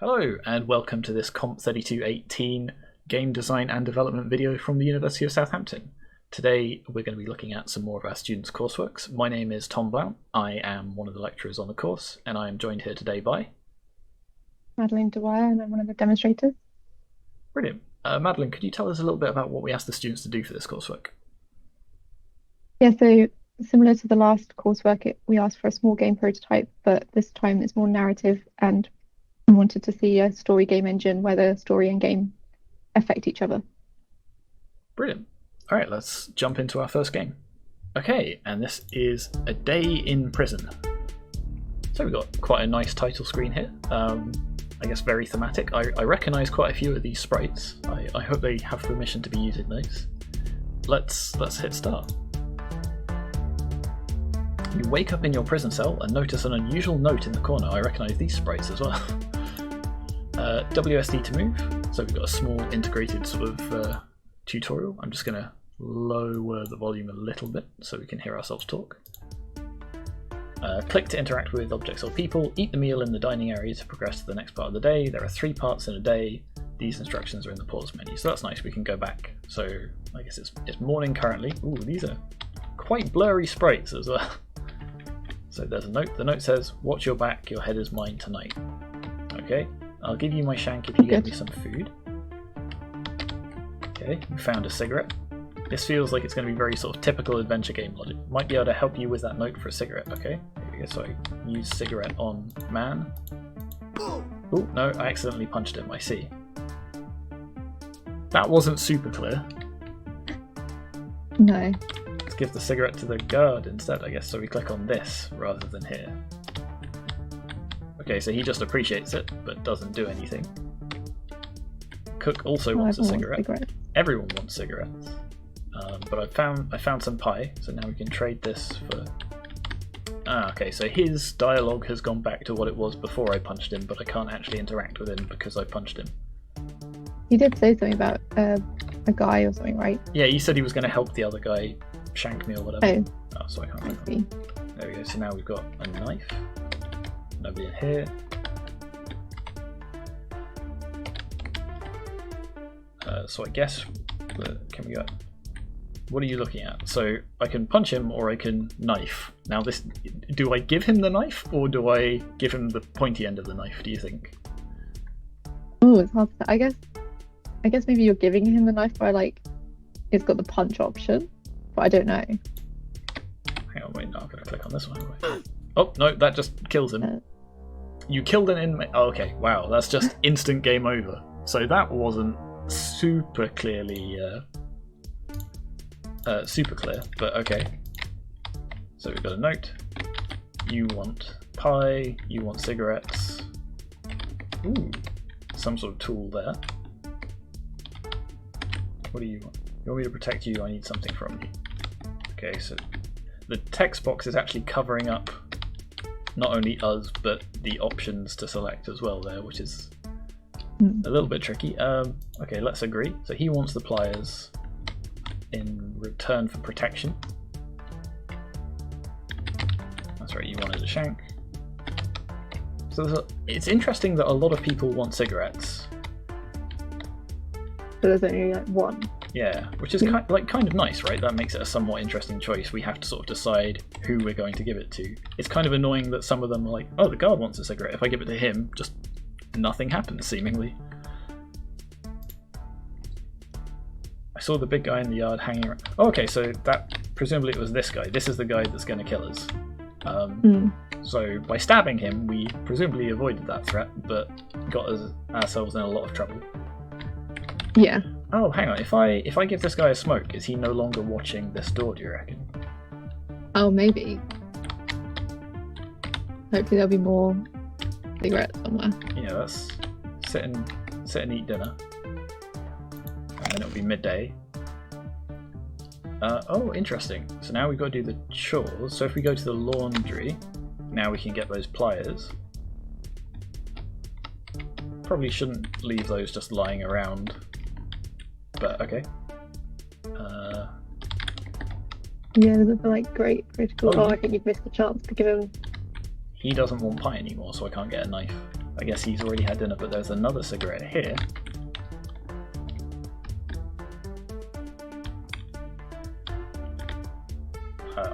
Hello and welcome to this COMP3218 game design and development video from the University of Southampton. Today we're going to be looking at some more of our students' courseworks. My name is Tom Blount. I am one of the lecturers on the course and I am joined here today by Madeline Dwyer, and I'm one of the demonstrators. Brilliant. Madeline, could you tell us a little bit about what we asked the students to do for this coursework? Yeah, so similar to the last coursework, we asked for a small game prototype, but this time it's more narrative, and I wanted to see a story game engine where the story and game affect each other. Brilliant. All right, let's jump into our first game. Okay, and this is A Day in Prison. So we've got quite a nice title screen here. I guess very thematic. I recognise quite a few of these sprites. I hope they have permission to be using those. Let's hit start. You wake up in your prison cell and notice an unusual note in the corner. I recognise these sprites as well. WSD to move. So we've got a small integrated sort of tutorial. I'm just going to lower the volume a little bit so we can hear ourselves talk. Click to interact with objects or people. Eat the meal in the dining area to progress to the next part of the day. There are 3 parts in a day. These instructions are in the pause menu, so that's nice. We can go back. So I guess it's morning currently. Ooh, these are quite blurry sprites as well. So there's a note. The note says, "Watch your back. Your head is mine tonight." Okay, I'll give you my shank if you give me some food. Okay, we found a cigarette. This feels like it's going to be very sort of typical adventure game logic. Might be able to help you with that note for a cigarette. Okay, here we go. So I use cigarette on man. Oh no, I accidentally punched him. I see. That wasn't super clear. No. Let's give the cigarette to the guard instead, I guess. So we click on this rather than here. Okay, so he just appreciates it but doesn't do anything. Cook also wants a cigarette. Everyone wants cigarettes. But I found some pie, so now we can trade this for... okay, so his dialogue has gone back to what it was before I punched him, but I can't actually interact with him because I punched him. He did say something about a guy or something, right? Yeah, he said he was going to help the other guy shank me or whatever. Oh, so I can't I see. There we go, so now we've got a knife. Nobody in here. So I guess, can we go... What are you looking at? So I can punch him or I can knife. Now this, do I give him the knife or do I give him the pointy end of the knife, do you think? Oh, it's hard to... I guess maybe you're giving him the knife by, like, it's got the punch option, but I don't know. Hang on, wait, no, I'm going to click on this one. Oh, no, that just kills him. You killed an inmate. Oh, okay, wow, that's just instant game over. So that wasn't super clearly... super clear, but okay. So we've got a note. You want pie, you want cigarettes. Ooh, some sort of tool there. What do you want? You want me to protect you? I need something from you. Okay, so the text box is actually covering up not only us, but the options to select as well there, which is a little bit tricky. Okay, let's agree. So he wants the pliers in return for protection. That's right, you wanted a shank. So it's interesting that a lot of people want cigarettes. So there's only like one. Yeah, which is kind of nice, right? That makes it a somewhat interesting choice. We have to sort of decide who we're going to give it to. It's kind of annoying that some of them are like, oh, the guard wants a cigarette. If I give it to him, just nothing happens, seemingly. I saw the big guy in the yard hanging around. Oh, okay, so that presumably it was this guy. This is the guy that's going to kill us. So by stabbing him, we presumably avoided that threat, but got ourselves in a lot of trouble. Yeah. Oh, hang on. If I give this guy a smoke, is he no longer watching this door? Do you reckon? Oh, maybe. Hopefully there'll be more cigarettes somewhere. Yeah, let's sit and eat dinner. And then it'll be midday. Oh, interesting. So now we've got to do the chores. So if we go to the laundry, now we can get those pliers. Probably shouldn't leave those just lying around. But okay. Yeah, there's a like critical. Oh, I think you've missed the chance to give him. He doesn't want pie anymore, so I can't get a knife. I guess he's already had dinner, but there's another cigarette here.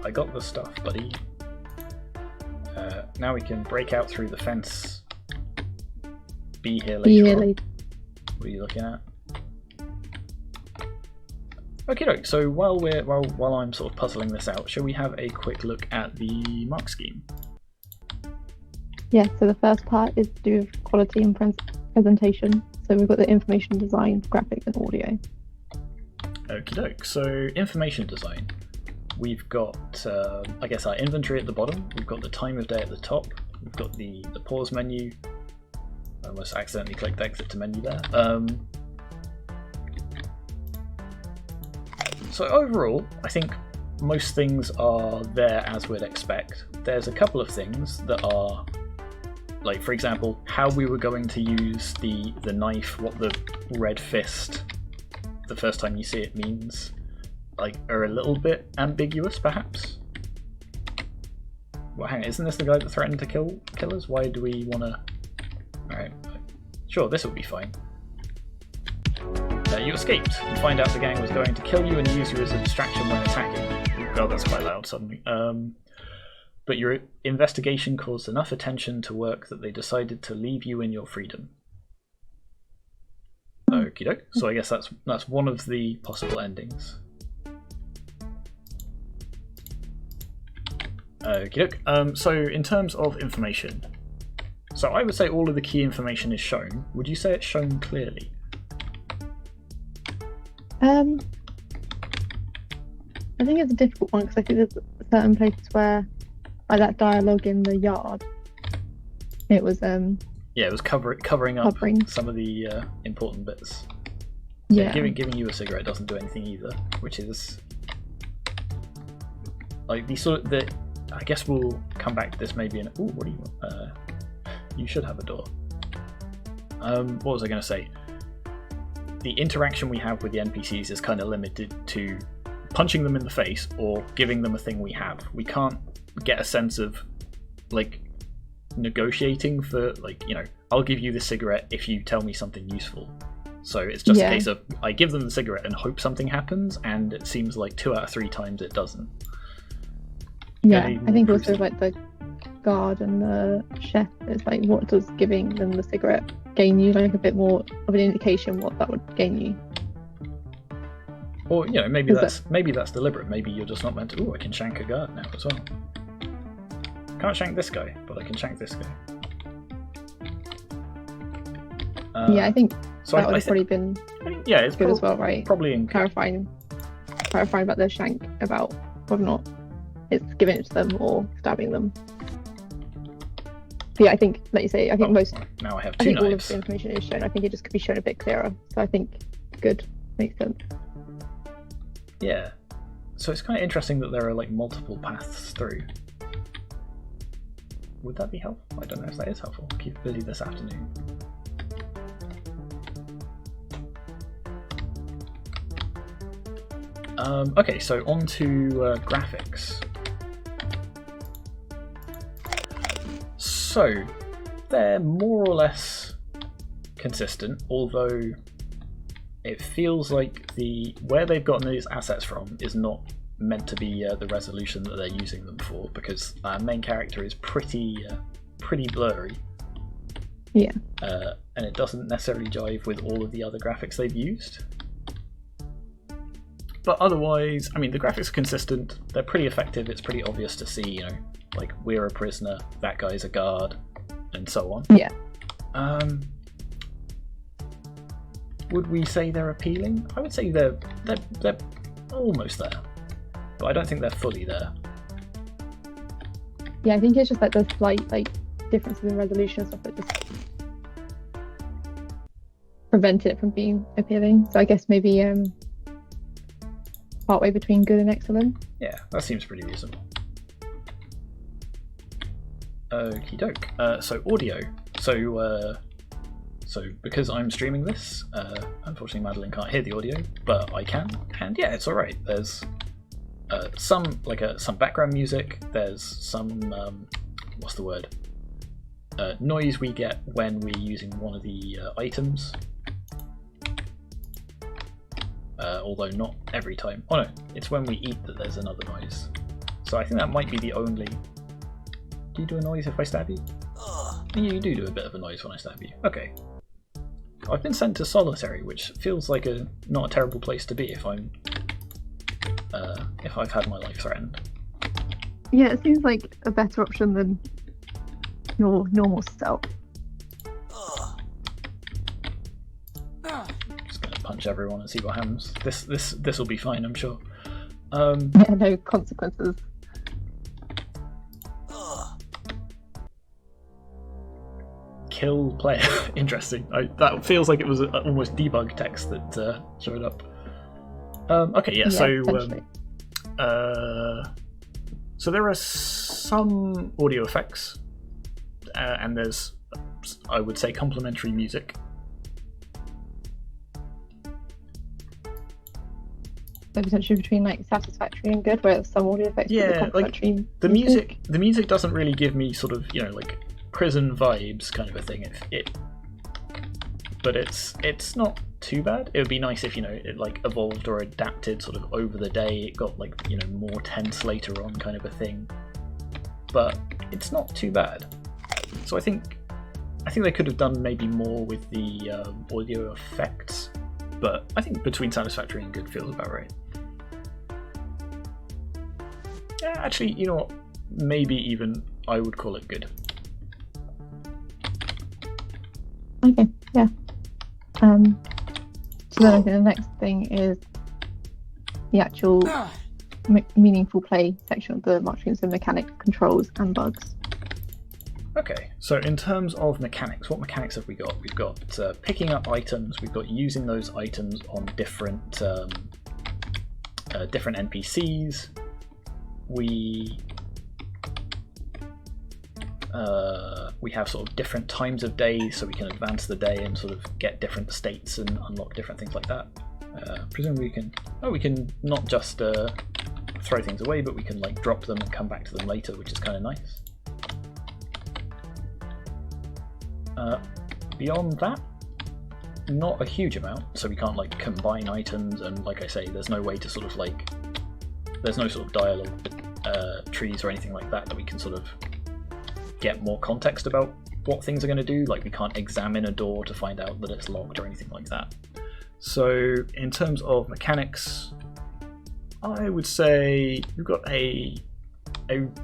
I got the stuff, buddy. Now we can break out through the fence. Be here later on. What are you looking at? Okay, so while I'm sort of puzzling this out, shall we have a quick look at the mark scheme? Yeah, so the first part is to do with quality and presentation. So we've got the information design, graphics and audio. Okie doke. So information design. We've got, I guess, our inventory at the bottom. We've got the time of day at the top. We've got the pause menu. I almost accidentally clicked exit to menu there. So overall, I think most things are there as we'd expect. There's a couple of things that are, like, for example, how we were going to use the knife, what the red fist the first time you see it means, like, are a little bit ambiguous, perhaps. Well, hang on, isn't this the guy that threatened to kill us? Why do we want to... Alright, sure, this will be fine. You escaped. You find out the gang was going to kill you and use you as a distraction when attacking. God, that's quite loud suddenly. But your investigation caused enough attention to work that they decided to leave you in your freedom. Okie doke. So I guess that's one of the possible endings. Okie doke. So in terms of information, so I would say all of the key information is shown. Would you say it's shown clearly? I think it's a difficult one because I think there's certain places where, like that dialogue in the yard, it was yeah, it was covering up some of the important bits. Yeah, giving you a cigarette doesn't do anything either, which is like the I guess we'll come back to this maybe in. Ooh, what do you? You should have a door. What was I going to say? The interaction we have with the NPCs is kind of limited to punching them in the face or giving them a thing we have. We can't get a sense of, like, negotiating for, like, you know, I'll give you the cigarette if you tell me something useful. So it's just a case of I give them the cigarette and hope something happens, and it seems like 2 out of 3 times it doesn't. Yeah, I think also like the guard and the chef, it's like, what does giving them the cigarette gain you? Like a bit more of an indication what that would gain you. Or, you know, maybe that's deliberate. Maybe you're just not meant to. Ooh, I can shank a guard now as well. Can't shank this guy, but I can shank this guy. Yeah, I think so that would have probably been it's good as well, right? Probably in clarifying about the shank, about whether or not it's giving it to them or stabbing them. But yeah, I think, like you say, I think now I have 2 knives. All of the information is shown. I think it just could be shown a bit clearer. So I think good, makes sense. Yeah. So it's kind of interesting that there are like multiple paths through. Would that be helpful? I don't know if that is helpful. Keep busy this afternoon. Okay, so on to graphics. So they're more or less consistent, although it feels like where they've gotten these assets from is not meant to be the resolution that they're using them for, because our main character is pretty blurry. Yeah. And it doesn't necessarily jive with all of the other graphics they've used. But otherwise, I mean, the graphics are consistent, they're pretty effective, it's pretty obvious to see, you know, like, we're a prisoner, that guy's a guard, and so on. Yeah. Would we say they're appealing? I would say they're almost there, but I don't think they're fully there. Yeah, I think it's just like the slight differences in resolution and stuff that just prevent it from being appealing. So I guess maybe partway between good and excellent. Yeah, that seems pretty reasonable. Okie doke. So audio. So because I'm streaming this, unfortunately Madeline can't hear the audio, but I can, and yeah, it's alright. There's some background music, there's some, what's the word? Noise we get when we're using one of the items. Although not every time. Oh no, it's when we eat that there's another noise. So I think that might be the only... Do you do a noise if I stab you? You do a bit of a noise when I stab you. Okay. I've been sent to solitary, which feels like not a terrible place to be if I've had my life threatened. Yeah, it seems like a better option than your normal self. Just gonna punch everyone and see what happens. This will be fine, I'm sure. Yeah, no consequences. Kill player. Interesting. That feels like it was almost debug text that showed up. Okay, yeah. So there are some audio effects, and there's, I would say, complementary music. So potentially between like satisfactory and good, where there's some audio effects. Yeah, like the music. The music doesn't really give me sort of like prison vibes kind of a thing. But it's not too bad. It would be nice if it like evolved or adapted sort of over the day. It got like more tense later on kind of a thing. But it's not too bad. So I think they could have done maybe more with the audio effects. But I think between satisfactory and good feels about right. Yeah, actually, you know what? Maybe even I would call it good. Okay, yeah. So then I think the next thing is the actual meaningful play section of the march scheme, so mechanics, controls, and bugs. Okay, so in terms of mechanics, what mechanics have we got? We've got picking up items, we've got using those items on different NPCs. We have sort of different times of day, so we can advance the day and sort of get different states and unlock different things like that. Presumably we can not just throw things away, but we can like drop them and come back to them later, which is kind of nice. Beyond that, not a huge amount, so we can't like combine items, and like I say, there's no way to sort of like, there's no sort of dialogue trees or anything like that we can sort of get more context about what things are going to do. Like we can't examine a door to find out that it's locked or anything like that. So in terms of mechanics, I would say we've got a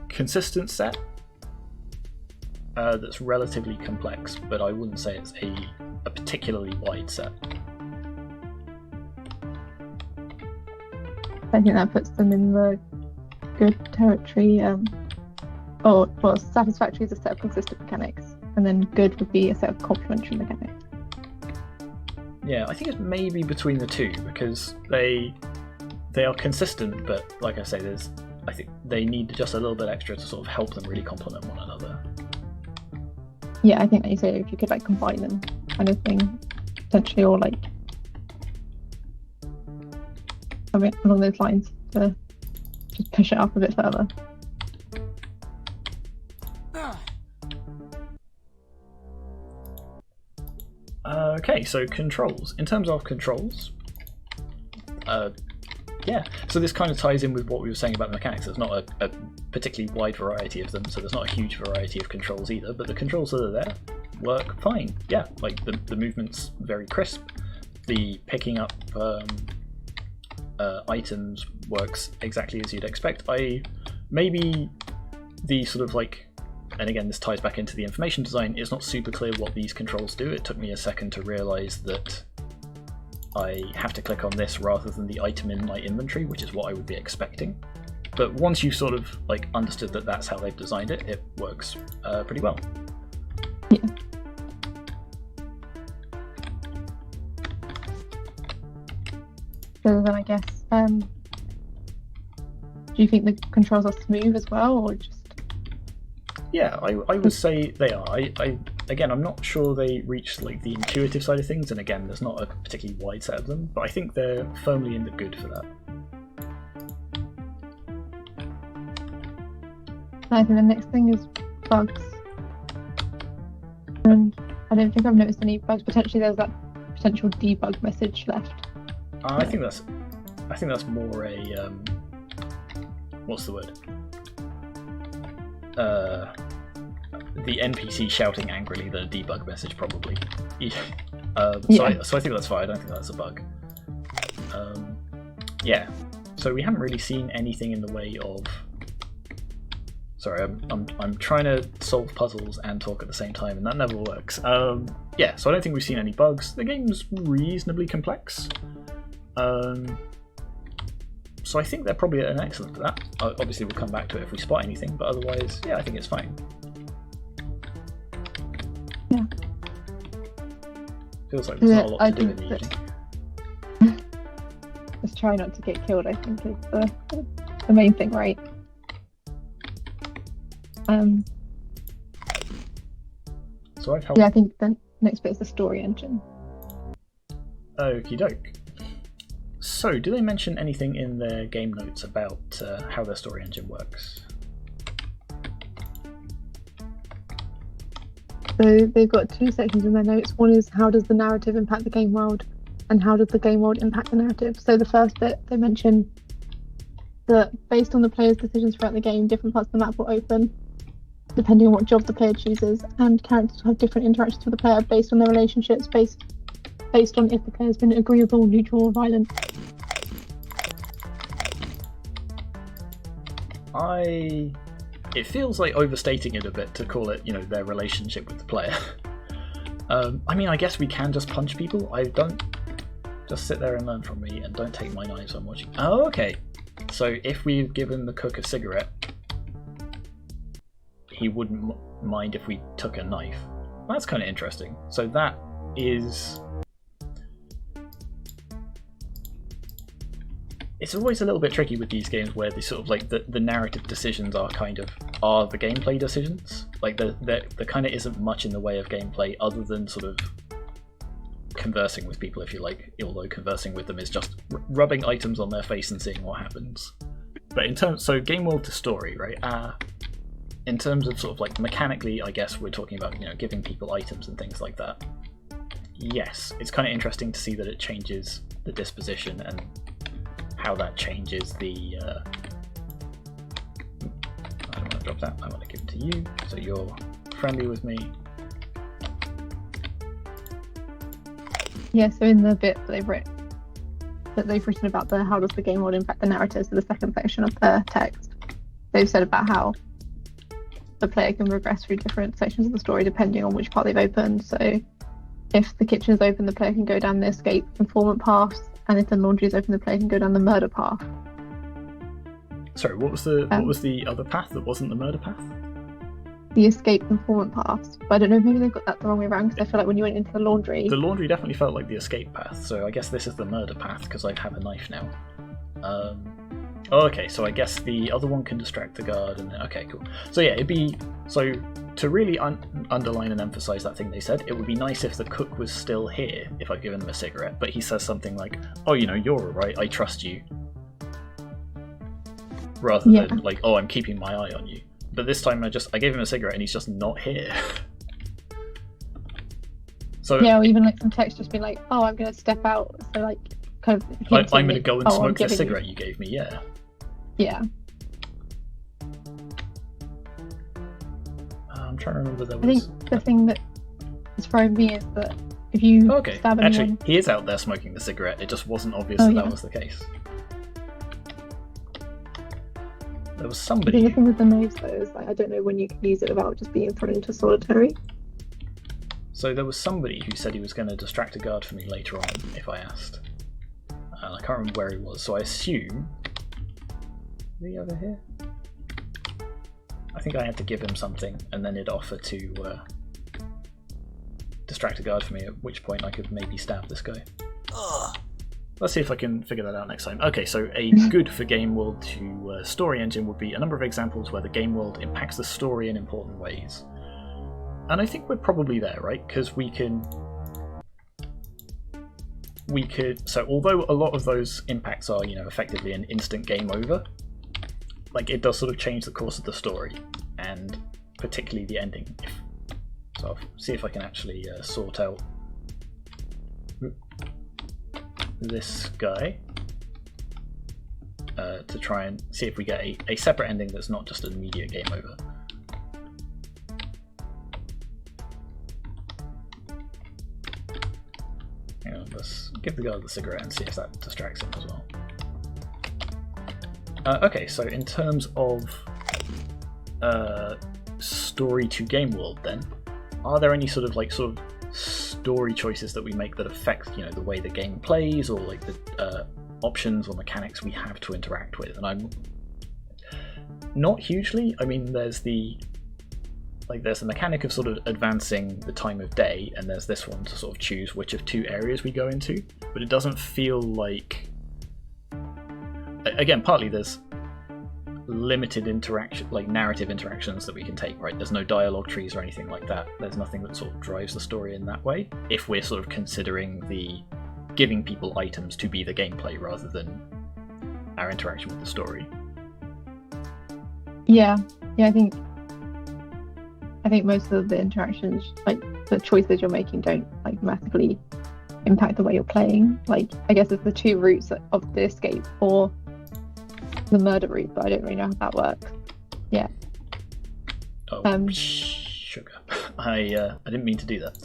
consistent set that's relatively complex, but I wouldn't say it's a particularly wide set. I think that puts them in the good territory. Satisfactory is a set of consistent mechanics, and then good would be a set of complementary mechanics. Yeah, I think it's maybe between the two, because they are consistent, but like I say, I think they need just a little bit extra to sort of help them really complement one another. Yeah, I think that you say if you could like combine them kind of thing, potentially, or like something along those lines to just push it up a bit further. Okay, so controls. In terms of controls, yeah, so this kind of ties in with what we were saying about the mechanics. There's not a particularly wide variety of them, so there's not a huge variety of controls either, but the controls that are there work fine. Yeah, like the movement's very crisp. The picking up items works exactly as you'd expect. Maybe the sort of like, and again this ties back into the information design, it's not super clear what these controls do. It took me a second to realise that I have to click on this rather than the item in my inventory, which is what I would be expecting. But once you've sort of like understood that that's how they've designed it, it works pretty well. Yeah. So then I guess, do you think the controls are smooth as well, or just? Yeah, I would say they are. Again, I'm not sure they reach like the intuitive side of things, and again, there's not a particularly wide set of them, but I think they're firmly in the good for that. I think the next thing is bugs. I don't think I've noticed any bugs. Potentially there's that potential debug message left. I think that's more a what's the word? The NPC shouting angrily the debug message probably. So I think that's fine. I don't think that's a bug. Yeah. So we haven't really seen anything in the way of. Sorry, I'm trying to solve puzzles and talk at the same time, and that never works. Yeah, so I don't think we've seen any bugs. The game's reasonably complex. So I think they're probably an excellent for that. Obviously, we'll come back to it if we spot anything, but otherwise, yeah, I think it's fine. Yeah. Feels like there's not a lot to do in the evening. Just try not to get killed, I think, is the main thing, right? So I've helped. Yeah, I think the next bit is the story engine. Okie doke. So, do they mention anything in their game notes about how their story engine works? So they've got two sections in their notes. One is how does the narrative impact the game world, and how does the game world impact the narrative. So the first bit, they mention that based on the player's decisions throughout the game, different parts of the map will open, depending on what job the player chooses, and characters have different interactions with the player based on their relationships, based on if the player's been agreeable, neutral, or violent. It feels like overstating it a bit to call it, their relationship with the player. I mean, I guess we can just punch people. I don't just sit there and learn from me and don't take my knives when watching. Oh, okay. So if we've given the cook a cigarette, he wouldn't mind if we took a knife. That's kind of interesting. So that is... It's always a little bit tricky with these games where they sort of like the narrative decisions are the gameplay decisions. Like there kind of isn't much in the way of gameplay other than sort of conversing with people, if you like, although conversing with them is just rubbing items on their face and seeing what happens. But so game world to story, right? In terms of sort of like mechanically, I guess we're talking about, giving people items and things like that. Yes, it's kind of interesting to see that it changes the disposition and how that changes the... I don't want to drop that, I want to give it to you, so you're friendly with me. Yeah, so in the bit that they've written about how does the game world impact the narrative, so the second section of the text, they've said about how the player can progress through different sections of the story depending on which part they've opened. So if the kitchen is open, the player can go down the escape informant path, and if the laundry is open, the player can go down the murder path. Sorry, what was the other path that wasn't the murder path? The escape informant paths. But I don't know, maybe they've got that the wrong way around, because I feel like when you went into the laundry... The laundry definitely felt like the escape path, so I guess this is the murder path, because I have a knife now. Okay, so I guess the other one can distract the guard, and okay, cool. So yeah, it'd be... So, to really underline and emphasise that thing they said, it would be nice if the cook was still here, if I've given him a cigarette, but he says something like, oh, you're alright, I trust you. Rather than like, oh, I'm keeping my eye on you. But this time I gave him a cigarette and he's just not here. So yeah, or even like some text just be like, oh, I'm going to step out, so like kind of... I'm going to go and smoke the cigarette you gave me, yeah. Yeah. I'm trying to remember there was... I think the thing that is throwing me is that if you stab anyone... Actually, he is out there smoking the cigarette, it just wasn't obvious that was the case. There was somebody... The thing with the knives though is like, I don't know when you can use it without just being thrown into solitary. So there was somebody who said he was going to distract a guard for me later on if I asked. And I can't remember where he was, so I assume... Is he over here? I think I had to give him something, and then he'd offer to distract a guard for me, at which point I could maybe stab this guy. Let's see if I can figure that out next time. Okay, so a good for game world to story engine would be a number of examples where the game world impacts the story in important ways. And I think we're probably there, right? Because we could... So although a lot of those impacts are, effectively an instant game over, like it does sort of change the course of the story, and particularly the ending. So I'll see if I can actually sort out this guy to try and see if we get a separate ending that's not just an immediate game over. Hang on, let's give the guard the cigarette and see if that distracts him as well. Okay, so in terms of story to game world, then, are there any sort of story choices that we make that affect, the way the game plays, or like the options or mechanics we have to interact with? And I'm not hugely. I mean, there's the mechanic of sort of advancing the time of day, and there's this one to sort of choose which of two areas we go into, but it doesn't feel like, again, partly there's limited interaction, like narrative interactions that we can take, right? There's no dialogue trees or anything like that. There's nothing that sort of drives the story in that way, if we're sort of considering the giving people items to be the gameplay rather than our interaction with the story. Yeah, I think most of the interactions, like the choices you're making, don't like massively impact the way you're playing. Like, I guess it's the two routes of the escape or the murder route, but I don't really know how that works. Yeah. Oh, sugar. I didn't mean to do that.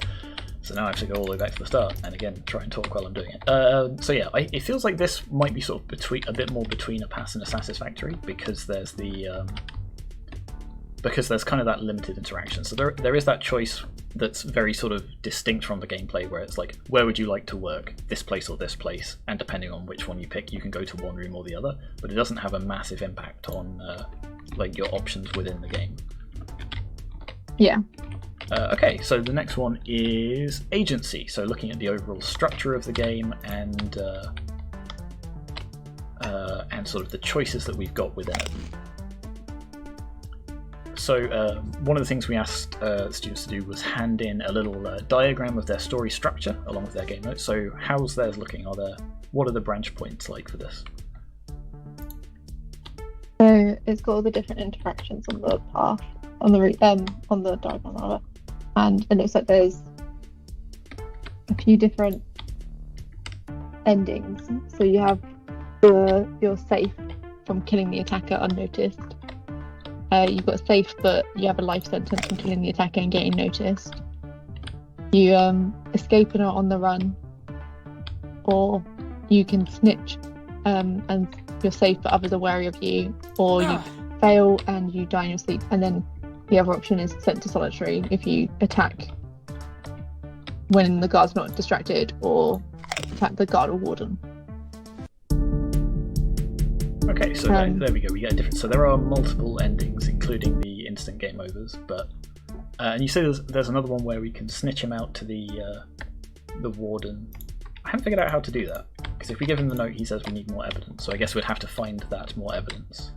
So now I have to go all the way back to the start and again try and talk while I'm doing it. So yeah, it feels like this might be sort of a bit more between a pass and a satisfactory, because there's kind of that limited interaction. So there is that choice that's very sort of distinct from the gameplay, where it's like, where would you like to work, this place or this place, and depending on which one you pick, you can go to one room or the other, but it doesn't have a massive impact on like your options within the game. Yeah. Okay, so the next one is agency. So looking at the overall structure of the game and sort of the choices that we've got within it. So one of the things we asked students to do was hand in a little diagram of their story structure along with their game notes. So how's theirs looking? What are the branch points like for this? So it's got all the different interactions on the path, on the diagram rather, and it looks like there's a few different endings. So you have you're safe from killing the attacker unnoticed. You've got safe, but you have a life sentence from killing the attacker and getting noticed. You escape and are on the run, or you can snitch and you're safe but others are wary of you, or you fail and you die in your sleep. And then the other option is sent to solitary if you attack when the guard's not distracted, or attack the guard or warden. Okay, so there we go. We get a different. So there are multiple endings, including the instant game overs. But and you say there's another one where we can snitch him out to the warden. I haven't figured out how to do that, because if we give him the note, he says we need more evidence. So I guess we'd have to find that more evidence.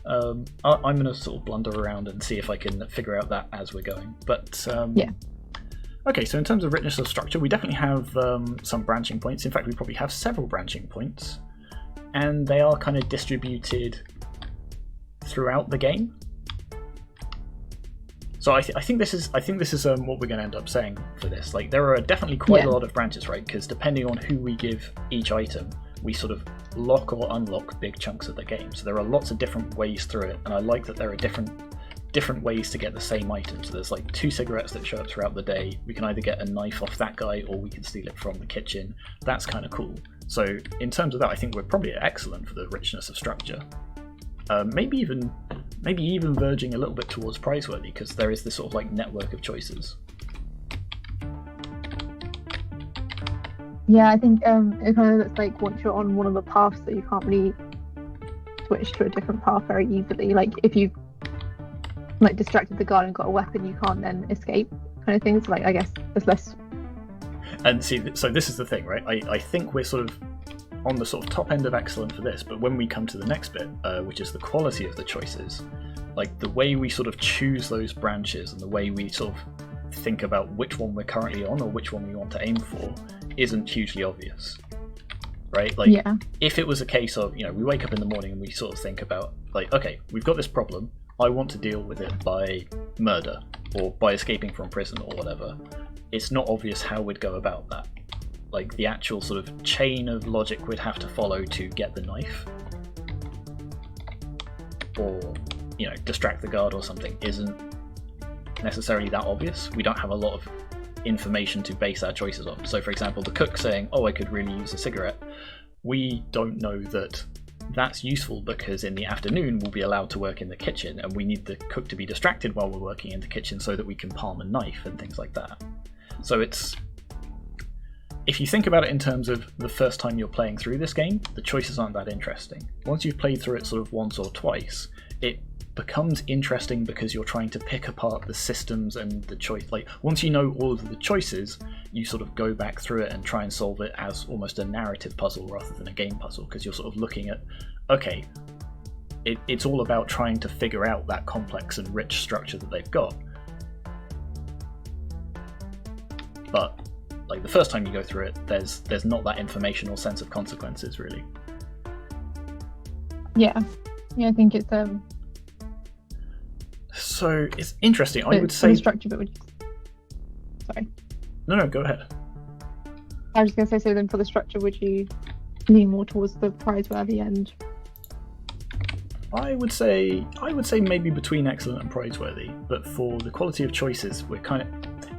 I'm going to sort of blunder around and see if I can figure out that as we're going. But yeah. Okay, so in terms of richness of structure, we definitely have some branching points. In fact, we probably have several branching points. And they are kind of distributed throughout the game. So I think this is what we're going to end up saying for this. Like, there are definitely quite a lot of branches, right? Because depending on who we give each item, we sort of lock or unlock big chunks of the game. So there are lots of different ways through it, and I like that there are different ways to get the same item. So there's like 2 cigarettes that show up throughout the day. We can either get a knife off that guy, or we can steal it from the kitchen. That's kind of cool. So in terms of that, I think we're probably excellent for the richness of structure. Maybe even verging a little bit towards praiseworthy, because there is this sort of like network of choices. Yeah, I think it kind of looks like once you're on one of the paths that you can't really switch to a different path very easily. Like if you like distracted the guard and got a weapon, you can't then escape, kind of thing. So like I guess there's less. And see, so this is the thing, right? I think we're sort of on the sort of top end of excellent for this, but when we come to the next bit, which is the quality of the choices, like the way we sort of choose those branches and the way we sort of think about which one we're currently on or which one we want to aim for isn't hugely obvious, right? Like, if it was a case of, we wake up in the morning and we sort of think about, like, okay, we've got this problem, I want to deal with it by murder or by escaping from prison or whatever, it's not obvious how we'd go about that. Like, the actual sort of chain of logic we'd have to follow to get the knife, or, you know, distract the guard or something, isn't necessarily that obvious. We don't have a lot of information to base our choices on. So, for example, the cook saying, oh, I could really use a cigarette, we don't know that that's useful because in the afternoon we'll be allowed to work in the kitchen and we need the cook to be distracted while we're working in the kitchen so that we can palm a knife and things like that. So it's, if you think about it in terms of the first time you're playing through this game, the choices aren't that interesting. Once you've played through it sort of once or twice, it becomes interesting because you're trying to pick apart the systems and the choice. Like, once you know all of the choices, you sort of go back through it and try and solve it as almost a narrative puzzle rather than a game puzzle, because you're sort of looking at, okay, it's all about trying to figure out that complex and rich structure that they've got. But like, the first time you go through it, there's not that information or sense of consequences, really. Yeah, I think it's So it's interesting. I would for say the structure, but sorry. No, go ahead. I was just going to say, so then for the structure, would you lean more towards the prizeworthy end? I would say maybe between excellent and praiseworthy, but for the quality of choices,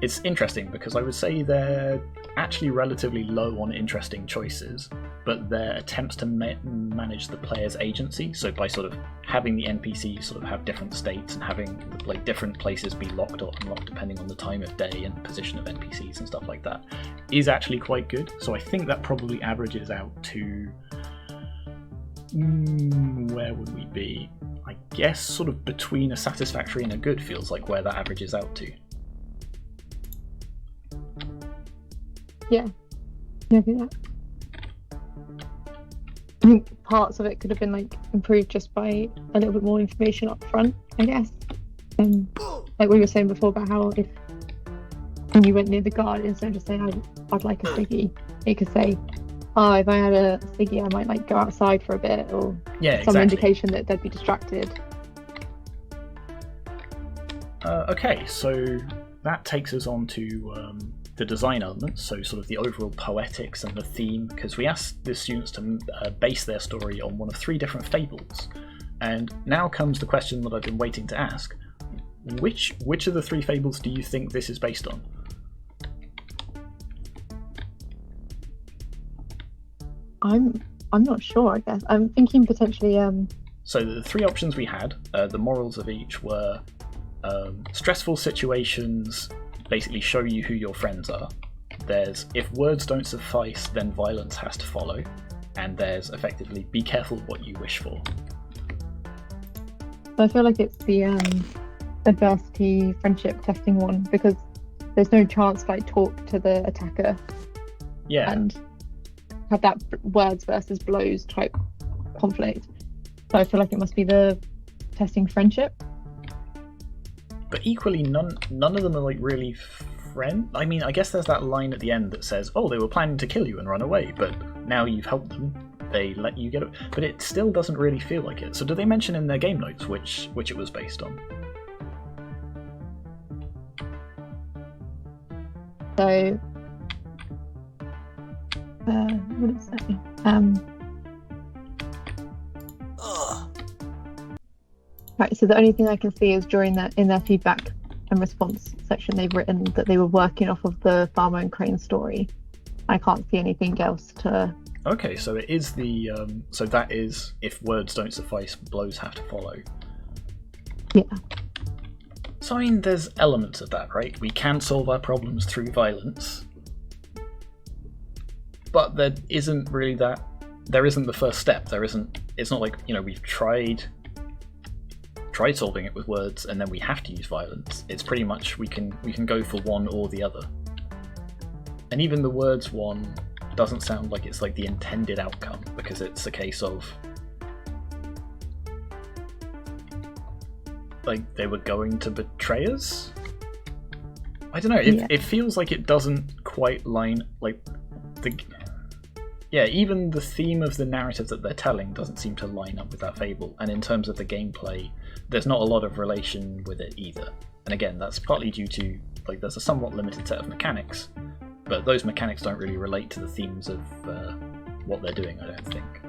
it's interesting because I would say they're actually relatively low on interesting choices, but their attempts to manage the player's agency, so by sort of having the NPCs sort of have different states and having like different places be locked or unlocked depending on the time of day and position of NPCs and stuff like that, is actually quite good. So I think that probably averages out to, where would we be? I guess sort of between a satisfactory and a good feels like where that averages out to. Yeah, I think that. I think parts of it could have been like improved just by a little bit more information up front, I guess. Like we were saying before about how if when you went near the guard, instead of just saying I'd like a ciggy, you could say, oh, if I had a ciggy, I might like go outside for a bit, or some indication that they'd be distracted. Okay, so that takes us on to the design elements, so sort of the overall poetics and the theme, because we asked the students to base their story on one of 3 different fables. And now comes the question that I've been waiting to ask. Which of the 3 fables do you think this is based on? I'm not sure, I guess. I'm thinking potentially So the 3 options we had, the morals of each were stressful situations basically show you who your friends are. There's if words don't suffice, then violence has to follow. And there's effectively be careful what you wish for. So I feel like it's the adversity friendship testing one, because there's no chance to like talk to the attacker. Yeah. And have that words versus blows type conflict. So I feel like it must be the testing friendship. But equally, none of them are like really I mean, I guess there's that line at the end that says, oh, they were planning to kill you and run away, but now you've helped them, they let you get it. But it still doesn't really feel like it. So do they mention in their game notes which it was based on? So, what did it say? Right, so the only thing I can see is during that, in their feedback and response section, they've written that they were working off of the Farmer and Crane story. I can't see anything else to... Okay, so it is the... so that is, if words don't suffice, blows have to follow. Yeah. So, I mean, there's elements of that, right? We can solve our problems through violence. But there isn't really that... There isn't the first step. There isn't... It's not like, you know, we've tried solving it with words and then we have to use violence. It's pretty much we can go for one or the other. And even the words one doesn't sound like it's like the intended outcome, because it's a case of like they were going to betray us. I don't know, it feels like it doesn't quite line like yeah, even the theme of the narrative that they're telling doesn't seem to line up with that fable. And in terms of the gameplay, there's not a lot of relation with it either. And again, that's partly due to, like, there's a somewhat limited set of mechanics, but those mechanics don't really relate to the themes of what they're doing, I don't think.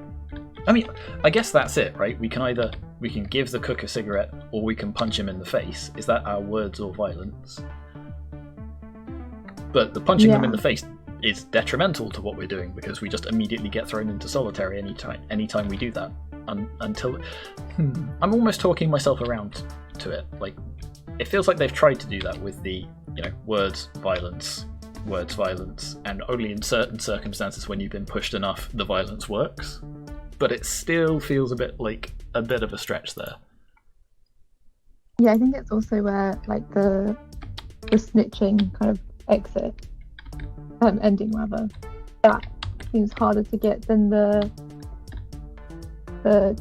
I mean, I guess that's it, right? We can give the cook a cigarette, or we can punch him in the face. Is that our words or violence? But the punching them in the face is detrimental to what we're doing, because we just immediately get thrown into solitary anytime we do that. Until I'm almost talking myself around to it. Like, it feels like they've tried to do that with the, words, violence, and only in certain circumstances when you've been pushed enough, the violence works. But it still feels a bit of a stretch there. Yeah, I think it's also where, like, the snitching kind of exit ending, rather, that seems harder to get than the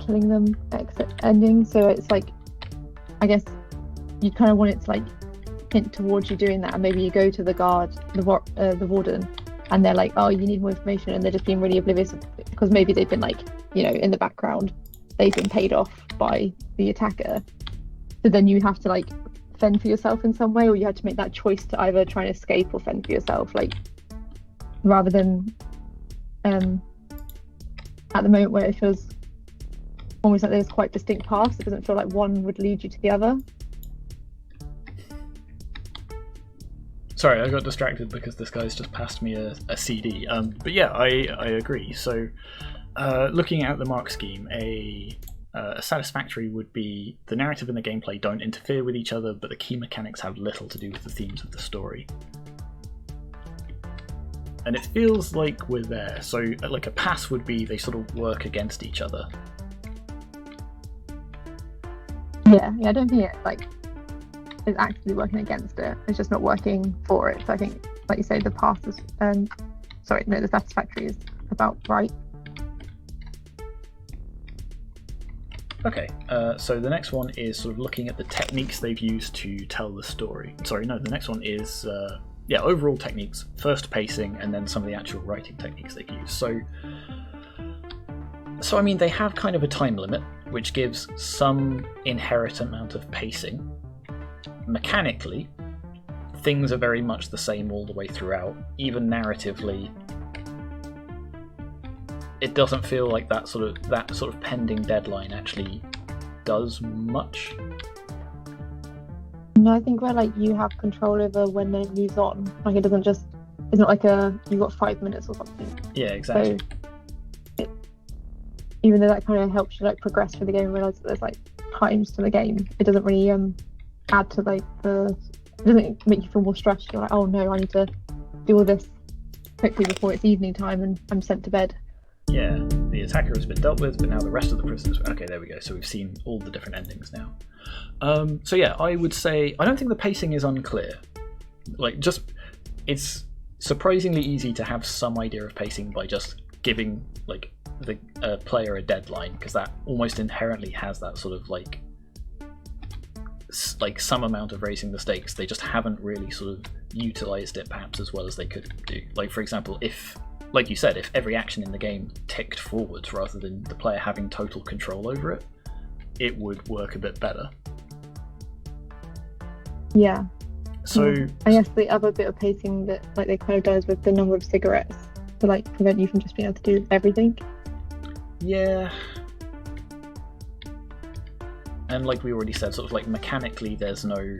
killing them exit ending. So it's like, I guess you kind of want it to like hint towards you doing that, and maybe you go to the guard, the warden, and they're like, oh, you need more information, and they're just being really oblivious because maybe they've been, like, in the background, they've been paid off by the attacker. So then you have to, like, fend for yourself in some way, or you have to make that choice to either try and escape or fend for yourself, like, rather than at the moment where it feels almost like there's quite distinct paths. It doesn't feel like one would lead you to the other. Sorry, I got distracted because this guy's just passed me a CD. But yeah, I agree. So looking at the mark scheme, a satisfactory would be the narrative and the gameplay don't interfere with each other, but the key mechanics have little to do with the themes of the story. And it feels like we're there. So like a pass would be they sort of work against each other. Yeah, I don't think it is actively working against it. It's just not working for it. So I think, like you say, the pass is the satisfactory is about right. Okay, so the next one is sort of looking at the techniques they've used to tell the story. Sorry, no, the next one is overall techniques. First pacing, and then some of the actual writing techniques they've used. So I mean, they have kind of a time limit, which gives some inherent amount of pacing. Mechanically, things are very much the same all the way throughout. Even narratively, it doesn't feel like that sort of pending deadline actually does much. No, I think where you have control over when it moves on. Like, it's not like you've got 5 minutes or something. Yeah, exactly. So even though that kind of helps you progress through the game and realise that there's times to the game, it doesn't really add to it doesn't make you feel more stressed. You're like, oh no, I need to do all this quickly before it's evening time and I'm sent to bed. Yeah, the attacker has been dealt with, but now the rest of the prisoners. Okay, there we go. So we've seen all the different endings now. So yeah, I would say I don't think the pacing is unclear. It's surprisingly easy to have some idea of pacing by just giving the player a deadline, because that almost inherently has that sort of some amount of raising the stakes. They just haven't really sort of utilized it perhaps as well as they could do. Like, for example, if, like you said, if every action in the game ticked forwards rather than the player having total control over it, it would work a bit better. Yeah. So I guess the other bit of pacing that they kind of does with the number of cigarettes to prevent you from just being able to do everything. Yeah. And like we already said, sort of mechanically, there's no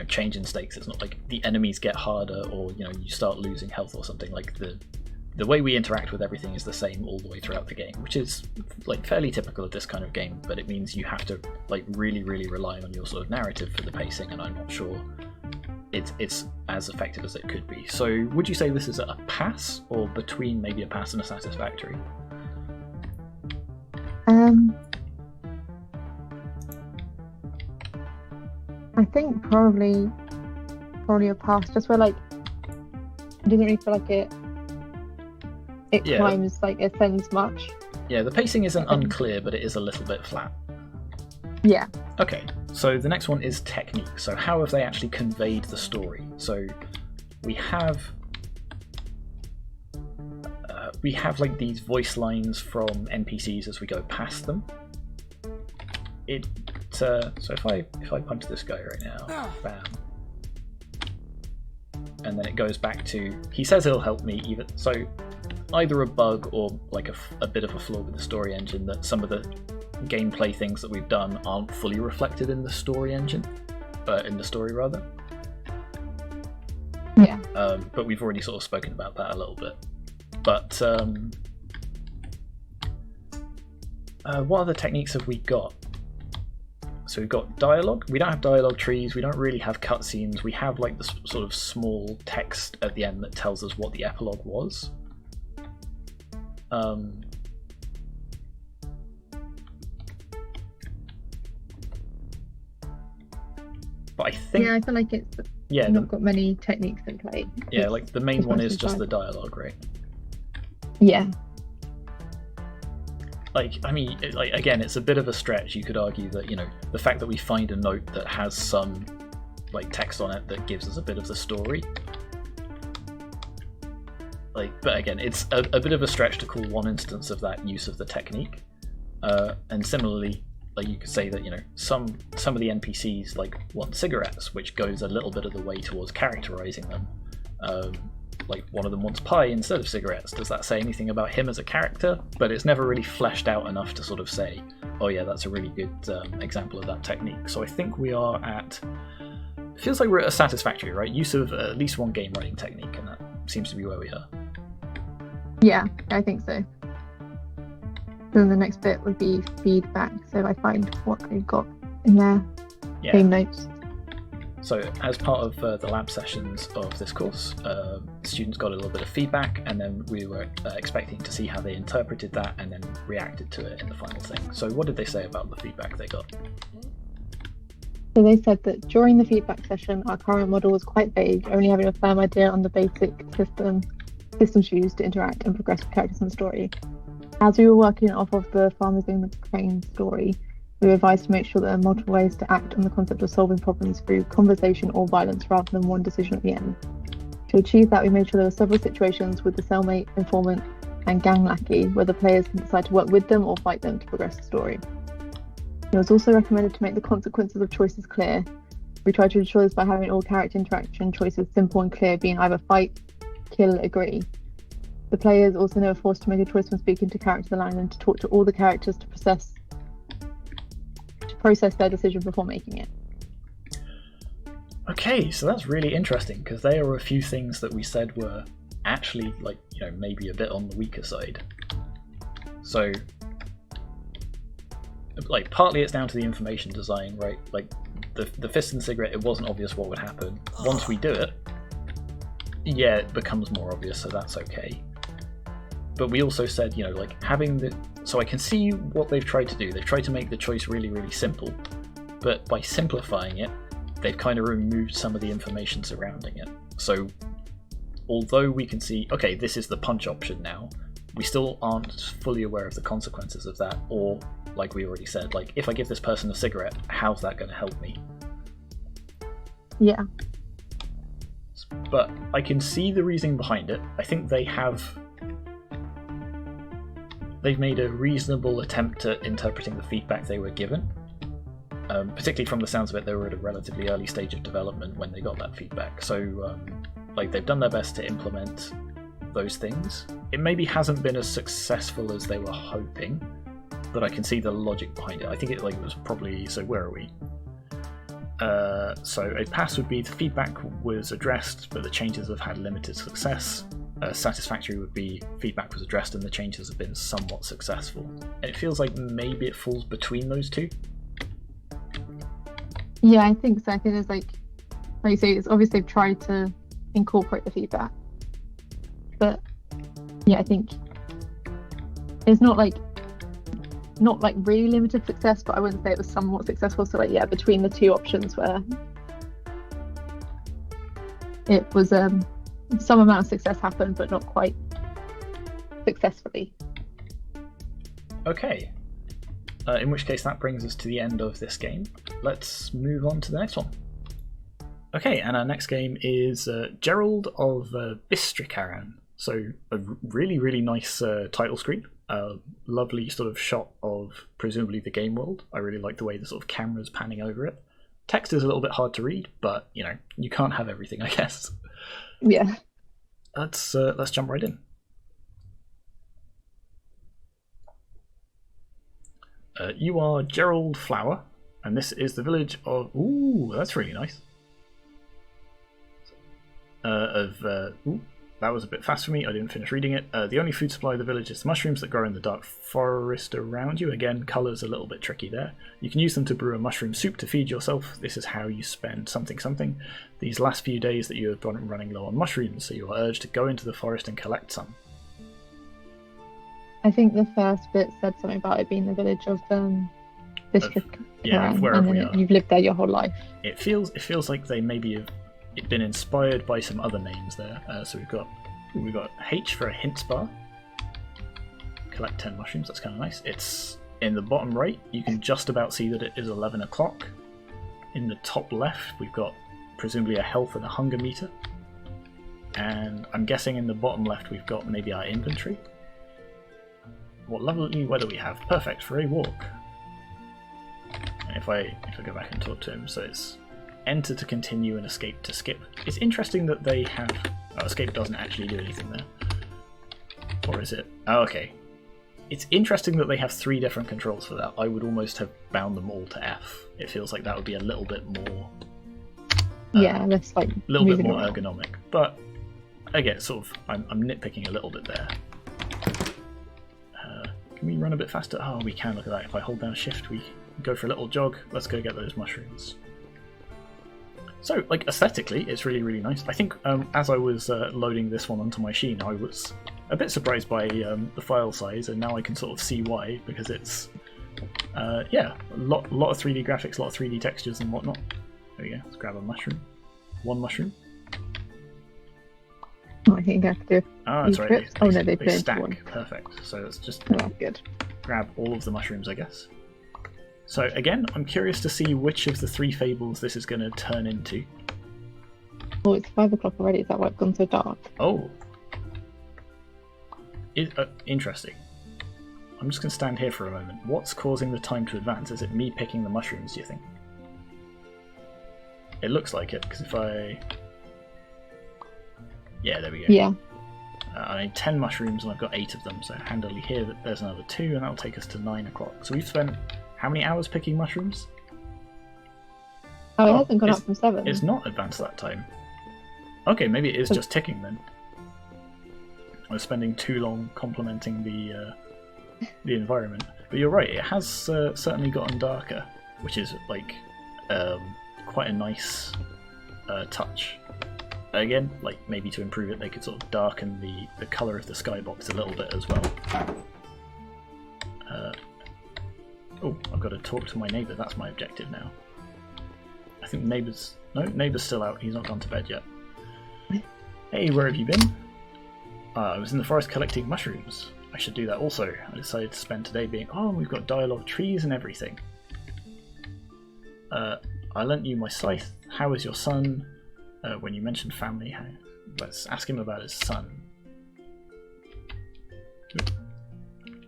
change in stakes. It's not like the enemies get harder or you start losing health or something. The way we interact with everything is the same all the way throughout the game, which is fairly typical of this kind of game. But it means you have to really rely on your sort of narrative for the pacing, and I'm not sure it's as effective as it could be. So would you say this is a pass, or between maybe a pass and a satisfactory? I think probably a pass, just where it doesn't really feel like it climbs, it sends much. Yeah, the pacing isn't unclear, but it is a little bit flat. Yeah. Okay, so the next one is technique. So how have they actually conveyed the story? So we have we have like these voice lines from NPCs as we go past them. So if I punch this guy right now, bam, and then it goes back to, he says he'll help me, even so either a bug or like a bit of a flaw with the story engine, that some of the gameplay things that we've done aren't fully reflected in the story engine, in the story rather. Yeah. But we've already sort of spoken about that a little bit. But what other techniques have we got? So we've got dialogue. We don't have dialogue trees. We don't really have cutscenes. We have like the sort of small text at the end that tells us what the epilogue was. But I think... Yeah, I feel like it's not got many techniques in play. Yeah, like the main one is just the dialogue, right? Yeah. Like, I mean, like again, it's a bit of a stretch. You could argue that, you know, the fact that we find a note that has some like text on it that gives us a bit of the story. Like, but again, it's a bit of a stretch to call one instance of that use of the technique. And similarly, like you could say that, you know, some of the NPCs like want cigarettes, which goes a little bit of the way towards characterizing them. Like one of them wants pie instead of cigarettes. Does that say anything about him as a character? But it's never really fleshed out enough to sort of say, oh yeah, that's a really good example of that technique. So I think we are at, it feels like we're at a satisfactory, right? Use of at least one game writing technique, and that seems to be where we are. Yeah, I think so. Then the next bit would be feedback. So I find what they've got in their game notes. So as part of the lab sessions of this course, students got a little bit of feedback, and then we were expecting to see how they interpreted that and then reacted to it in the final thing. So what did they say about the feedback they got? So they said that during the feedback session, our current model was quite vague, only having a firm idea on the basic systems used to interact and progress with characters in the story. As we were working off of the Farmers in the Crane story, we were advised to make sure that there are multiple ways to act on the concept of solving problems through conversation or violence rather than one decision at the end. To achieve that, we made sure there were several situations with the cellmate, informant, and gang lackey where the players can decide to work with them or fight them to progress the story. It was also recommended to make the consequences of choices clear. We tried to ensure this by having all character interaction choices simple and clear, being either fight, kill, agree. The players also were forced to make a choice when speaking to characters aligned and to talk to all the characters to process their decision before making it. Okay, so that's really interesting, because there are a few things that we said were actually, like, you know, maybe a bit on the weaker side. So, like, partly it's down to the information design, right? Like, the fist and cigarette, it wasn't obvious what would happen. Once we do it, yeah, it becomes more obvious, so that's okay. But we also said, you know, like, having the... So I can see what they've tried to do. They've tried to make the choice really, really simple. But by simplifying it, they've kind of removed some of the information surrounding it. So although we can see, okay, this is the punch option now, we still aren't fully aware of the consequences of that. Or, like we already said, like, if I give this person a cigarette, how's that going to help me? Yeah. But I can see the reasoning behind it. I think they've made a reasonable attempt at interpreting the feedback they were given. Particularly from the sounds of it, they were at a relatively early stage of development when they got that feedback. So, like, they've done their best to implement those things. It maybe hasn't been as successful as they were hoping, but I can see the logic behind it. I think it was probably... So where are we? So a pass would be the feedback was addressed, but the changes have had limited success. Satisfactory would be feedback was addressed and the changes have been somewhat successful. It feels like maybe it falls between those two. Yeah, I think so. I think there's like you say, it's obvious they've tried to incorporate the feedback, but yeah, I think it's not like really limited success, but I wouldn't say it was somewhat successful. So like, yeah, between the two options where it was some amount of success happened, but not quite successfully. Okay. In which case that brings us to the end of this game. Let's move on to the next one. Okay, and our next game is Gerald of Bistrikaran. So a really, really nice title screen. Lovely sort of shot of presumably the game world. I really like the way the sort of camera's panning over it. Text is a little bit hard to read, but you know, you can't have everything, I guess. Yeah. Let's jump right in. You are Gerald Flower, and this is the village of... Ooh, that's really nice. That was a bit fast for me. I didn't finish reading it. The only food supply of the village is the mushrooms that grow in the dark forest around you. Again, colour's a little bit tricky there. You can use them to brew a mushroom soup to feed yourself. This is how you spend something something. These last few days that you have been running low on mushrooms, so you are urged to go into the forest and collect some. I think the first bit said something about it being the village of Bistrikaran, wherever we are. You've lived there your whole life. It feels like they maybe have been inspired by some other names there. So we've got H for a hints bar. Collect 10 mushrooms. That's kind of nice. It's in the bottom right. You can just about see that it is 11 o'clock. In the top left, we've got presumably a health and a hunger meter. And I'm guessing in the bottom left, we've got maybe our inventory. What lovely weather we have. Perfect for a walk. And if I go back and talk to him, so it's enter to continue and escape to skip. It's interesting that they have... Oh, escape doesn't actually do anything there. Or is it? Oh, okay. It's interesting that they have 3 different controls for that. I would almost have bound them all to F. It feels like that would be a little bit more... yeah, that's like... a little bit more ergonomic. But, again, sort of, I'm nitpicking a little bit there. Can we run a bit faster? Oh, we can, look at that. If I hold down shift, we go for a little jog. Let's go get those mushrooms. So, like, aesthetically, it's really, really nice. I think as I was loading this one onto my machine, I was a bit surprised by the file size, and now I can sort of see why, because it's, yeah, a lot of 3D graphics, a lot of 3D textures and whatnot. There we go, let's grab a mushroom. 1 mushroom. Oh, I think I have to do that's right. trips. No, they put stack. one. Perfect. So let's just good. grab all of the mushrooms, I guess. So again, I'm curious to see which of the 3 fables this is going to turn into. Oh, it's 5 o'clock already. Is that why it's gone so dark? Oh. Interesting. I'm just going to stand here for a moment. What's causing the time to advance? Is it me picking the mushrooms, do you think? It looks like it, because if I... Yeah, there we go. Yeah. I need 10 mushrooms and I've got 8 of them, so handily here there's another 2, and that'll take us to 9 o'clock. So we've spent how many hours picking mushrooms? Oh, it hasn't gone up from 7. It's not advanced that time. Okay, maybe it is just ticking then. I was spending too long complimenting the environment. But you're right, it has certainly gotten darker, which is like quite a nice touch. Again, like maybe to improve it, they could sort of darken the colour of the skybox a little bit as well. Oh, I've got to talk to my neighbour. That's my objective now. I think neighbour's still out. He's not gone to bed yet. Hey, where have you been? I was in the forest collecting mushrooms. I should do that also. I decided to spend today being... Oh, we've got dialogue trees and everything. I lent you my scythe. How is your son? When you mentioned family, let's ask him about his son.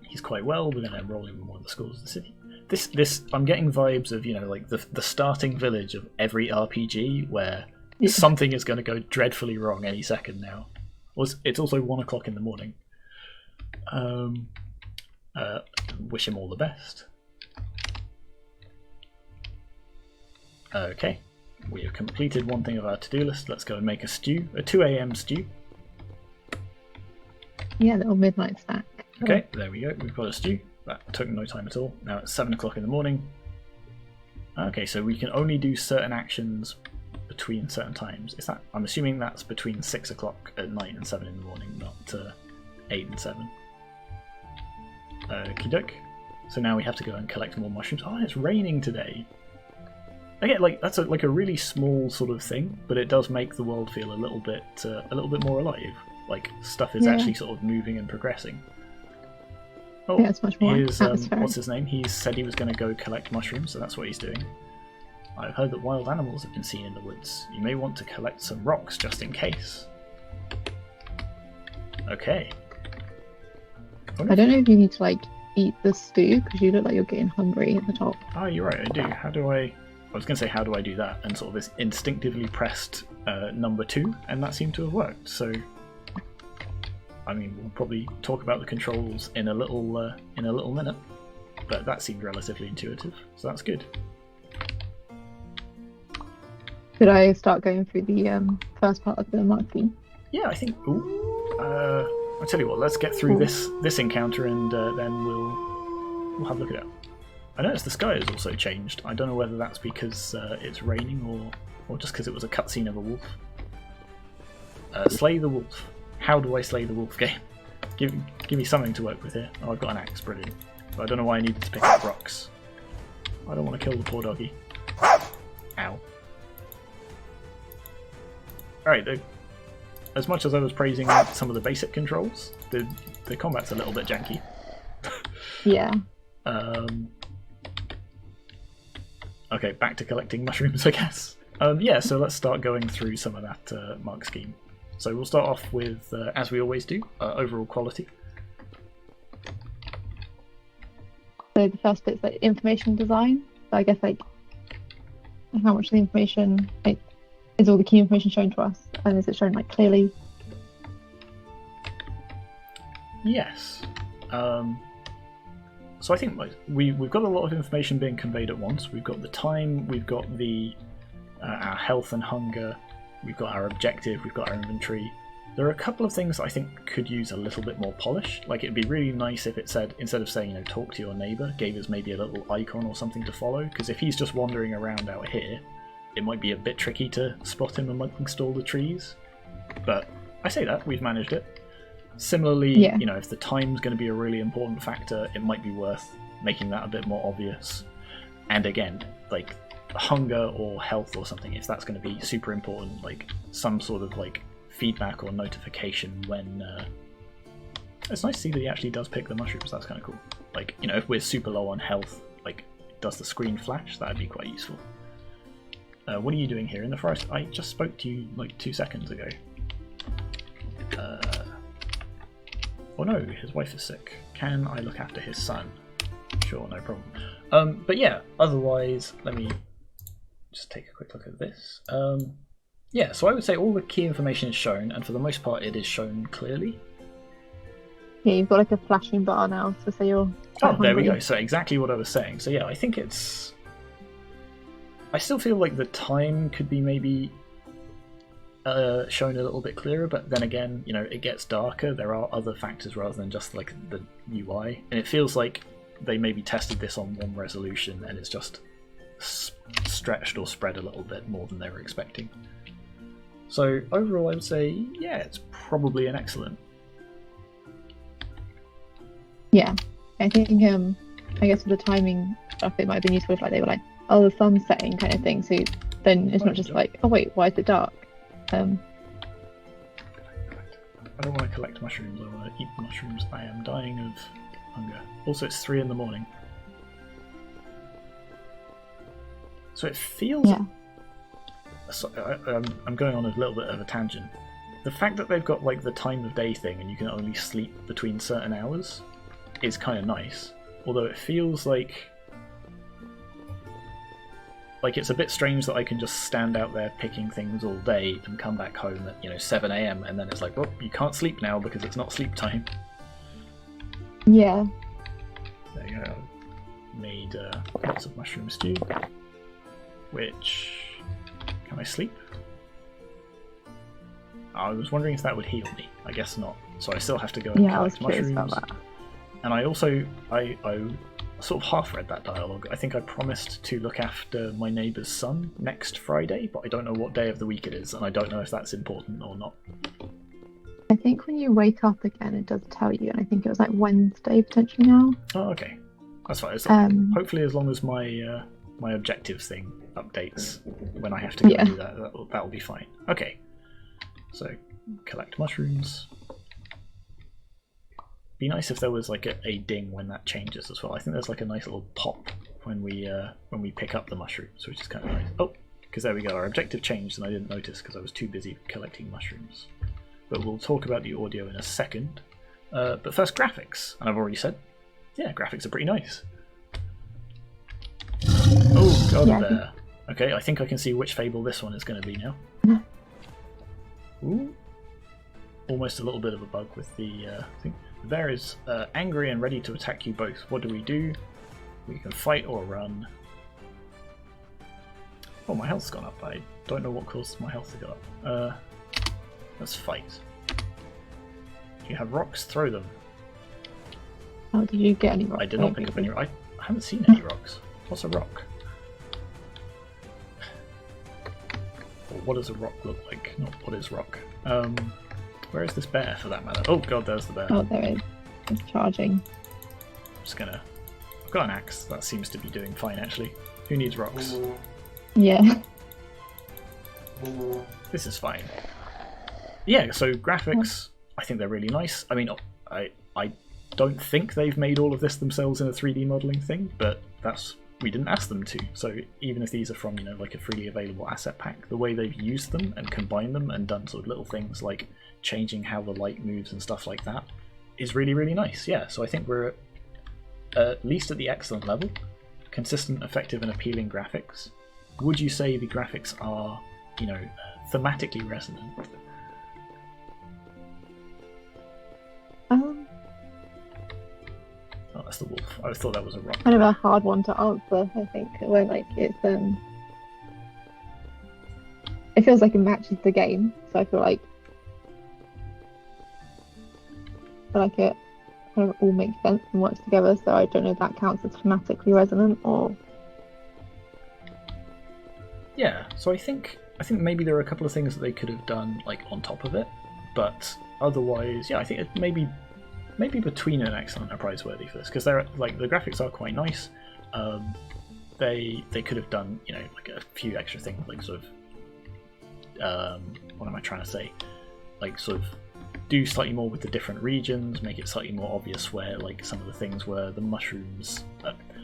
He's quite well. We're going to enroll him in one of the schools of the city. This I'm getting vibes of, you know, like the starting village of every RPG where something is going to go dreadfully wrong any second now. It's also 1 o'clock in the morning. Wish him all the best. Okay, we have completed one thing of our to-do list. Let's go and make a stew, a 2 a.m. stew. Yeah, little midnight snack. Okay, there we go. We've got a stew. That took no time at all. Now it's 7 o'clock in the morning. Okay, so we can only do certain actions between certain times. Is that? I'm assuming that's between 6 o'clock at night and 7 in the morning, not 8 and 7. Okie doke. So now we have to go and collect more mushrooms. Oh, it's raining today. Again, like that's like a really small sort of thing, but it does make the world feel a little bit more alive. Like stuff is actually sort of moving and progressing. Oh, yeah, it's much more what's his name? He said he was going to go collect mushrooms, so that's what he's doing. I've heard that wild animals have been seen in the woods. You may want to collect some rocks just in case. Okay. I don't know if you need to like eat the stew because you look like you're getting hungry at the top. Oh, you're right, I do. How do I was going to say, how do I do that? And sort of instinctively pressed number 2, and that seemed to have worked. So, I mean, we'll probably talk about the controls in a little minute, but that seemed relatively intuitive, so that's good. Should I start going through the first part of the mark scheme? Yeah, I think. I'll tell you what. Let's get through this encounter, and then we'll have a look at it. I noticed the sky has also changed. I don't know whether that's because it's raining or just because it was a cutscene of a wolf. Slay the wolf. How do I slay the wolf game? Give me something to work with here. Oh, I've got an axe, brilliant. But I don't know why I needed to pick up rocks. I don't want to kill the poor doggy. Ow. Alright, as much as I was praising some of the basic controls, the combat's a little bit janky. Yeah. Okay, back to collecting mushrooms, I guess. Yeah, so let's start going through some of that mark scheme. So we'll start off with, as we always do, overall quality. So the first bit's like information design. So I guess like how much of the information is all the key information shown to us, and is it shown like clearly? Yes. So I think we've got a lot of information being conveyed at once. We've got the time, we've got the our health and hunger, we've got our objective, we've got our inventory. There are a couple of things that I think could use a little bit more polish. Like, it'd be really nice if it said, instead of saying, talk to your neighbour, gave us maybe a little icon or something to follow. Because if he's just wandering around out here, it might be a bit tricky to spot him amongst all the trees. But I say that, we've managed it. Similarly, yeah. If the time's going to be a really important factor, it might be worth making that a bit more obvious. And again, like hunger or health or something, if that's going to be super important, like some sort of like feedback or notification when it's nice to see that he actually does pick the mushrooms. That's kind of cool. Like, if we're super low on health, like, does the screen flash? That'd be quite useful. What are you doing here in the forest? I just spoke to you like 2 seconds ago. Oh no, his wife is sick. Can I look after his son? Sure, no problem. But yeah, otherwise, let me just take a quick look at this. Yeah, so I would say all the key information is shown, and for the most part it is shown clearly. Yeah, you've got like a flashing bar now to say you're there we go. So exactly what I was saying. So yeah, I think it's... I still feel like the time could be maybe shown a little bit clearer, but then again, it gets darker. There are other factors rather than just like the UI, and it feels like they maybe tested this on one resolution and it's just stretched or spread a little bit more than they were expecting. So overall, I would say, yeah, it's probably an excellent. Yeah, I think I guess for the timing stuff, it might have been useful if like they were like, oh, the sun's setting kind of thing. So then it's not just like, oh wait, why is it dark? I don't want to collect mushrooms. I want to eat mushrooms. I am dying of hunger. Also, it's 3 a.m. So it feels. Yeah. So, I'm going on a little bit of a tangent. The fact that they've got like the time of day thing and you can only sleep between certain hours is kind of nice. Although it feels like it's a bit strange that I can just stand out there picking things all day and come back home at 7 a.m. and then it's like, well, you can't sleep now because it's not sleep time. Yeah. There you go. Made lots of mushroom stew. Which... Can I sleep? I was wondering if that would heal me. I guess not. So I still have to go and collect mushrooms. About that. And I also... I sort of half read that dialogue. I think I promised to look after my neighbour's son next Friday, but I don't know what day of the week it is, and I don't know if that's important or not. I think when you wake up again, it does tell you, and I think it was like Wednesday potentially now. Oh, okay. That's fine. Hopefully, as long as my my objectives thing updates when I have to go and do that, that'll be fine. Okay. So, collect mushrooms. Be nice if there was like a ding when that changes as well. I think there's like a nice little pop when we pick up the mushrooms, which is kind of nice. Oh, because there we go. Our objective changed and I didn't notice because I was too busy collecting mushrooms. but we'll talk about the audio in a second. But first, graphics. And I've already said, yeah, graphics are pretty nice. Oh, God, Yeah, there. Okay, I think I can see which Fable this one is going to be now. Ooh. Almost a little bit of a bug with the thing. The bear is angry and ready to attack you both. What do? We can fight or run. Oh, my health's gone up. I don't know what caused my health to go up. Let's fight. You have rocks, throw them. Oh, did you get any rocks? I did not pick up any rocks. I haven't seen any rocks. What's a rock? Or what does a rock look like? Not what is rock. Where is this bear for that matter? Oh god, there's the bear. Oh, there it is. It's charging. I'm just gonna... I've got an axe. That seems to be doing fine actually. Who needs rocks? Yeah. This is fine. Yeah, so graphics, I think they're really nice. I mean, I don't think they've made all of this themselves in a 3D modelling thing, but we didn't ask them to. So even if these are from, like a freely available asset pack, the way they've used them and combined them and done sort of little things like changing how the light moves and stuff like that is really, really nice. Yeah, so I think we're at least at the excellent level. Consistent, effective and appealing graphics. Would you say the graphics are, thematically resonant? Oh, that's the wolf. I thought that was a rock. Kind of a hard one to answer, I think. Where it's it feels like it matches the game, so I feel like it kind of all makes sense and works together. So I don't know if that counts as thematically resonant or. Yeah, so I think maybe there are a couple of things that they could have done like on top of it, but otherwise, yeah, I think it maybe between an excellent and prize-worthy for this, because they're like the graphics are quite nice. They could have done like a few extra things, like sort of what am I trying to say? Like sort of do slightly more with the different regions, make it slightly more obvious where like some of the things were the mushrooms.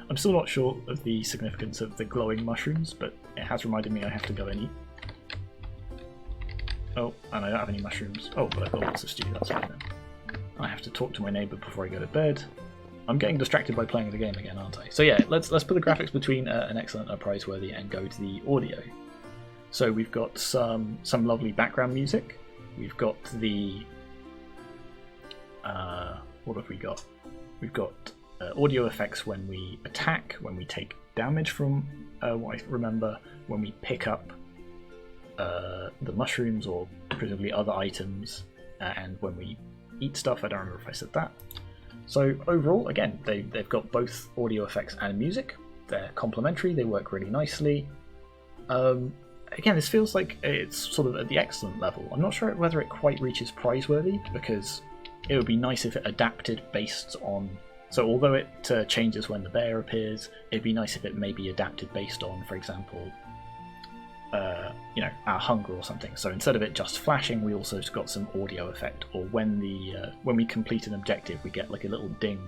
I'm still not sure of the significance of the glowing mushrooms, but it has reminded me I have to go and eat. Oh, and I don't have any mushrooms. Oh, but I've got lots of stew, that's fine then. I have to talk to my neighbour before I go to bed. I'm getting distracted by playing the game again, aren't I? So yeah, let's put the graphics between an excellent and a prize-worthy and go to the audio. So we've got some lovely background music. We've got the... what have we got? We've got audio effects when we attack, when we take damage from what I remember, when we pick up the mushrooms or presumably other items, and when we eat stuff. I don't remember if I said that. So overall, again, they've got both audio effects and music. They're complementary, they work really nicely. Again, this feels like it's sort of at the excellent level. I'm not sure whether it quite reaches prize-worthy, because it would be nice if it adapted based on... So although it changes when the bear appears, it'd be nice if it maybe adapted based on, for example, our hunger or something. So instead of it just flashing, we also got some audio effect, or when we complete an objective, we get like a little ding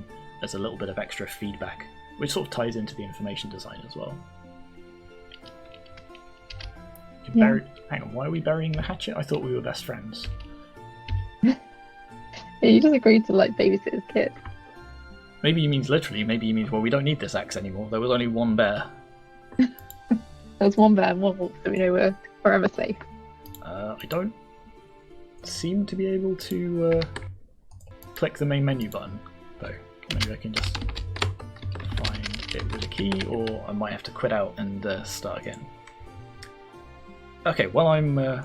as a little bit of extra feedback, which sort of ties into the information design as well. Yeah. Hang on, why are we burying the hatchet? I thought we were best friends. Yeah, you just agreed to like babysit his kid. Maybe he means literally, maybe he means, well, we don't need this axe anymore. There was only one bear. There's one bear and one wolf, so we know we're forever safe. I don't seem to be able to click the main menu button, though. Maybe I can just find it with a key, or I might have to quit out and start again. Okay, while I'm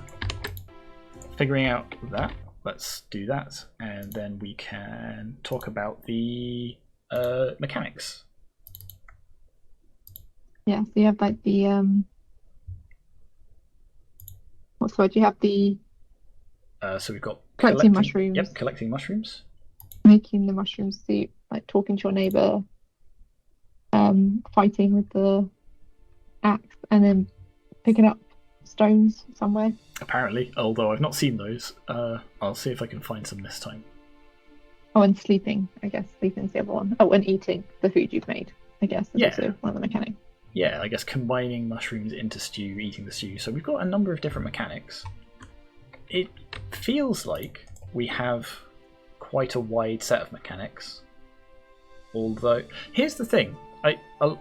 figuring out that, let's do that, and then we can talk about the mechanics. Yeah, so you have like the what's the word? You have the So we've got collecting mushrooms. Yep, collecting mushrooms. Making the mushrooms, so you, like talking to your neighbour, fighting with the axe, and then picking up stones somewhere. Apparently, although I've not seen those. I'll see if I can find some this time. Oh, and sleeping, I guess. Sleeping's the other one. Oh, and eating the food you've made, I guess, is also one of the mechanics. Yeah, I guess combining mushrooms into stew, eating the stew. So we've got a number of different mechanics. it feels like we have quite a wide set of mechanics. Although, here's the thing.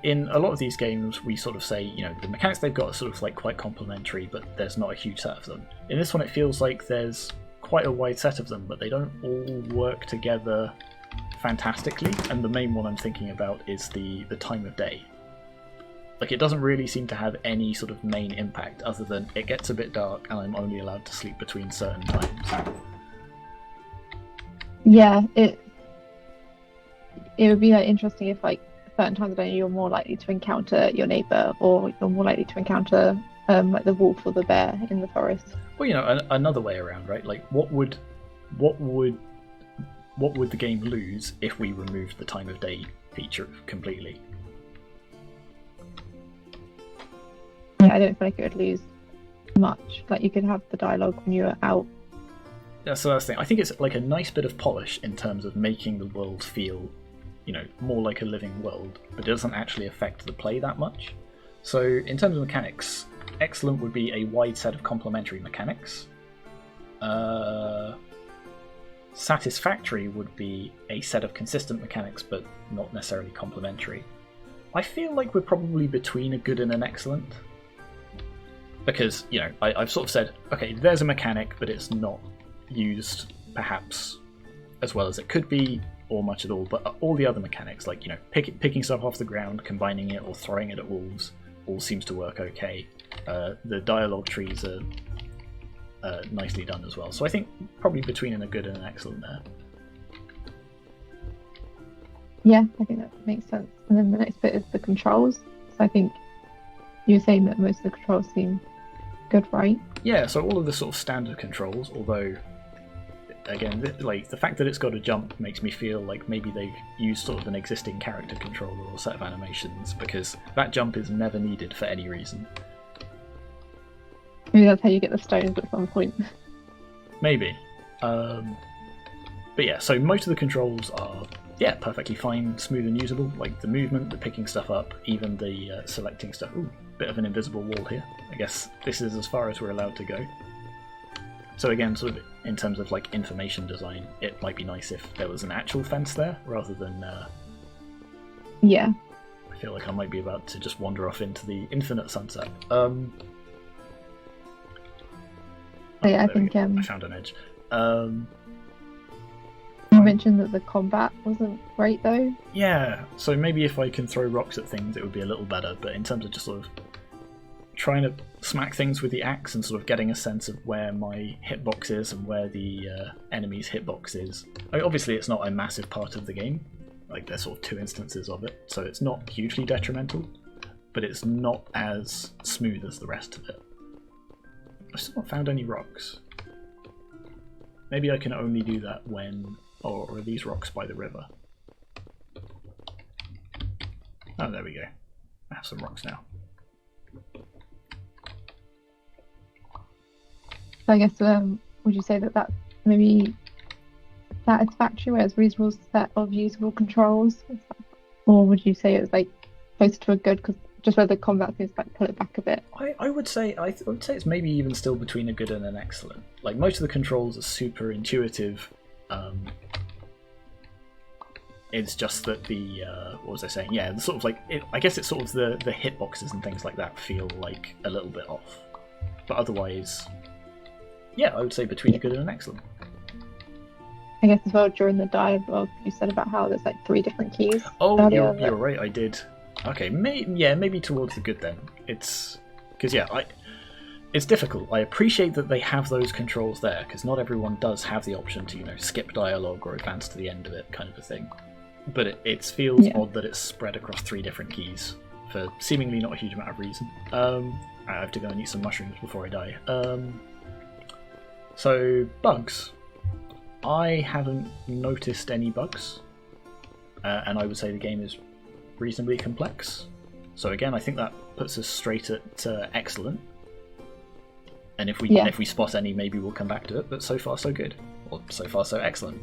In a lot of these games, we sort of say, the mechanics they've got are sort of like quite complementary, but there's not a huge set of them. In this one, it feels like there's quite a wide set of them, but they don't all work together fantastically. And the main one I'm thinking about is the time of day. Like, it doesn't really seem to have any sort of main impact other than it gets a bit dark and I'm only allowed to sleep between certain times. Yeah, it would be like interesting if like certain times of day you're more likely to encounter your neighbour, or you're more likely to encounter like the wolf or the bear in the forest. Well, another way around, right? Like, what would the game lose if we removed the time of day feature completely? Yeah, I don't feel like it would lose much. Like, you could have the dialogue when you're out. Yeah, so that's the thing. I think it's like a nice bit of polish in terms of making the world feel, more like a living world, but it doesn't actually affect the play that much. So in terms of mechanics, excellent would be a wide set of complementary mechanics. Satisfactory would be a set of consistent mechanics, but not necessarily complementary. I feel like we're probably between a good and an excellent. Because, I've sort of said, okay, there's a mechanic, but it's not used, perhaps, as well as it could be, or much at all. But all the other mechanics, like, picking stuff off the ground, combining it, or throwing it at wolves, all seems to work okay. The dialogue trees are nicely done as well. So I think probably between a good and an excellent there. Yeah, I think that makes sense. And then the next bit is the controls. So I think you were saying that most of the controls seem good, right? Yeah, so all of the sort of standard controls, although, again, the fact that it's got a jump makes me feel like maybe they've used sort of an existing character controller or set of animations, because that jump is never needed for any reason. Maybe that's how you get the stones at some point. Maybe. But yeah, so most of the controls are, perfectly fine, smooth and usable. Like the movement, the picking stuff up, even the selecting stuff. Ooh, bit of an invisible wall here. I guess this is as far as we're allowed to go. So again, sort of in terms of like information design, it might be nice if there was an actual fence there rather than... Yeah. I feel like I might be about to just wander off into the infinite sunset. I think I found an edge. You mentioned that the combat wasn't great though. Yeah, so maybe if I can throw rocks at things it would be a little better, but in terms of just sort of trying to smack things with the axe and sort of getting a sense of where my hitbox is and where the enemy's hitbox is. I mean, obviously it's not a massive part of the game, like there's sort of 2 instances of it, so it's not hugely detrimental, but it's not as smooth as the rest of it. I've still not found any rocks. Maybe I can only do that when... Or are these rocks by the river? Oh, there we go. I have some rocks now. So I guess, would you say that that's maybe satisfactory, where it's a reasonable set of usable controls? Or would you say it's like close to a good, because just where the combat seems like pull it back a bit? I would say it's maybe even still between a good and an excellent. Like most of the controls are super intuitive. It's just that the what was I saying? Yeah, the sort of like I guess it's sort of the hitboxes and things like that feel like a little bit off. But otherwise, yeah, I would say between a good and an excellent. I guess as well during the dialogue you said about how there's like 3 different keys. Oh, you're right. I did. Okay, maybe towards the good then. It's because it's difficult. I appreciate that they have those controls there because not everyone does have the option to skip dialogue or advance to the end of it, kind of a thing. But it feels odd that it's spread across 3 different keys for seemingly not a huge amount of reason. I have to go and eat some mushrooms before I die. So bugs. I haven't noticed any bugs, and I would say the game is reasonably complex. So again, I think that puts us straight at excellent. And if we spot any, maybe we'll come back to it. But so far, so good, or so far, so excellent.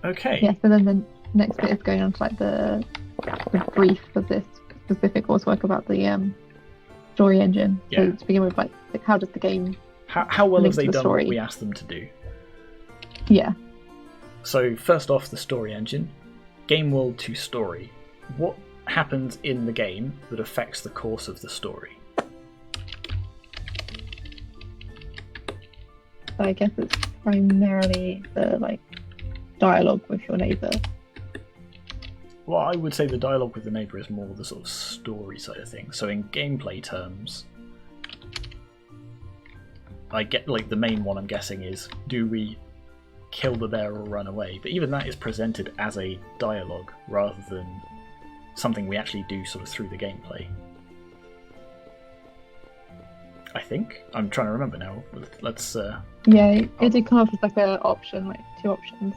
Okay. Yeah. So then the next bit is going on to like the brief of this specific coursework about the story engine. Yeah. So to begin with, like how does the game? How well link have they to the done story? what we asked them to do? Yeah. So first off, the story engine, game world to story. What happens in the game that affects the course of the story? So I guess it's primarily the like dialogue with your neighbour. Well, I would say the dialogue with the neighbour is more the sort of story side of things. So in gameplay terms, I get like the main one I'm guessing is, do we kill the bear or run away? But even that is presented as a dialogue rather than something we actually do sort of through the gameplay. I think. I'm trying to remember now. Let's Yeah, it did come off as like an option, like two options.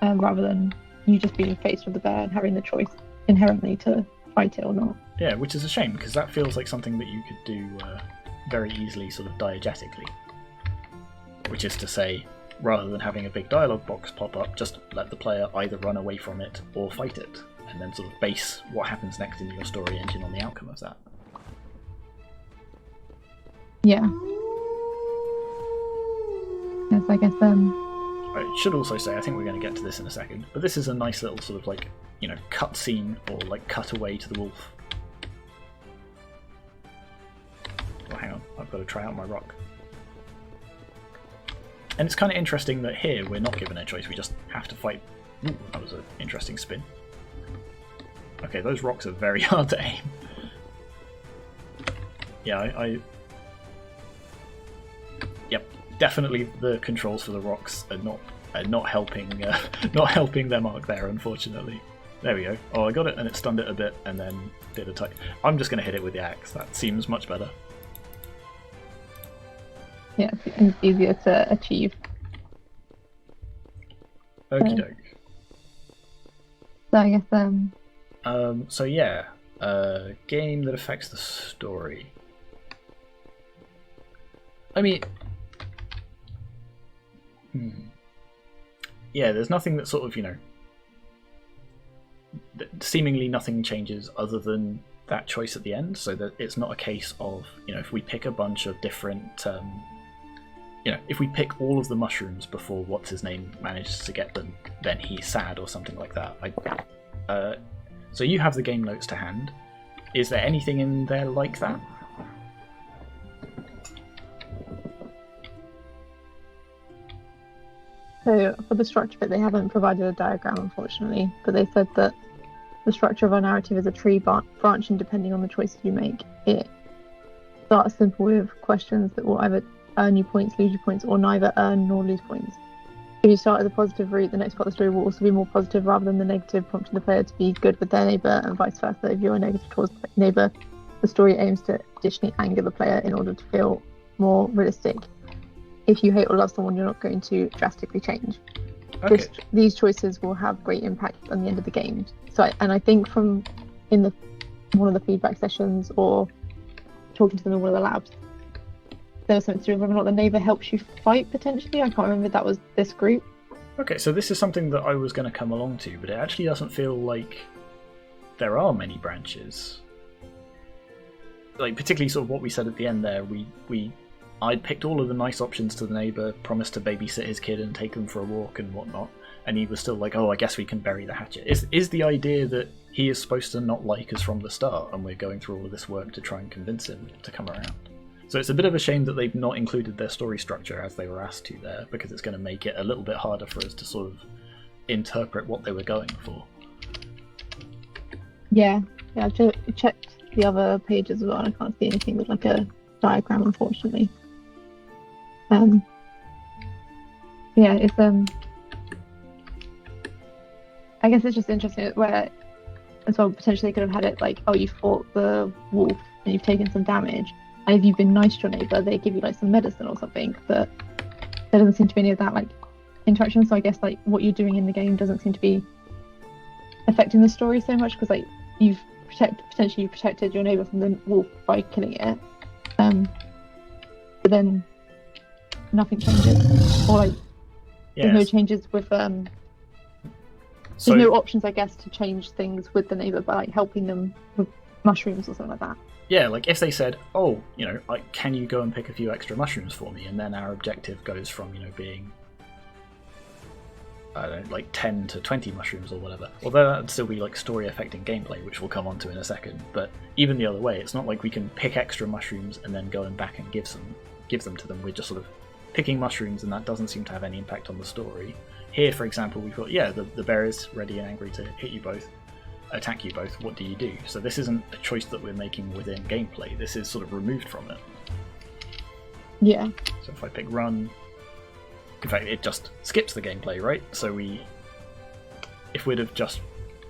Rather than you just being faced with the bear and having the choice inherently to fight it or not. Yeah, which is a shame, because that feels like something that you could do very easily sort of diegetically. Which is to say, rather than having a big dialogue box pop up, just let the player either run away from it or fight it, and then sort of base what happens next in your story engine on the outcome of that. Yeah. Yes, I guess I should also say, I think we're going to get to this in a second, but this is a nice little sort of like, you know, cut scene or like cut away to the wolf. Oh, hang on, I've got to try out my rock. And it's kind of interesting that here we're not given a choice, we just have to fight. Ooh, that was an interesting spin. Okay, those rocks are very hard to aim. Yeah, Yep, definitely the controls for the rocks are not helping their mark there, unfortunately. There we go. Oh, I got it, and it stunned it a bit, and then did a type. I'm just going to hit it with the axe. That seems much better. yeah, it's easier to achieve. Okie doke. So I guess So yeah, game that affects the story. I mean, yeah, there's nothing that sort of, you know, seemingly nothing changes other than that choice at the end, so that it's not a case of, you know, if we pick a bunch of different, you know, if we pick all of the mushrooms before what's-his-name manages to get them, then he's sad or something like that. So you have the game notes to hand. Is there anything in there like that? so for the structure bit, they haven't provided a diagram, unfortunately, but they said that the structure of our narrative is a tree branching depending on the choices you make. It starts simple with questions that will either earn you points, lose you points, or neither earn nor lose points. If you start with a positive route, the next part of the story will also be more positive rather than the negative, prompting the player to be good with their neighbour, and vice versa. If you're negative towards the neighbour, the story aims to additionally anger the player in order to feel more realistic. If you hate or love someone, you're not going to drastically change. Okay. These choices will have great impact on the end of the game. So, I think from one of the feedback sessions or talking to them in one of the labs, there was something to do with whether or not the neighbour helps you fight potentially. I can't remember if that was this group. Okay, so this is something that I was going to come along to, but it actually doesn't feel like there are many branches. Like, particularly sort of what we said at the end there, I'd picked all of the nice options to the neighbour, promised to babysit his kid and take them for a walk and whatnot, and he was still like, oh, I guess we can bury the hatchet. Is the idea that he is supposed to not like us from the start, and we're going through all of this work to try and convince him to come around? So it's a bit of a shame that they've not included their story structure as they were asked to there, because it's going to make it a little bit harder for us to sort of interpret what they were going for. Yeah, I checked the other page as well, and I can't see anything with like a diagram, unfortunately. Yeah, it's I guess it's just interesting where as well potentially they could have had it like, oh, you fought the wolf and you've taken some damage, and if you've been nice to your neighbour, they give you like some medicine or something, but there doesn't seem to be any of that like interaction. So I guess like what you're doing in the game doesn't seem to be affecting the story so much, because like you've potentially protected your neighbour from the wolf by killing it, but then nothing changes, or like there's no changes with there's no options, I guess, to change things with the neighbour by like helping them with mushrooms or something like that. Yeah, like if they said, oh, can you go and pick a few extra mushrooms for me? And then our objective goes from, being, I don't know, like 10 to 20 mushrooms or whatever. Although that'd still be like story affecting gameplay, which we'll come on to in a second. But even the other way, it's not like we can pick extra mushrooms and then go and back and give them to them. We're just sort of picking mushrooms, and that doesn't seem to have any impact on the story. Here, for example, we've got, the bear is ready and angry to hit you both, attack you both. What do you do? So this isn't a choice that we're making within gameplay. This is sort of removed from it. Yeah. So if I pick run, in fact, it just skips the gameplay, right? So if we'd have just,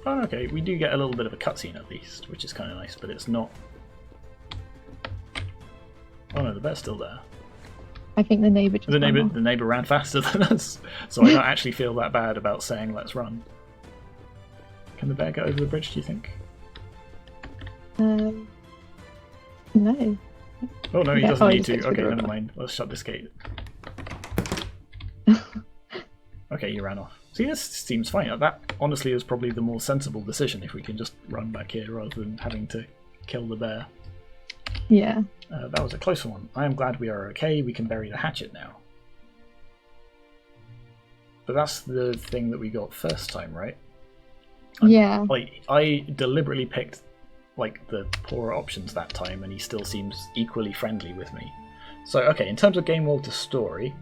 we do get a little bit of a cutscene at least, which is kind of nice, but it's not. Oh no, the bear's still there. I think the neighbour just the neighbour ran faster than us, so I don't actually feel that bad about saying let's run. Can the bear get over the bridge, do you think? No. Oh no, he doesn't need to. Okay, never mind. Let's shut this gate. Okay, you ran off. See, this seems fine. That honestly is probably the more sensible decision if we can just run back here rather than having to kill the bear. Yeah. That was a close one. I am glad we are okay. We can bury the hatchet now. But that's the thing that we got first time, right? Yeah. I deliberately picked the poorer options that time, and he still seems equally friendly with me. So, okay, in terms of game world to story,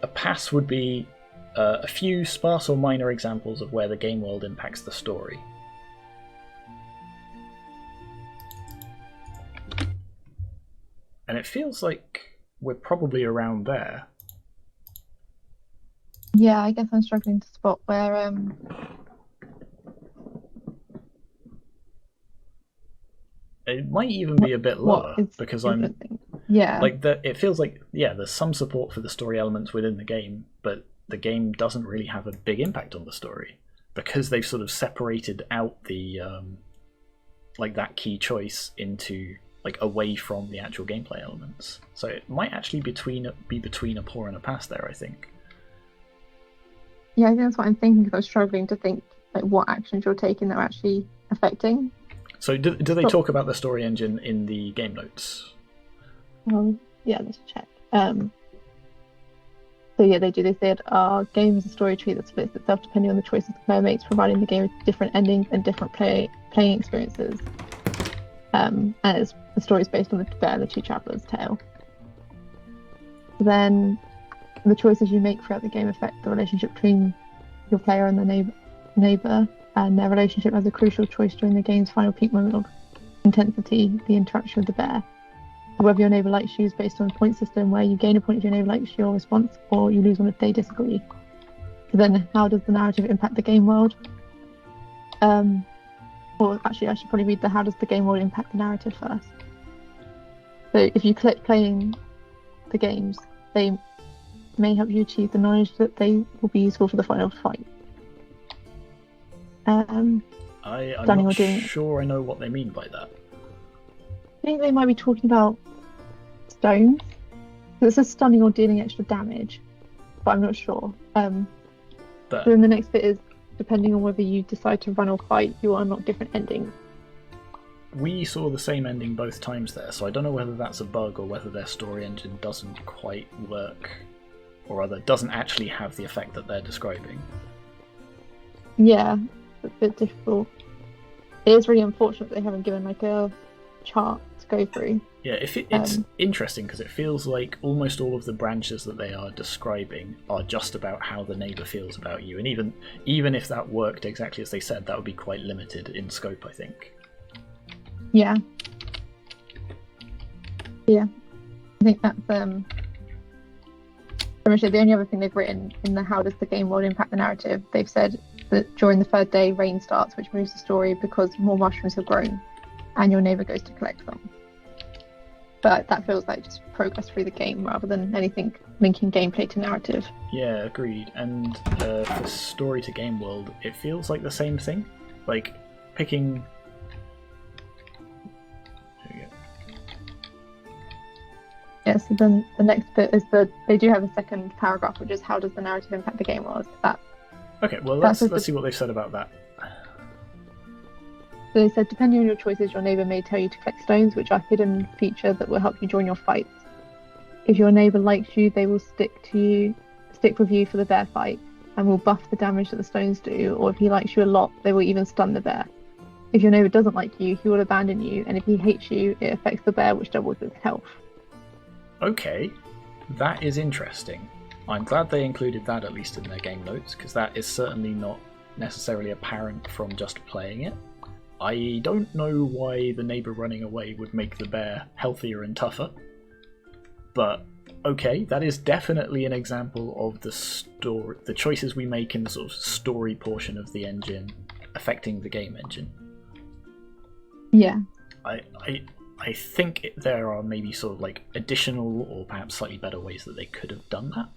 a pass would be a few sparse or minor examples of where the game world impacts the story. And it feels like we're probably around there. Yeah, I guess I'm struggling to spot where it might even be a bit lower because I'm it feels like there's some support for the story elements within the game, but the game doesn't really have a big impact on the story because they've sort of separated out the that key choice into away from the actual gameplay elements. So it might actually be between a pour and a pass there, I think. Yeah, I think that's what I'm thinking, because I was struggling to think what actions you're taking that are actually affecting. So do they talk about the story engine in the game notes? Oh, yeah, let's check. So yeah, they do. They said our game is a story tree that splits itself depending on the choices the player makes, providing the game with different endings and different playing experiences. And the story is based on the bear and the two travelers' tale. Then the choices you make throughout the game affect the relationship between your player and the neighbour, and their relationship has a crucial choice during the game's final peak moment of intensity, the interaction with the bear. Whether your neighbour likes you is based on a point system where you gain a point if your neighbour likes your response, or you lose one if they disagree. So then how does the narrative impact the game world? Or actually, I should probably read how does the game world impact the narrative first. So if you click playing the games, they may help you achieve the knowledge that they will be useful for the final fight. I'm not sure I know what they mean by that. I think they might be talking about stones. It says stunning or dealing extra damage, but I'm not sure. So then the next bit is, depending on whether you decide to run or fight, you will unlock different endings. We saw the same ending both times there, so I don't know whether that's a bug or whether their story engine doesn't quite work, or rather doesn't actually have the effect that they're describing. Yeah, it's a bit difficult. It is really unfortunate they haven't given a chart to go through. Yeah, it's interesting because it feels like almost all of the branches that they are describing are just about how the neighbour feels about you, and even if that worked exactly as they said, that would be quite limited in scope, I think. Yeah. Yeah. I think that's pretty much it. The only other thing they've written in the how does the game world impact the narrative, they've said that during the third day rain starts, which moves the story because more mushrooms have grown and your neighbour goes to collect them. But that feels like just progress through the game rather than anything linking gameplay to narrative. Yeah, agreed. And for story to game world, it feels like the same thing. Like picking... There we go. Yeah, so then the next bit is they do have a second paragraph, which is how does the narrative impact the game world? Okay, well let's see what they've said about that. So they said, depending on your choices, your neighbour may tell you to collect stones, which are a hidden feature that will help you join your fights. If your neighbour likes you, they will stick with you for the bear fight and will buff the damage that the stones do, or if he likes you a lot, they will even stun the bear. If your neighbour doesn't like you, he will abandon you, and if he hates you, it affects the bear, which doubles its health. Okay, that is interesting. I'm glad they included that at least in their game notes, because that is certainly not necessarily apparent from just playing it. I don't know why the neighbour running away would make the bear healthier and tougher, but okay, that is definitely an example of the choices we make in the sort of story portion of the engine affecting the game engine. Yeah. I think there are maybe sort of like additional or perhaps slightly better ways that they could have done that.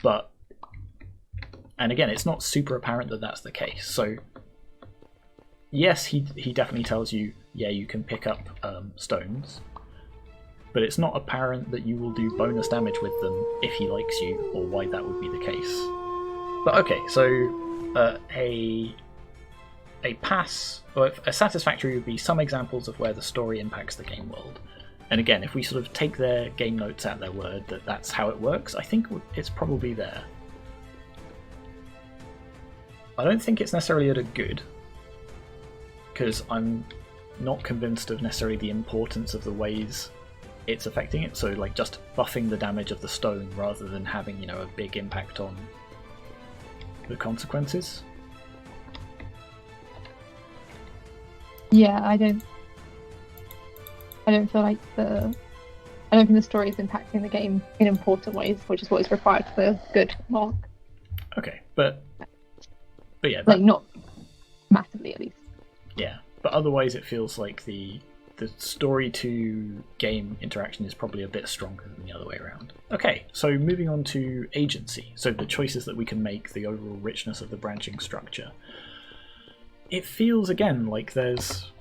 But, and again, it's not super apparent that that's the case. So, yes, he definitely tells you, yeah, you can pick up stones, but it's not apparent that you will do bonus damage with them if he likes you, or why that would be the case. But okay, so a pass, or a satisfactory would be some examples of where the story impacts the game world. And again, if we sort of take their game notes at their word that that's how it works, I think it's probably there. I don't think it's necessarily at a good, because I'm not convinced of necessarily the importance of the ways it's affecting it. So like just buffing the damage of the stone rather than having, you know, a big impact on the consequences. Yeah, I don't feel like I don't think the story is impacting the game in important ways, which is what is required for the good mark. Okay, but yeah, like not massively at least. Yeah, but otherwise it feels like the story to game interaction is probably a bit stronger than the other way around. Okay, so moving on to agency. So the choices that we can make, the overall richness of the branching structure. It feels again like there's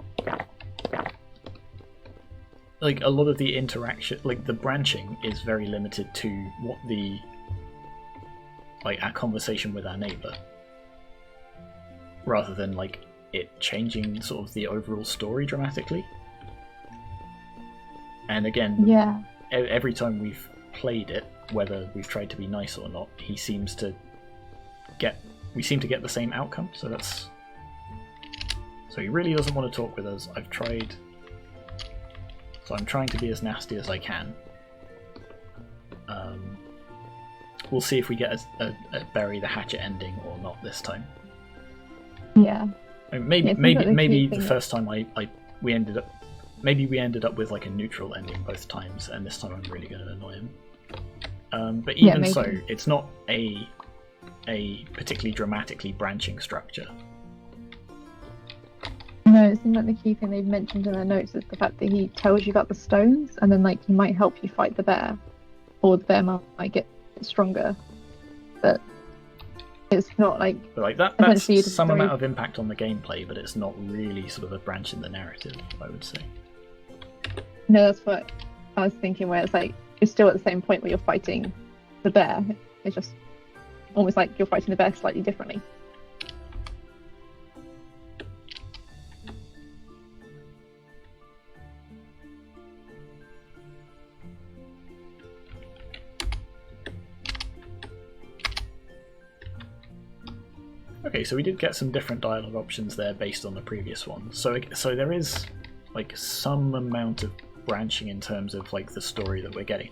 like a lot of the interaction, like the branching is very limited to what the like our conversation with our neighbor, rather than like it changing sort of the overall story dramatically. And again, yeah, every time we've played it, whether we've tried to be nice or not, we seem to get the same outcome. So he really doesn't want to talk with us. I've tried, so I'm trying to be as nasty as I can. We'll see if we get a bury the hatchet ending or not this time. Yeah. Maybe the first time we ended up with like a neutral ending both times, and this time I'm really going to annoy him. But even so, it's not a particularly dramatically branching structure. No, it seems like the key thing they've mentioned in their notes is the fact that he tells you about the stones, and then like he might help you fight the bear, or the bear might get stronger. But it's not like. But like that's some amount of impact on the gameplay, but it's not really sort of a branch in the narrative, I would say. No, that's what I was thinking. Where it's like you're still at the same point where you're fighting the bear. It's just almost like you're fighting the bear slightly differently. Okay, so we did get some different dialogue options there based on the previous one. So there is like some amount of branching in terms of like the story that we're getting.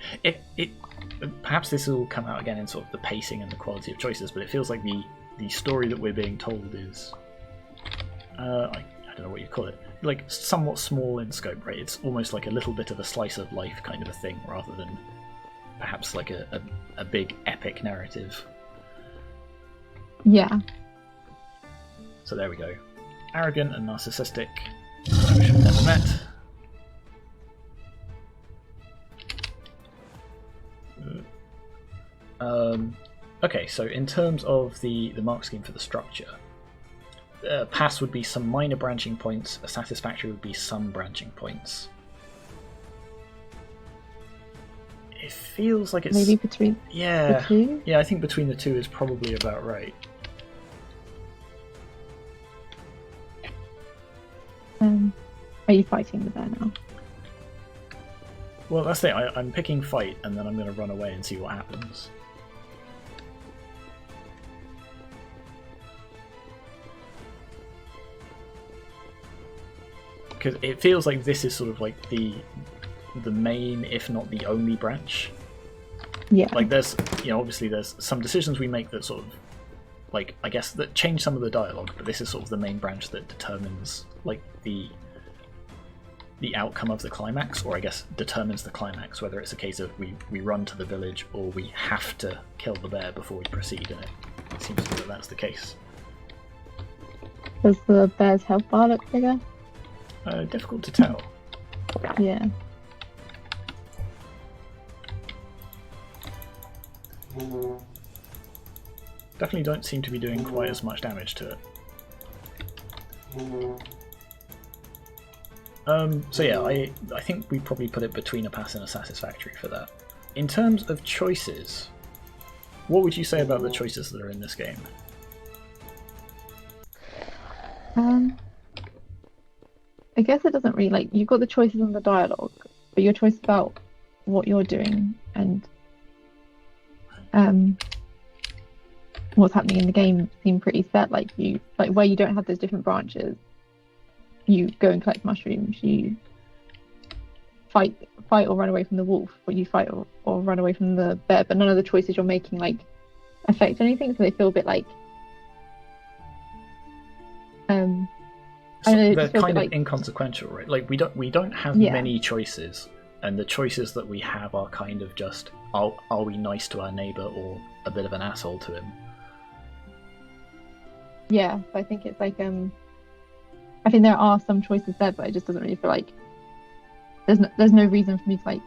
Perhaps this will come out again in sort of the pacing and the quality of choices, but it feels like the story that we're being told is I don't know what you call it, like somewhat small in scope, right? It's almost like a little bit of a slice of life kind of a thing, rather than perhaps like a big epic narrative. Yeah. So there we go. Arrogant and narcissistic. I wish I'd never met. Okay, so in terms of the mark scheme for the structure, pass would be some minor branching points, a satisfactory would be some branching points. It feels like it's... Maybe between the two? Yeah, I think between the two is probably about right. Are you fighting the bear now? Well, that's the thing. I'm picking fight, and then I'm going to run away and see what happens. Because it feels like this is sort of like the main, if not the only branch. Yeah. Like there's, obviously there's some decisions we make that sort of, like, I guess that change some of the dialogue, but this is sort of the main branch that determines like the outcome of the climax, or I guess determines the climax, whether it's a case of we run to the village or we have to kill the bear before we proceed, and it seems to me that that's the case. Does the bear's health bar look bigger? Difficult to tell. Yeah. Definitely don't seem to be doing quite as much damage to it. So yeah, I think we probably put it between a pass and a satisfactory for that. In terms of choices, what would you say about the choices that are in this game? I guess it doesn't really, you've got the choices in the dialogue, but your choice about what you're doing and what's happening in the game seem pretty set. Like where you don't have those different branches, you go and collect mushrooms, you fight or run away from the wolf, or you fight or run away from the bear, but none of the choices you're making affect anything, so they feel a bit so they're kind of inconsequential, right? Like we don't have many choices, and the choices that we have are kind of just are we nice to our neighbour or a bit of an asshole to him? Yeah, I think it's I think there are some choices there, but it just doesn't really feel like there's no reason for me to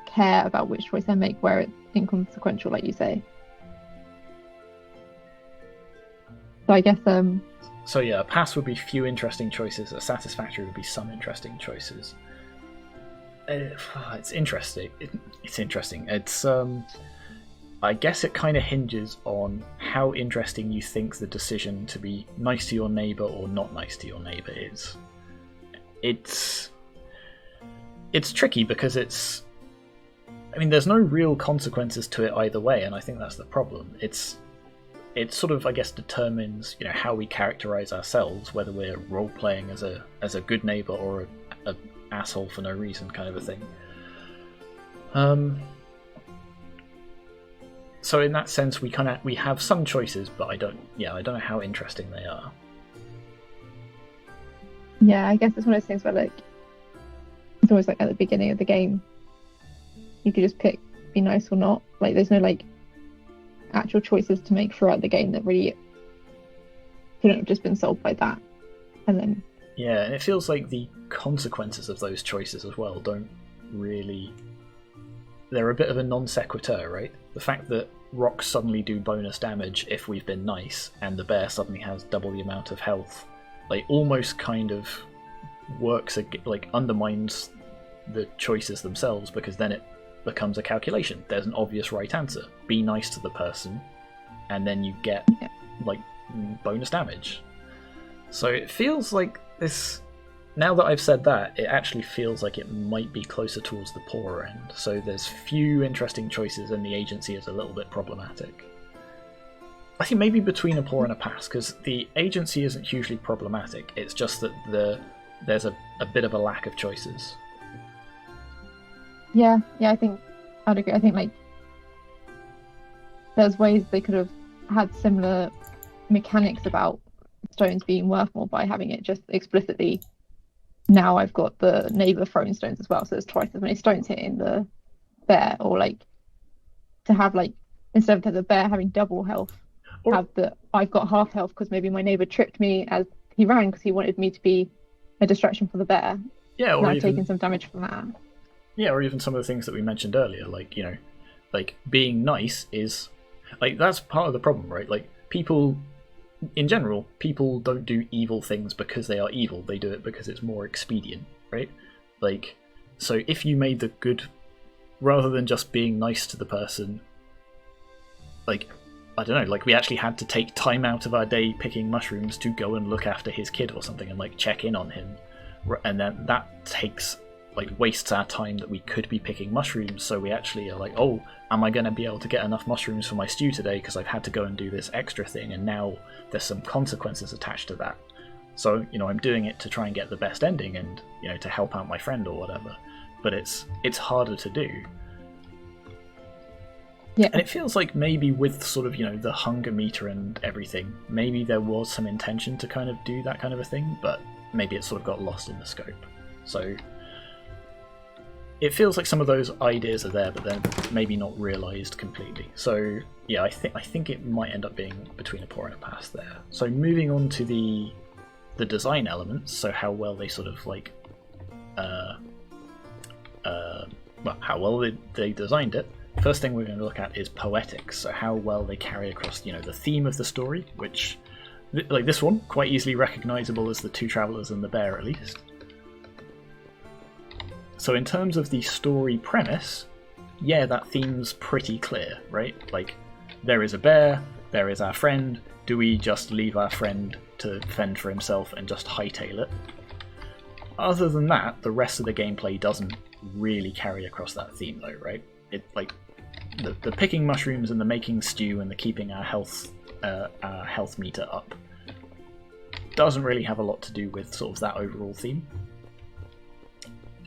care about which choice I make where it's inconsequential, like you say. So I guess So yeah, a pass would be few interesting choices, a satisfactory would be some interesting choices. It's interesting. It's interesting. It's I guess it kind of hinges on how interesting you think the decision to be nice to your neighbour or not nice to your neighbour is. It's tricky because there's no real consequences to it either way, and I think that's the problem. It sort of, I guess, determines how we characterize ourselves, whether we're role playing as a good neighbor or a asshole for no reason kind of a thing. So in that sense, we have some choices, but I don't know how interesting they are. Yeah, I guess it's one of those things where it's always at the beginning of the game, you could just pick be nice or not. There's no actual choices to make throughout the game that really couldn't have just been solved by that. And then yeah, and it feels like the consequences of those choices as well don't really, they're a bit of a non sequitur, right? The fact that rocks suddenly do bonus damage if we've been nice, and the bear suddenly has double the amount of health, almost kind of works, undermines the choices themselves, because then it becomes a calculation. There's an obvious right answer. Be nice to the person, and then you get bonus damage. So it feels like this, now that I've said that, it actually feels like it might be closer towards the poorer end. So there's few interesting choices and the agency is a little bit problematic. I think maybe between a poor and a pass, because the agency isn't hugely problematic, it's just that there's a bit of a lack of choices. Yeah, I think I'd agree. I think there's ways they could have had similar mechanics about stones being worth more by having it just explicitly. Now I've got the neighbour throwing stones as well, so there's twice as many stones hitting the bear, or to have instead of the bear having double health, have I've got half health because maybe my neighbour tripped me as he ran because he wanted me to be a distraction for the bear. Yeah, or I've taken some damage from that. Yeah, or even some of the things that we mentioned earlier, being nice is that's part of the problem, right? People in general, people don't do evil things because they are evil. They do it because it's more expedient, right? So if you made the good, rather than just being nice to the person, I don't know, we actually had to take time out of our day picking mushrooms to go and look after his kid or something and check in on him, and then that takes wastes our time that we could be picking mushrooms. So we actually are like, oh, am I going to be able to get enough mushrooms for my stew today because I've had to go and do this extra thing, and now there's some consequences attached to that. So I'm doing it to try and get the best ending and to help out my friend or whatever, but it's harder to do. Yeah. And it feels like maybe with sort of the hunger meter and everything, maybe there was some intention to kind of do that kind of a thing, but maybe it sort of got lost in the scope. So it feels like some of those ideas are there, but they're maybe not realised completely. So yeah, I think it might end up being between a poor and a pass there. So moving on to the design elements, so how well they sort of how well they designed it. First thing we're going to look at is poetics, so how well they carry across the theme of the story, which this one quite easily recognisable as the two travellers and the bear at least. So in terms of the story premise, yeah, that theme's pretty clear, right? There is a bear, there is our friend. Do we just leave our friend to fend for himself and just hightail it? Other than that, the rest of the gameplay doesn't really carry across that theme though, right? The picking mushrooms and the making stew and the keeping our health meter up doesn't really have a lot to do with sort of that overall theme.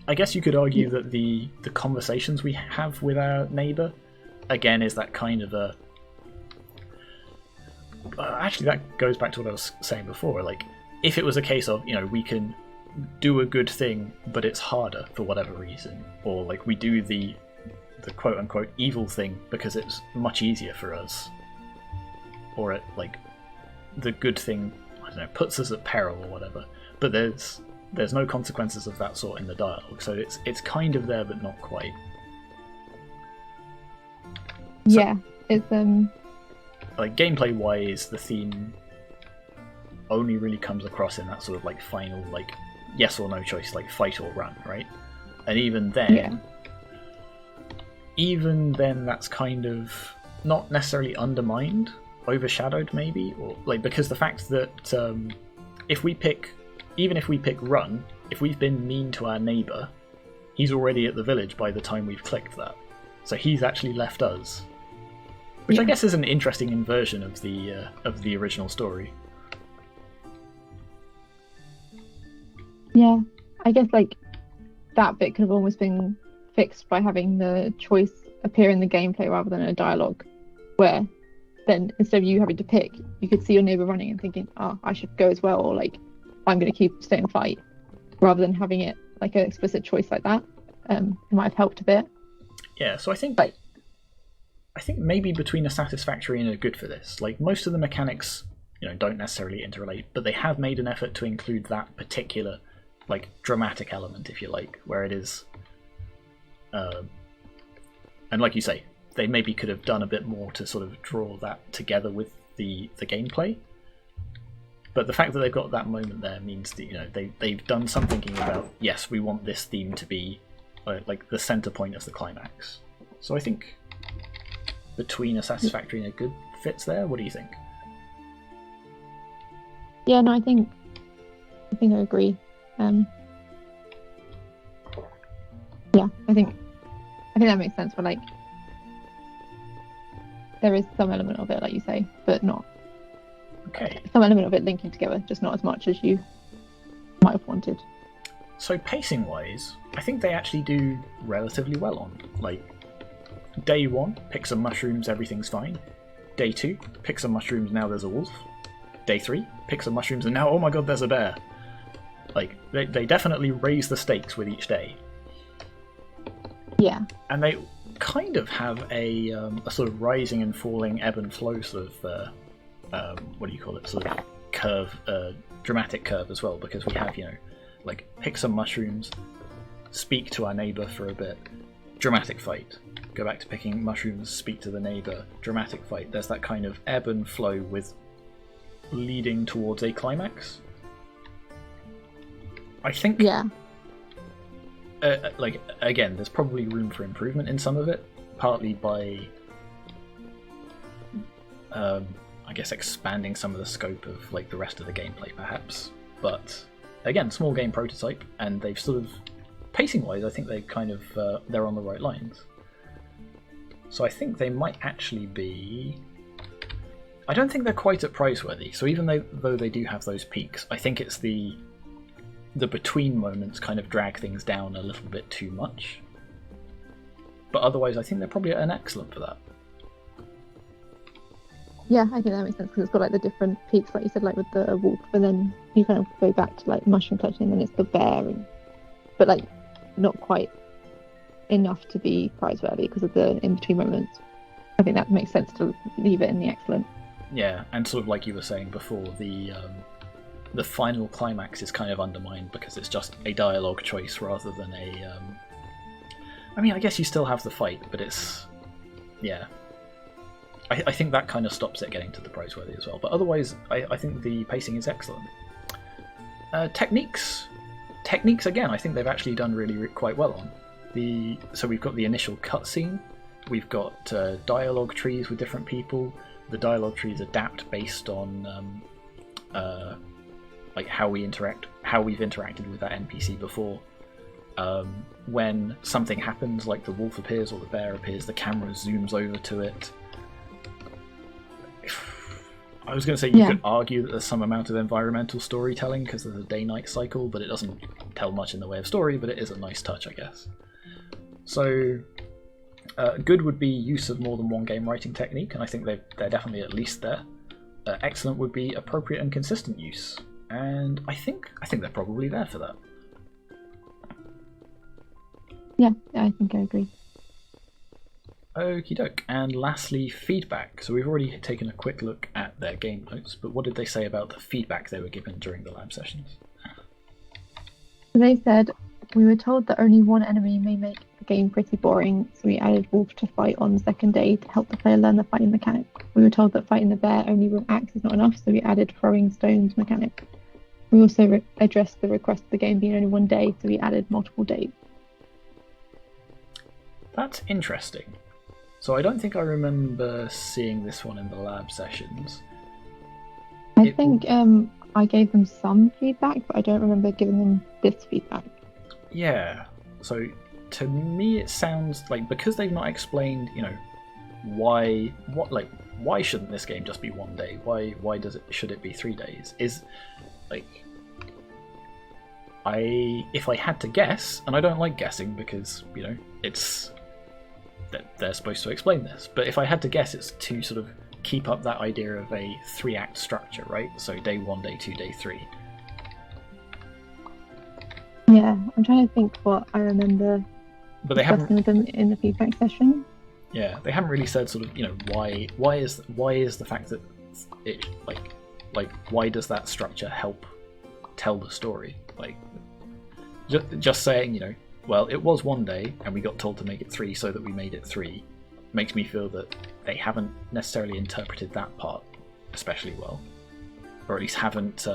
I guess you could argue that the conversations we have with our neighbour, again, is that kind of a... Actually, that goes back to what I was saying before. If it was a case of, we can do a good thing, but it's harder for whatever reason, or we do the quote-unquote evil thing because it's much easier for us, or the good thing, I don't know, puts us at peril or whatever, but there's no consequences of that sort in the dialogue, so it's kind of there but not quite. Yeah, it's gameplay wise, the theme only really comes across in that sort of final yes or no choice, fight or run, right? And even then that's kind of not necessarily undermined, overshadowed maybe, or because the fact that if we pick run, if we've been mean to our neighbour, he's already at the village by the time we've clicked that. So he's actually left us. Which I guess is an interesting inversion of the original story. Yeah, I guess that bit could have almost been fixed by having the choice appear in the gameplay rather than a dialogue, where then instead of you having to pick, you could see your neighbour running and thinking, oh, I should go as well, or I'm going to stay and fight, rather than having it an explicit choice like that. It might have helped a bit. Yeah, so I think maybe between a satisfactory and a good for this, most of the mechanics don't necessarily interrelate, but they have made an effort to include that particular dramatic element, if you like, where it is and like you say, they maybe could have done a bit more to sort of draw that together with the gameplay. But the fact that they've got that moment there means that they've done some thinking about, yes, we want this theme to be the center point of the climax. So I think between a satisfactory and a good fits there. What do you think? Yeah, no, I think I agree. Yeah, I think that makes sense. But there is some element of it, like you say, but not. Okay. Some element of it linking together, just not as much as you might have wanted. So pacing wise, I think they actually do relatively well on. Day 1, pick some mushrooms, everything's fine. Day 2, pick some mushrooms, now there's a wolf. Day 3, pick some mushrooms, and now, oh my god, there's a bear. They definitely raise the stakes with each day. Yeah. And they kind of have a sort of rising and falling ebb and flow sort of, what do you call it, sort of curve, dramatic curve as well, because we have, pick some mushrooms, speak to our neighbour for a bit, dramatic fight. Go back to picking mushrooms, speak to the neighbour, dramatic fight. There's that kind of ebb and flow with leading towards a climax. I think... Yeah. Again, there's probably room for improvement in some of it, partly by, I guess, expanding some of the scope of the rest of the gameplay, perhaps. But again, small game prototype, and they've sort of, pacing-wise, I think they kind of they're on the right lines. So I think they might actually be. I don't think they're quite at prize-worthy. So even though they do have those peaks, I think it's the between moments kind of drag things down a little bit too much. But otherwise, I think they're probably an excellent for that. Yeah, I think that makes sense because it's got like the different peaks, like you said, like with the wolf, and then you kind of go back to like mushroom collecting, and then it's the bear, but like not quite enough to be prize-worthy because of the in-between moments. I think that makes sense to leave it in the excellent. Yeah, and sort of like you were saying before, the final climax is kind of undermined because it's just a dialogue choice rather than a. I mean, I guess you still have the fight, but it's. Yeah. I think that kind of stops it getting to the prize-worthy as well. But otherwise, I think the pacing is excellent. Techniques again, I think they've actually done really quite well on. So we've got the initial cutscene, we've got dialogue trees with different people. The dialogue trees adapt based on like how we've interacted with that NPC before. When something happens, like the wolf appears or the bear appears, the camera zooms over to it. I was going to say you could argue that there's some amount of environmental storytelling because there's a day-night cycle, but it doesn't tell much in the way of story, but it is a nice touch, I guess. So, good would be use of more than one game writing technique, and I think they're definitely at least there. Excellent would be appropriate and consistent use, and I think they're probably there for that. Yeah, I think I agree. Okie doke. And lastly, feedback. So we've already taken a quick look at their game notes, but what did they say about the feedback they were given during the lab sessions? So they said, we were told that only one enemy may make the game pretty boring, so we added wolf to fight on the second day to help the player learn the fighting mechanic. We were told that fighting the bear only with axe is not enough, so we added throwing stones mechanic. We also addressed the request of the game being only one day, so we added multiple days. That's interesting. So I don't think I remember seeing this one in the lab sessions. I think I gave them some feedback, but I don't remember giving them this feedback. Yeah. So to me it sounds like, because they've not explained, why shouldn't this game just be one day? Why should it be 3 days? If I had to guess, and I don't like guessing because, it's they're supposed to explain this, but if I had to guess, it's to sort of keep up that idea of a 3-act structure, right? So day 1, day 2, day 3. Yeah, I'm trying to think what I remember discussing with them in the feedback session. Yeah, they haven't really said sort of, why is the fact that it why does that structure help tell the story? Just saying, well, it was 1 day and we got told to make it 3, so that we made it 3, makes me feel that they haven't necessarily interpreted that part especially well, or at least haven't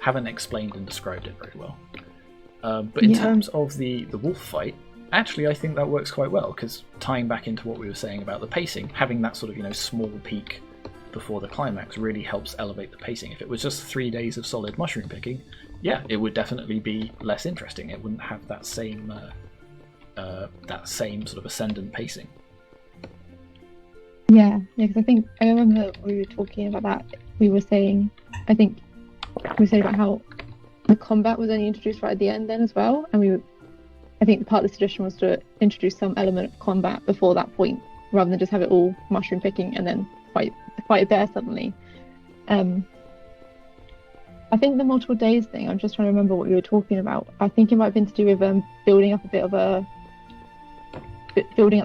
haven't explained and described it very well. But in terms of the wolf fight, actually I think that works quite well, because tying back into what we were saying about the pacing, having that sort of small peak before the climax really helps elevate the pacing. If it was just 3 days of solid mushroom picking, it would definitely be less interesting. It wouldn't have that same sort of ascendant pacing. Yeah, because I remember we were talking about that. We were saying, I think we said about how the combat was only introduced right at the end then as well, and I think part of the suggestion was to introduce some element of combat before that point, rather than just have it all mushroom picking and then fight a bear suddenly. I think the multiple days thing, I'm just trying to remember what we were talking about. I think it might have been to do with building up the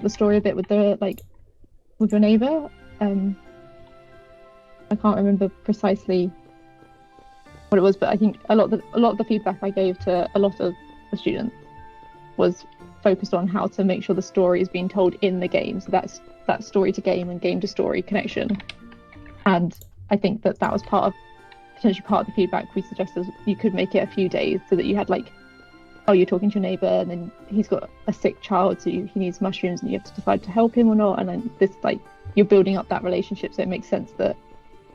story a bit with with your neighbour. I can't remember precisely what it was, but I think a lot of the feedback I gave to a lot of the students was focused on how to make sure the story is being told in the game. So that's that story to game and game to story connection. And I think that was potentially part of the feedback we suggested. You could make it a few days so that you had you're talking to your neighbour and then he's got a sick child, so he needs mushrooms and you have to decide to help him or not. And then this you're building up that relationship, so it makes sense that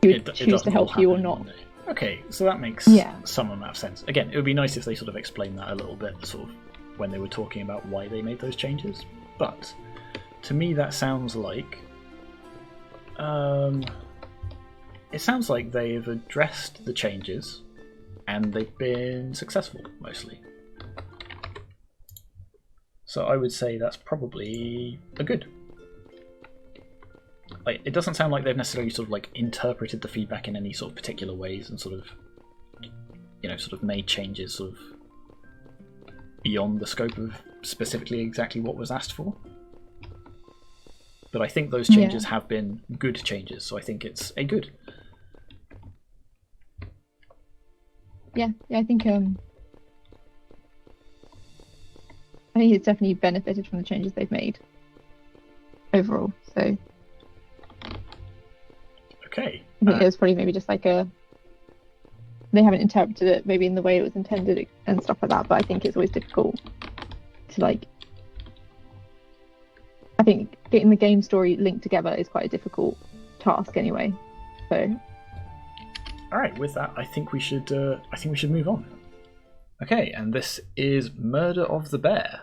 he would choose to help you or not. Okay, so that makes some amount of sense. Again, it would be nice if they sort of explained that a little bit, sort of when they were talking about why they made those changes. But to me, that sounds like it sounds like they've addressed the changes and they've been successful mostly. So I would say that's probably a good. Like, it doesn't sound like they've necessarily sort of like interpreted the feedback in any sort of particular ways and sort of, you know, sort of made changes sort of beyond the scope of specifically exactly what was asked for. But I think those changes have been good changes, so I think it's a good. Yeah, I think it's definitely benefited from the changes they've made overall. So okay, I think it was probably maybe just like they haven't interpreted it maybe in the way it was intended and stuff like that. But I think it's always difficult to like. I think getting the game story linked together is quite a difficult task anyway. So. All right, with that, I think we should move on. Okay, and this is Murder of the Bear.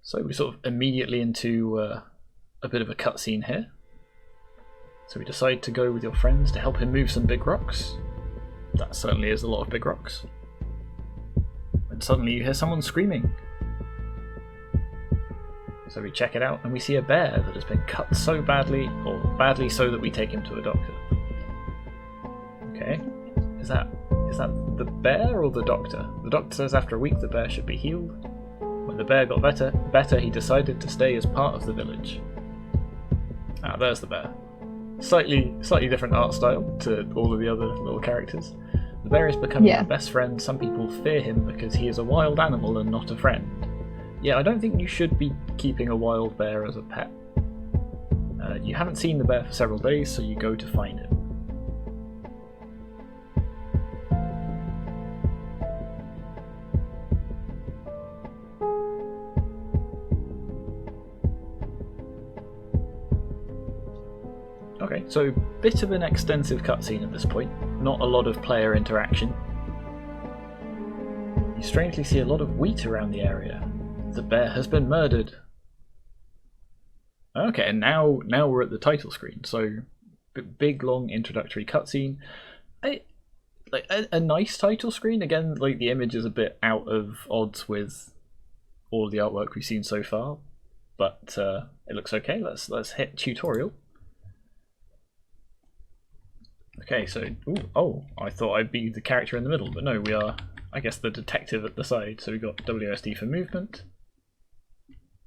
So we're sort of immediately into a bit of a cutscene here. So we decide to go with your friends to help him move some big rocks. That certainly is a lot of big rocks. And suddenly you hear someone screaming. So we check it out and we see a bear that has been cut so badly, or badly so that we take him to a doctor. Okay, is that the bear or the doctor? The doctor says after a week the bear should be healed. When the bear got better, he decided to stay as part of the village. Ah, there's the bear. Slightly different art style to all of the other little characters. The bear is becoming our best friend. Some people fear him because he is a wild animal and not a friend. Yeah, I don't think you should be keeping a wild bear as a pet. You haven't seen the bear for several days, so you go to find it. Okay, so bit of an extensive cutscene at this point. Not a lot of player interaction. You strangely see a lot of wheat around the area. The bear has been murdered. Okay, and now we're at the title screen. So, big long introductory cutscene. A nice title screen. Again, like the image is a bit out of odds with all of the artwork we've seen so far, but it looks okay. Let's hit tutorial. Okay, so I thought I'd be the character in the middle, but no, we are, I guess, the detective at the side. So we got WSD for movement.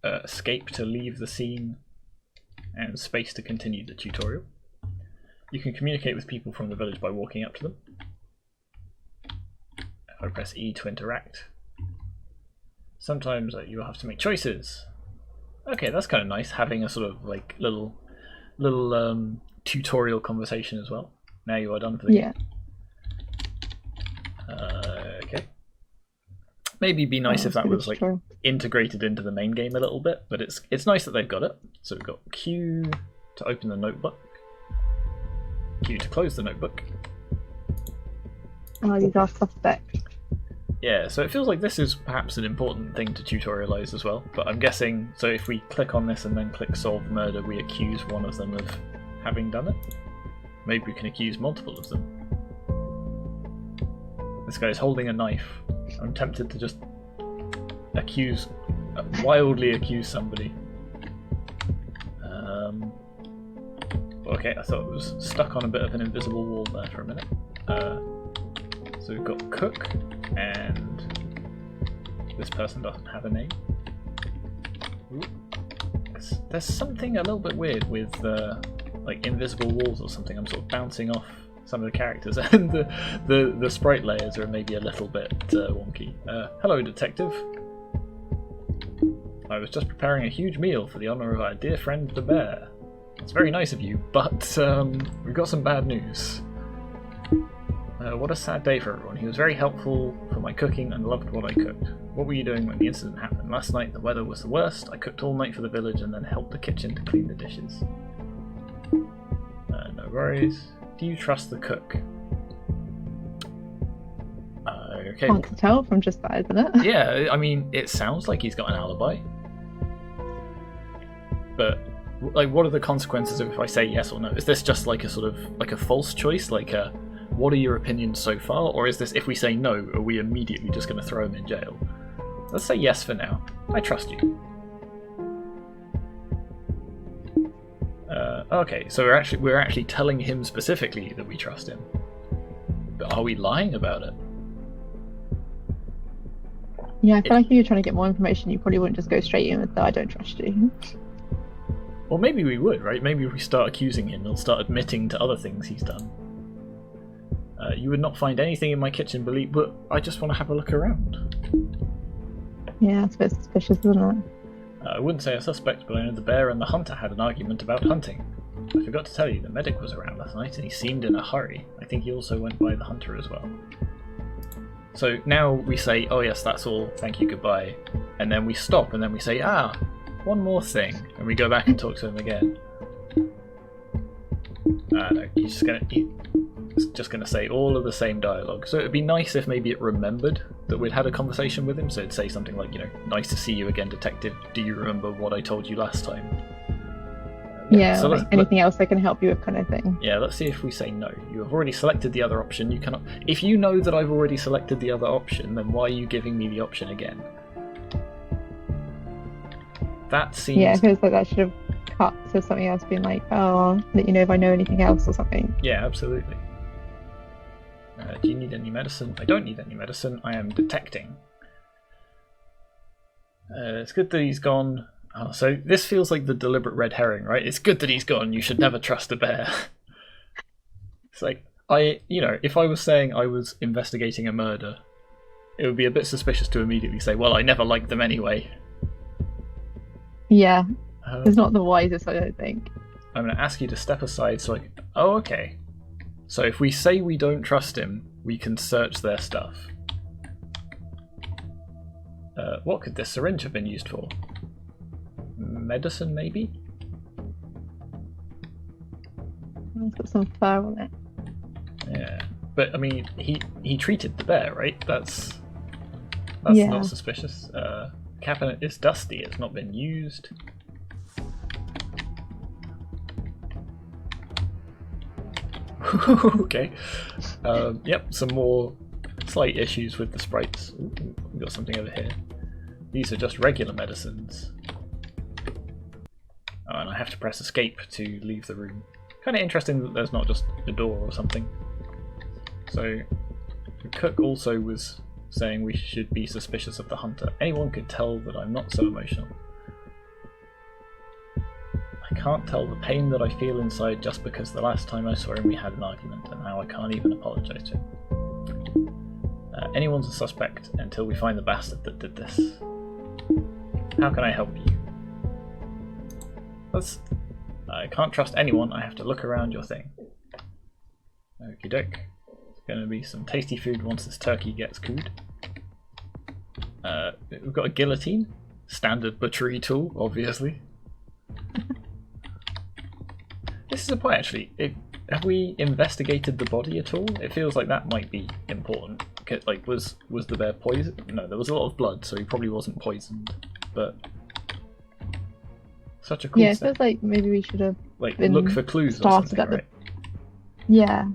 Escape to leave the scene, and space to continue the tutorial. You can communicate with people from the village by walking up to them. I press E to interact. Sometimes you'll have to make choices. Okay, that's kind of nice, having a sort of like little tutorial conversation as well. Now you are done for the game. Okay. Maybe be nice if that was like integrated into the main game a little bit, but it's nice that they've got it. So we've got Q to open the notebook, Q to close the notebook. Oh, these are suspects. Yeah, so it feels like this is perhaps an important thing to tutorialize as well, but I'm guessing, so if we click on this and then click solve murder, we accuse one of them of having done it. Maybe we can accuse multiple of them. This guy's holding a knife. I'm tempted to just wildly accuse somebody. Okay, I thought it was stuck on a bit of an invisible wall there for a minute. So we've got Cook, and this person doesn't have a name. Ooh. There's something a little bit weird with like invisible walls or something. I'm sort of bouncing off some of the characters, and the sprite layers are maybe a little bit wonky. Hello, detective. I was just preparing a huge meal for the honour of our dear friend the bear. It's very nice of you, but we've got some bad news. What a sad day for everyone. He was very helpful for my cooking and loved what I cooked. What were you doing when the incident happened? Last night the weather was the worst. I cooked all night for the village and then helped the kitchen to clean the dishes. worries. Do you trust the cook? Okay. Can't tell from just that, isn't it? Yeah, I mean, it sounds like he's got an alibi. But, like, what are the consequences if I say yes or no? Is this just like a sort of, like a false choice? Like a, what are your opinions so far? Or is this, if we say no, are we immediately just going to throw him in jail? Let's say yes for now. I trust you. Okay, so we're actually telling him specifically that we trust him. But are we lying about it? Yeah, I feel like if you're trying to get more information, you probably wouldn't just go straight in with that I don't trust you. Well, maybe we would, right? Maybe if we start accusing him, he'll start admitting to other things he's done. You would not find anything in my kitchen, but I just want to have a look around. Yeah, it's a bit suspicious, isn't it? I wouldn't say a suspect, but I know the bear and the hunter had an argument about hunting. I forgot to tell you, the medic was around last night and he seemed in a hurry. I think he also went by the hunter as well. So now we say, oh yes, that's all, thank you, goodbye. And then we stop and then we say, one more thing. And we go back and talk to him again. No, he's just gonna say all of the same dialogue. So it'd be nice if maybe it remembered that we'd had a conversation with him. So it'd say something like, nice to see you again, detective. Do you remember what I told you last time? Yeah, so like anything else I can help you with, kind of thing. Yeah, let's see if we say no. You have already selected the other option. You cannot. If you know that I've already selected the other option, then why are you giving me the option again? That seems. Yeah, it feels like that should have cut to something else, being like, oh, let you know if I know anything else or something. Yeah, absolutely. Do you need any medicine? I don't need any medicine. I am detecting. It's good that he's gone. Oh, so this feels like the deliberate red herring, right? It's good that he's gone. You should never trust a bear. It's like, if I was saying I was investigating a murder, it would be a bit suspicious to immediately say, well, I never liked them anyway. Yeah, it's not the wisest, I don't think. I'm going to ask you to step aside so I can... Oh, okay. So if we say we don't trust him, we can search their stuff. What could this syringe have been used for? Medicine, maybe? It's got some fur on it. Yeah, but I mean, he treated the bear, right? That's Yeah. not suspicious. Cabinet is dusty. It's not been used. Okay. Yep. Some more slight issues with the sprites. Ooh, we've got something over here. These are just regular medicines. Oh, and I have to press escape to leave the room. Kind of interesting that there's not just a door or something. So, the cook also was saying we should be suspicious of the hunter. Anyone could tell that I'm not so emotional. I can't tell the pain that I feel inside just because the last time I saw him we had an argument, and now I can't even apologise to him. Anyone's a suspect until we find the bastard that did this. How can I help you? I can't trust anyone, I have to look around your thing. Okie doke. There's going to be some tasty food once this turkey gets cooed. We've got a guillotine. Standard butchery tool, obviously. This is a point actually. Have we investigated the body at all? It feels like that might be important. Like, was the bear poisoned? No, there was a lot of blood, so he probably wasn't poisoned. But such a cool Yeah, it set. feels like maybe we should have Look for clues or something, right? Yeah.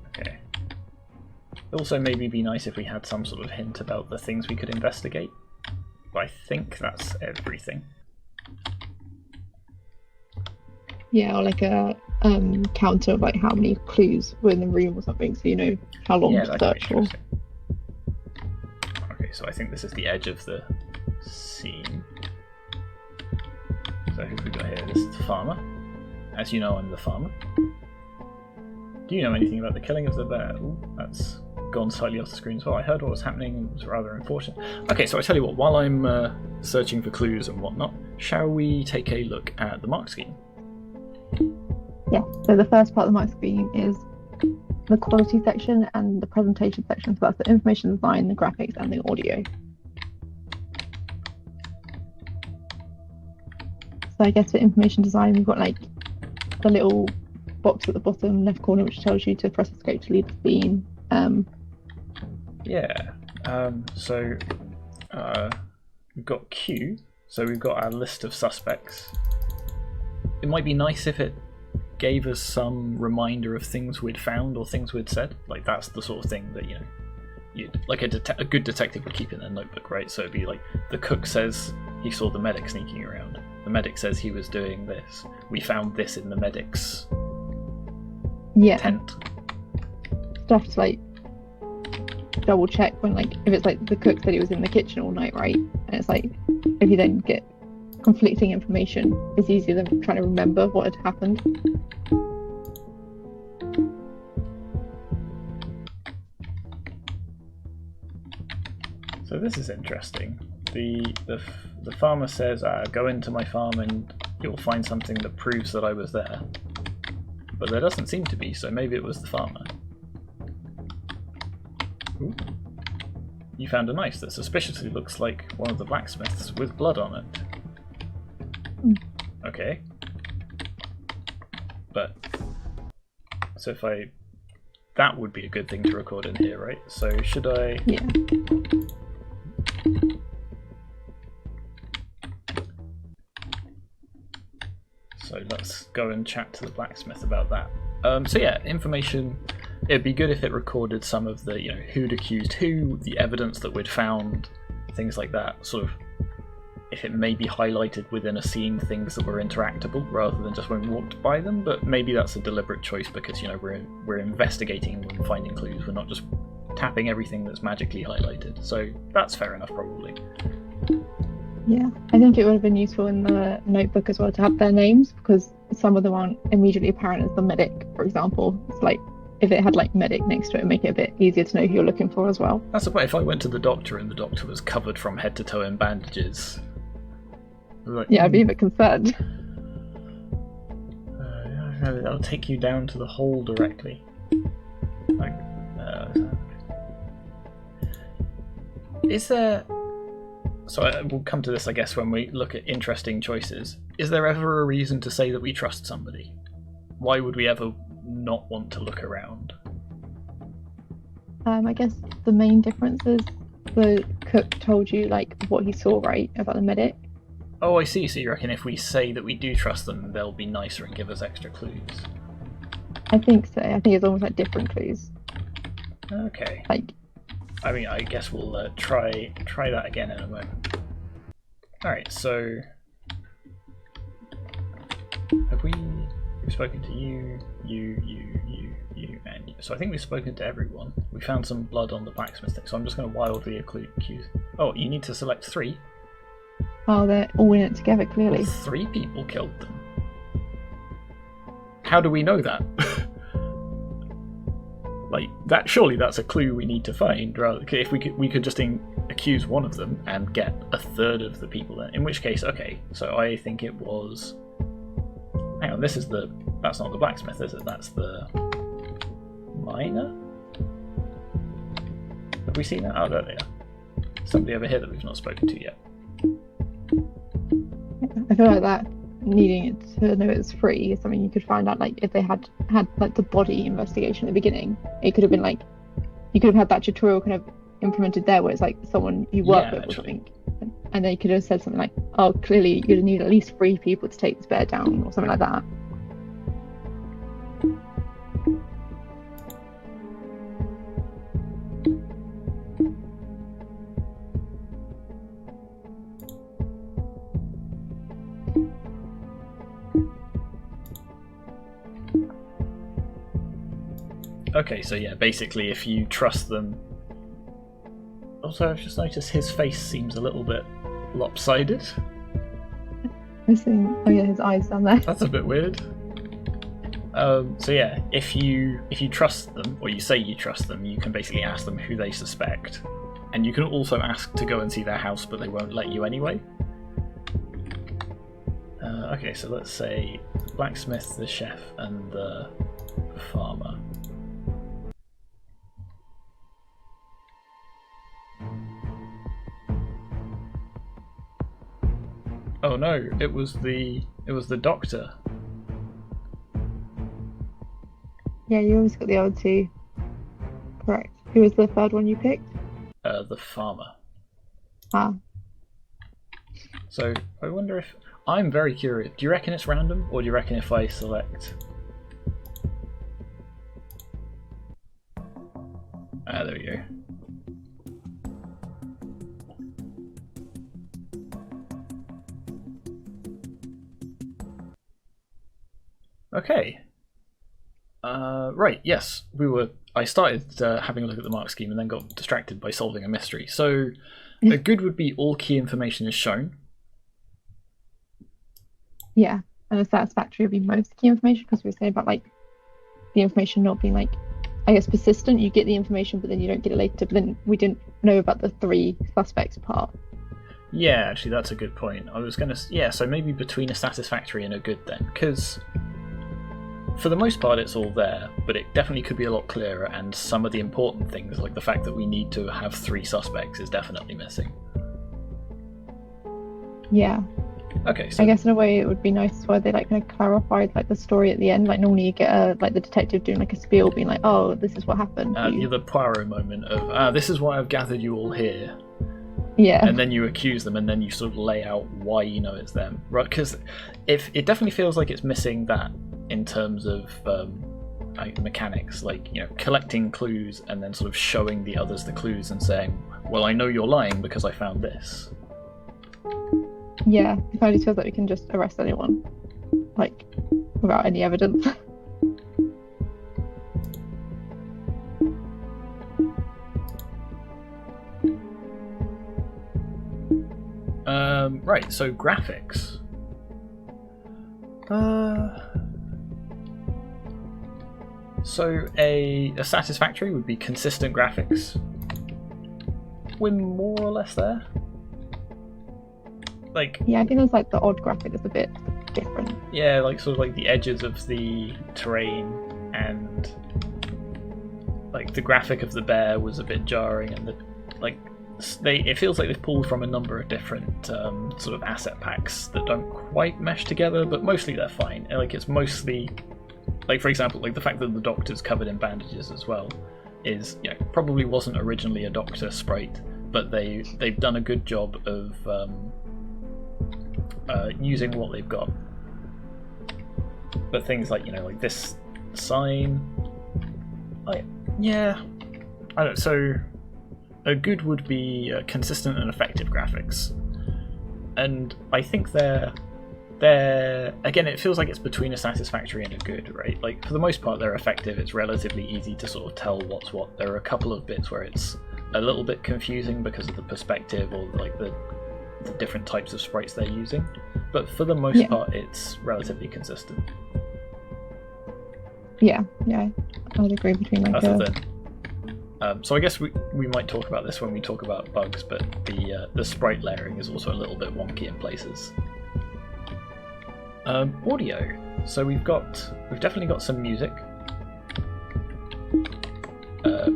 Okay. Also, maybe be nice if we had some sort of hint about the things we could investigate. But I think that's everything. Yeah, or like a counter of like how many clues were in the room or something, so you know how long to search for. Okay, so I think this is the edge of the scene. So who have we got here? This is the farmer. As you know, I'm the farmer. Do you know anything about the killing of the bear? Ooh, that's gone slightly off the screen as well. I heard what was happening and it was rather unfortunate. Okay, so I tell you what, while I'm searching for clues and whatnot, shall we take a look at the mark scheme? Yeah, so the first part of the mark scheme is the quality section and the presentation section. So that's the information design, the graphics, and the audio. So I guess for information design, we've got like the little box at the bottom left corner which tells you to press escape to leave the scene. Yeah. So we've got Q. So we've got our list of suspects. It might be nice if it gave us some reminder of things we'd found or things we'd said. Like that's the sort of thing that you'd like a good detective would keep in their notebook, right? So it'd be like the cook says he saw the medic sneaking around. The medic says he was doing this. We found this in the medic's tent. Stuff to like double check when like if it's like the cook said he was in the kitchen all night, right? And it's like if you then get conflicting information, it's easier than trying to remember what had happened. So this is interesting. The farmer says, go into my farm and you'll find something that proves that I was there. But there doesn't seem to be, so maybe it was the farmer. Ooh. You found a knife that suspiciously looks like one of the blacksmiths with blood on it. Okay. But, so if I... That would be a good thing to record in here, right? So should I... Yeah. So let's go and chat to the blacksmith about that. So yeah, information. It'd be good if it recorded some of the, who'd accused who, the evidence that we'd found, things like that. Sort of, if it maybe highlighted within a scene things that were interactable rather than just when we walked by them. But maybe that's a deliberate choice because we're investigating and finding clues. We're not just tapping everything that's magically highlighted. So that's fair enough, probably. Yeah, I think it would have been useful in the notebook as well to have their names because some of them aren't immediately apparent as the medic, for example. It's like if it had like medic next to it, it'd make it a bit easier to know who you're looking for as well. That's the point. If I went to the doctor and the doctor was covered from head to toe in bandages, like, yeah, I'd be a bit concerned. I'll take you down to the hole directly. Like, is there? So we'll come to this, I guess, when we look at interesting choices. Is there ever a reason to say that we trust somebody? Why would we ever not want to look around? I guess the main difference is the cook told you like what he saw, right, about the medic. Oh, I see. So you reckon if we say that we do trust them, they'll be nicer and give us extra clues? I think so. I think it's almost like different clues. Okay. Like, I mean, I guess we'll try that again in a moment. Alright, so... We've spoken to you, and you. So I think we've spoken to everyone. We found some blood on the blacksmith thing, so I'm just going to wildly accuse... Oh, you need to select 3? Oh, they're all in it together, clearly. Well, 3 people killed them. How do we know that? Like that, surely that's a clue we need to find. Rather, if we could just accuse one of them and get a third of the people there. In which case, okay. So I think it was. Hang on, that's not the blacksmith, is it? That's the miner. Have we seen that? Oh, there they are. Somebody over here that we've not spoken to yet. I feel like that needing it to know it's free is something you could find out, like if they had like the body investigation at the beginning. It could have been like you could have had that tutorial kind of implemented there where it's like someone you work with or something, and they could have said something like, oh, clearly you'd need at least 3 people to take this bear down or something like that. Okay, so yeah, basically if you trust them... Also, I've just noticed his face seems a little bit lopsided. Missing, oh yeah, his eyes down there. That's a bit weird. So yeah, if you trust them, or you say you trust them, you can basically ask them who they suspect. And you can also ask to go and see their house, but they won't let you anyway. Okay, so let's say the blacksmith, the chef, and the farmer. Oh no, it was the doctor. Yeah, you always got the other two correct. Who was the third one you picked? The farmer. Ah. So I wonder if I'm very curious. Do you reckon it's random, or do you reckon if I select? There we go. Okay. Right. Yes, I started having a look at the mark scheme and then got distracted by solving a mystery. So, a good would be all key information is shown. Yeah, and a satisfactory would be most key information, because we were saying about like the information not being like, I guess, persistent. You get the information, but then you don't get it later. But then we didn't know about the three suspects part. Yeah, actually, that's a good point. I was gonna, so maybe between a satisfactory and a good then, because for the most part it's all there, but it definitely could be a lot clearer, and some of the important things, like the fact that we need to have 3 suspects, is definitely missing. Yeah. Okay, so I guess in a way it would be nice where they like kind of clarified like the story at the end. Like normally you get like the detective doing like a spiel, being like, "Oh, this is what happened." The Poirot moment of, this is why I've gathered you all here. Yeah. And then you accuse them, and then you sort of lay out why you know it's them, right? Because if it definitely feels like it's missing that in terms of mechanics, like, you know, collecting clues and then sort of showing the others the clues and saying, "Well, I know you're lying because I found this." Yeah, it kind of feels like we can just arrest anyone, like, without any evidence. Right, so graphics. So a satisfactory would be consistent graphics. We're more or less there. Like, yeah, I think there's like the odd graphic that's a bit different. Yeah, like sort of like the edges of the terrain, and like the graphic of the bear was a bit jarring, and it feels like they've pulled from a number of different sort of asset packs that don't quite mesh together, but mostly they're fine. And like, it's mostly, like, for example, like the fact that the doctor's covered in bandages as well is, you know, probably wasn't originally a doctor sprite, but they've done a good job of using what they've got. But things like, you know, like this sign, I don't. So a good would be consistent and effective graphics, and I think they're again, it feels like it's between a satisfactory and a good, right? Like, for the most part they're effective. It's relatively easy to sort of tell what's what. There are a couple of bits where it's a little bit confusing because of the perspective or like the different types of sprites they're using, but for the most part it's relatively consistent. Yeah, I would agree between like so I guess we might talk about this when we talk about bugs, but the sprite layering is also a little bit wonky in places. Audio. So we've definitely got some music.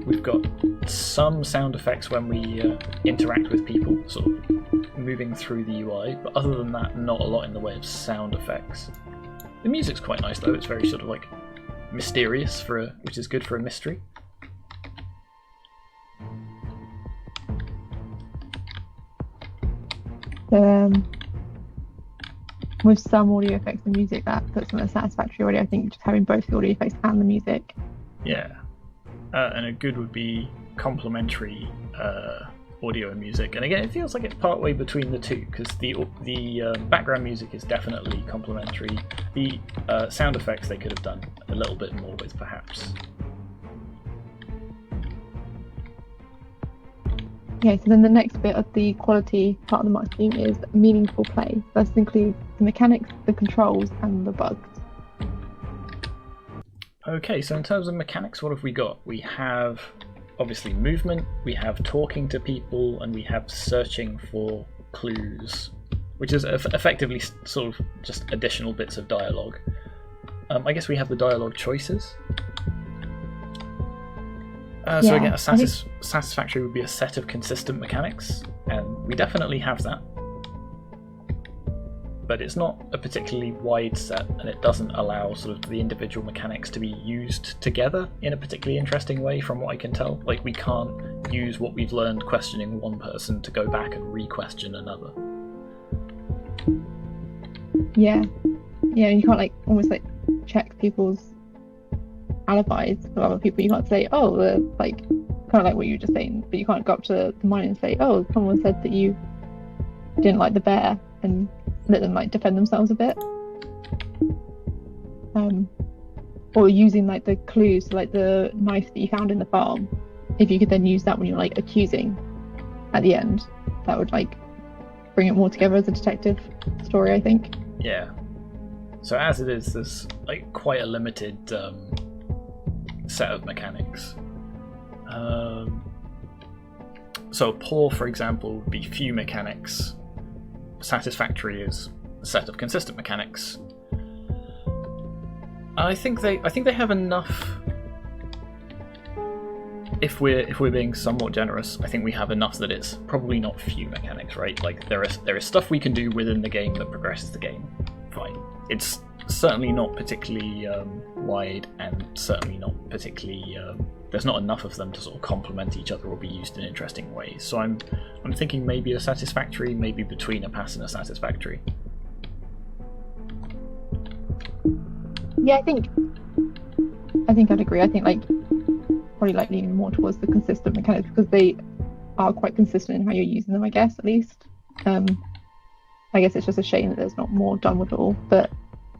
We've got some sound effects when we interact with people, sort of moving through the UI, but other than that, not a lot in the way of sound effects. The music's quite nice though. It's very sort of like mysterious which is good for a mystery. With some audio effects and music, that puts them at satisfactory already. I think just having both the audio effects and the music. Yeah, and a good would be complementary audio and music. And again, it feels like it's partway between the two, because the background music is definitely complementary. The sound effects they could have done a little bit more with, perhaps. Okay, so then the next bit of the quality part of the mark scheme is meaningful play. This includes the mechanics, the controls, and the bugs. Okay, so in terms of mechanics, what have we got? We have obviously movement, we have talking to people, and we have searching for clues, which is effectively sort of just additional bits of dialogue. I guess we have the dialogue choices. So again, a satisfactory would be a set of consistent mechanics, and we definitely have that. but it's not a particularly wide set, and it doesn't allow sort of the individual mechanics to be used together in a particularly interesting way, from what I can tell. Like, we can't use what we've learned questioning one person to go back and re-question another. Yeah, you can't like almost like check people's alibis for other people. You can't say, oh, like kind of like what you were just saying, but you can't go up to the mine and say, oh, someone said that you didn't like the bear, and let them like defend themselves a bit. Or using like the clues, like the knife that you found in the farm, if you could then use that when you're like accusing at the end, that would like bring it more together as a detective story, I think. Yeah. So as it is, there's like quite a limited set of mechanics. So poor, for example, would be few mechanics. Satisfactory is a set of consistent mechanics. I think they have enough. If we're being somewhat generous, I think we have enough that it's probably not few mechanics, right? Like there is stuff we can do within the game that progresses the game. Fine. It's certainly not particularly wide, and certainly not particularly. There's not enough of them to sort of complement each other or be used in interesting ways. So I'm thinking maybe a satisfactory, maybe between a pass and a satisfactory. Yeah, I think I'd agree. I think like probably like leaning more towards the consistent mechanics, because they are quite consistent in how you're using them, I guess, at least. I guess it's just a shame that there's not more done with it all, but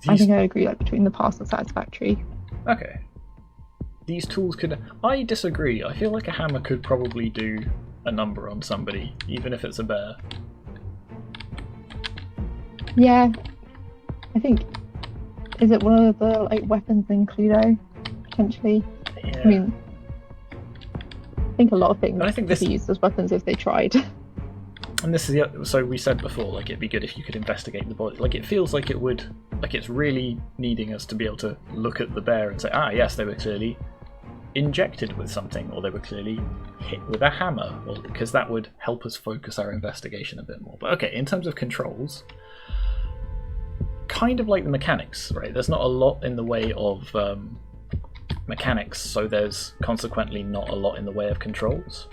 I think I agree like between the pass and satisfactory. Okay. These tools could... I disagree. I feel like a hammer could probably do a number on somebody, even if it's a bear. Yeah. I think... Is it one of the like weapons in Cluedo, potentially? Yeah. I mean, I think a lot of things could be used as weapons if they tried. And this is so we said before, like it'd be good if you could investigate the body. Like it feels like it would, like it's really needing us to be able to look at the bear and say, ah, yes, they were clearly injected with something, or they were clearly hit with a hammer, or because that would help us focus our investigation a bit more. But okay, in terms of controls, kind of like the mechanics, right? There's not a lot in the way of mechanics, so there's consequently not a lot in the way of controls.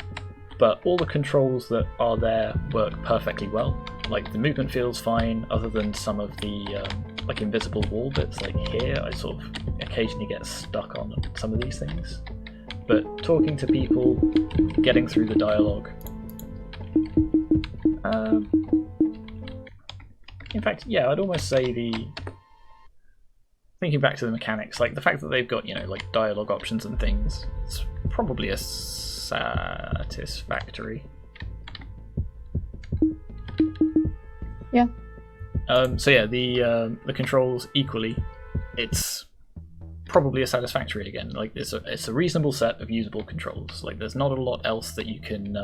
But all the controls that are there work perfectly well. Like the movement feels fine, other than some of the like invisible wall bits. Like here, I sort of occasionally get stuck on some of these things. But talking to people, getting through the dialogue. In fact, yeah, I'd almost say thinking back to the mechanics, like the fact that they've got, like dialogue options and things, it's probably a satisfactory. Yeah. So yeah, the controls equally, it's probably a satisfactory again. Like it's a reasonable set of usable controls. Like there's not a lot else that you can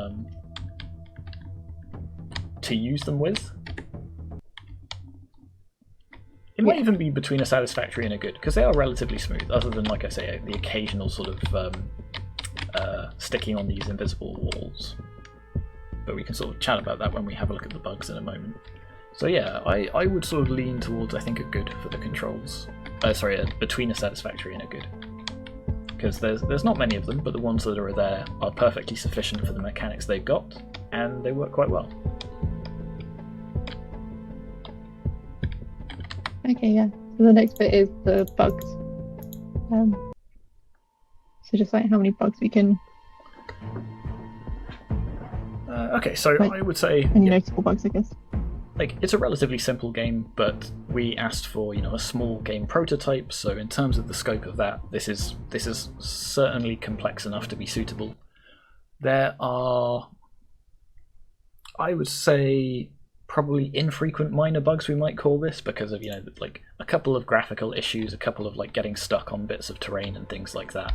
to use them with. It might even be between a satisfactory and a good, because they are relatively smooth, other than, like I say, the occasional sort of sticking on these invisible walls. But we can sort of chat about that when we have a look at the bugs in a moment. So yeah, I would sort of lean towards, I think, a good for the controls. Between a satisfactory and a good. Because there's not many of them, but the ones that are there are perfectly sufficient for the mechanics they've got, and they work quite well. Okay, yeah. So the next bit is the bugs. So just like how many bugs we can... Okay, so like, I would say... Any notable bugs, I guess. Like, it's a relatively simple game, but we asked for, a small game prototype, so in terms of the scope of that, this is certainly complex enough to be suitable. There are, I would say, probably infrequent minor bugs, we might call this, because of, like a couple of graphical issues, a couple of like getting stuck on bits of terrain and things like that.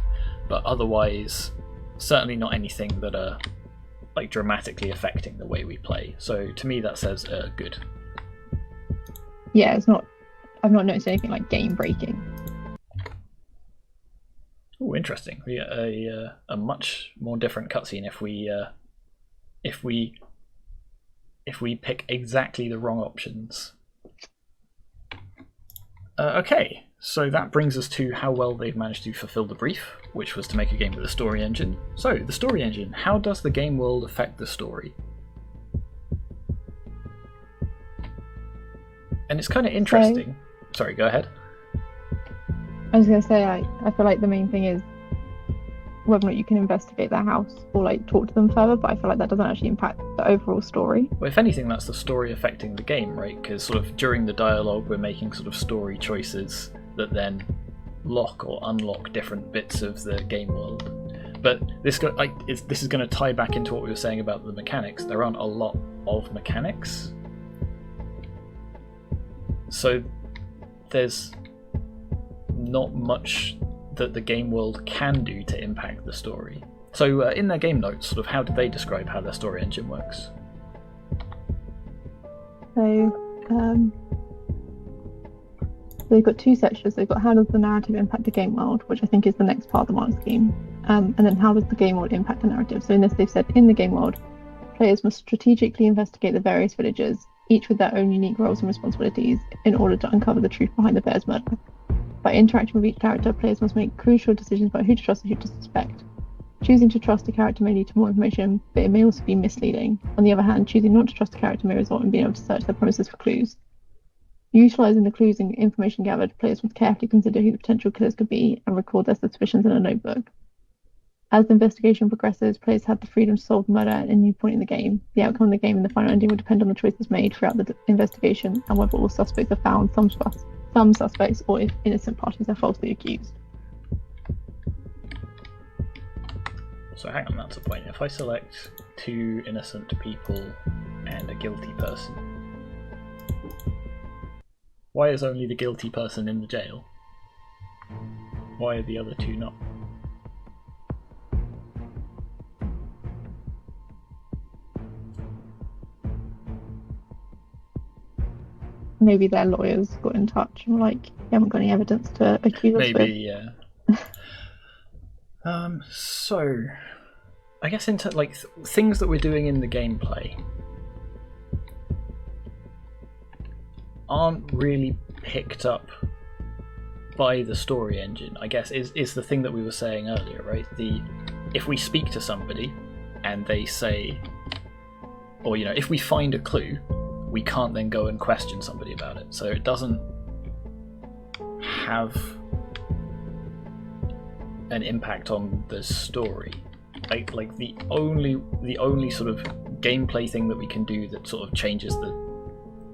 But otherwise, certainly not anything that are like dramatically affecting the way we play. So to me, that says good. Yeah, I've not noticed anything like game breaking. Oh, interesting. We get a much more different cutscene if we pick exactly the wrong options. Okay, so that brings us to how well they've managed to fulfill the brief, which was to make a game with a story engine. So, the story engine, how does the game world affect the story? And it's kind of interesting. Sorry, go ahead. I was going to say, I feel like the main thing is whether or not you can investigate their house or like talk to them further, but I feel like that doesn't actually impact the overall story. Well, if anything, that's the story affecting the game, right? Because sort of during the dialogue, we're making sort of story choices that then lock or unlock different bits of the game world. But this is going to tie back into what we were saying about the mechanics. There aren't a lot of mechanics, so there's not much that the game world can do to impact the story. So in their game notes, sort of how did they describe how their story engine works? So they've got two sections. They've got how does the narrative impact the game world, which I think is the next part of the model scheme, and then how does the game world impact the narrative. So in this they've said in the game world, players must strategically investigate the various villages, each with their own unique roles and responsibilities, in order to uncover the truth behind the bear's murder. By interacting with each character, players must make crucial decisions about who to trust and who to suspect. Choosing to trust a character may lead to more information, but it may also be misleading. On the other hand, choosing not to trust a character may result in being able to search their premises for clues. Utilising the clues and information gathered, players must carefully consider who the potential killers could be and record their suspicions in a notebook. As the investigation progresses, players have the freedom to solve the murder at any point in the game. The outcome of the game and the final ending will depend on the choices made throughout the investigation and whether all suspects are found, some suspects, or if innocent parties are falsely accused. So hang on, that's a point. If I select 2 innocent people and a guilty person, why is only the guilty person in the jail? Why are the other 2 not? Maybe their lawyers got in touch and were like, you haven't got any evidence to accuse us with. Maybe, yeah. So, I guess into like things that we're doing in the gameplay aren't really picked up by the story engine, I guess, is the thing that we were saying earlier, right? If we speak to somebody and they say, or if we find a clue, we can't then go and question somebody about it. So it doesn't have an impact on the story. Like the only sort of gameplay thing that we can do that sort of changes the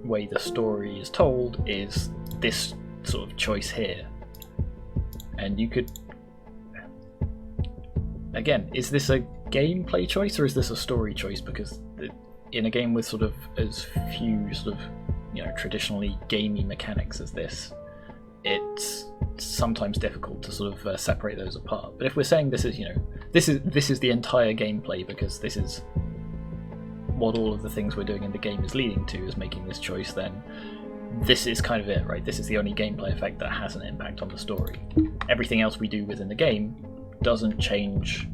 way the story is told is this sort of choice here. And you could, again, is this a gameplay choice or is this a story choice? Because in a game with sort of as few sort of traditionally gamey mechanics as this, it's sometimes difficult to sort of separate those apart. But if we're saying this is the entire gameplay because this is what all of the things we're doing in the game is leading to, is making this choice, then this is kind of it, right? This is the only gameplay effect that has an impact on the story. Everything else we do within the game doesn't change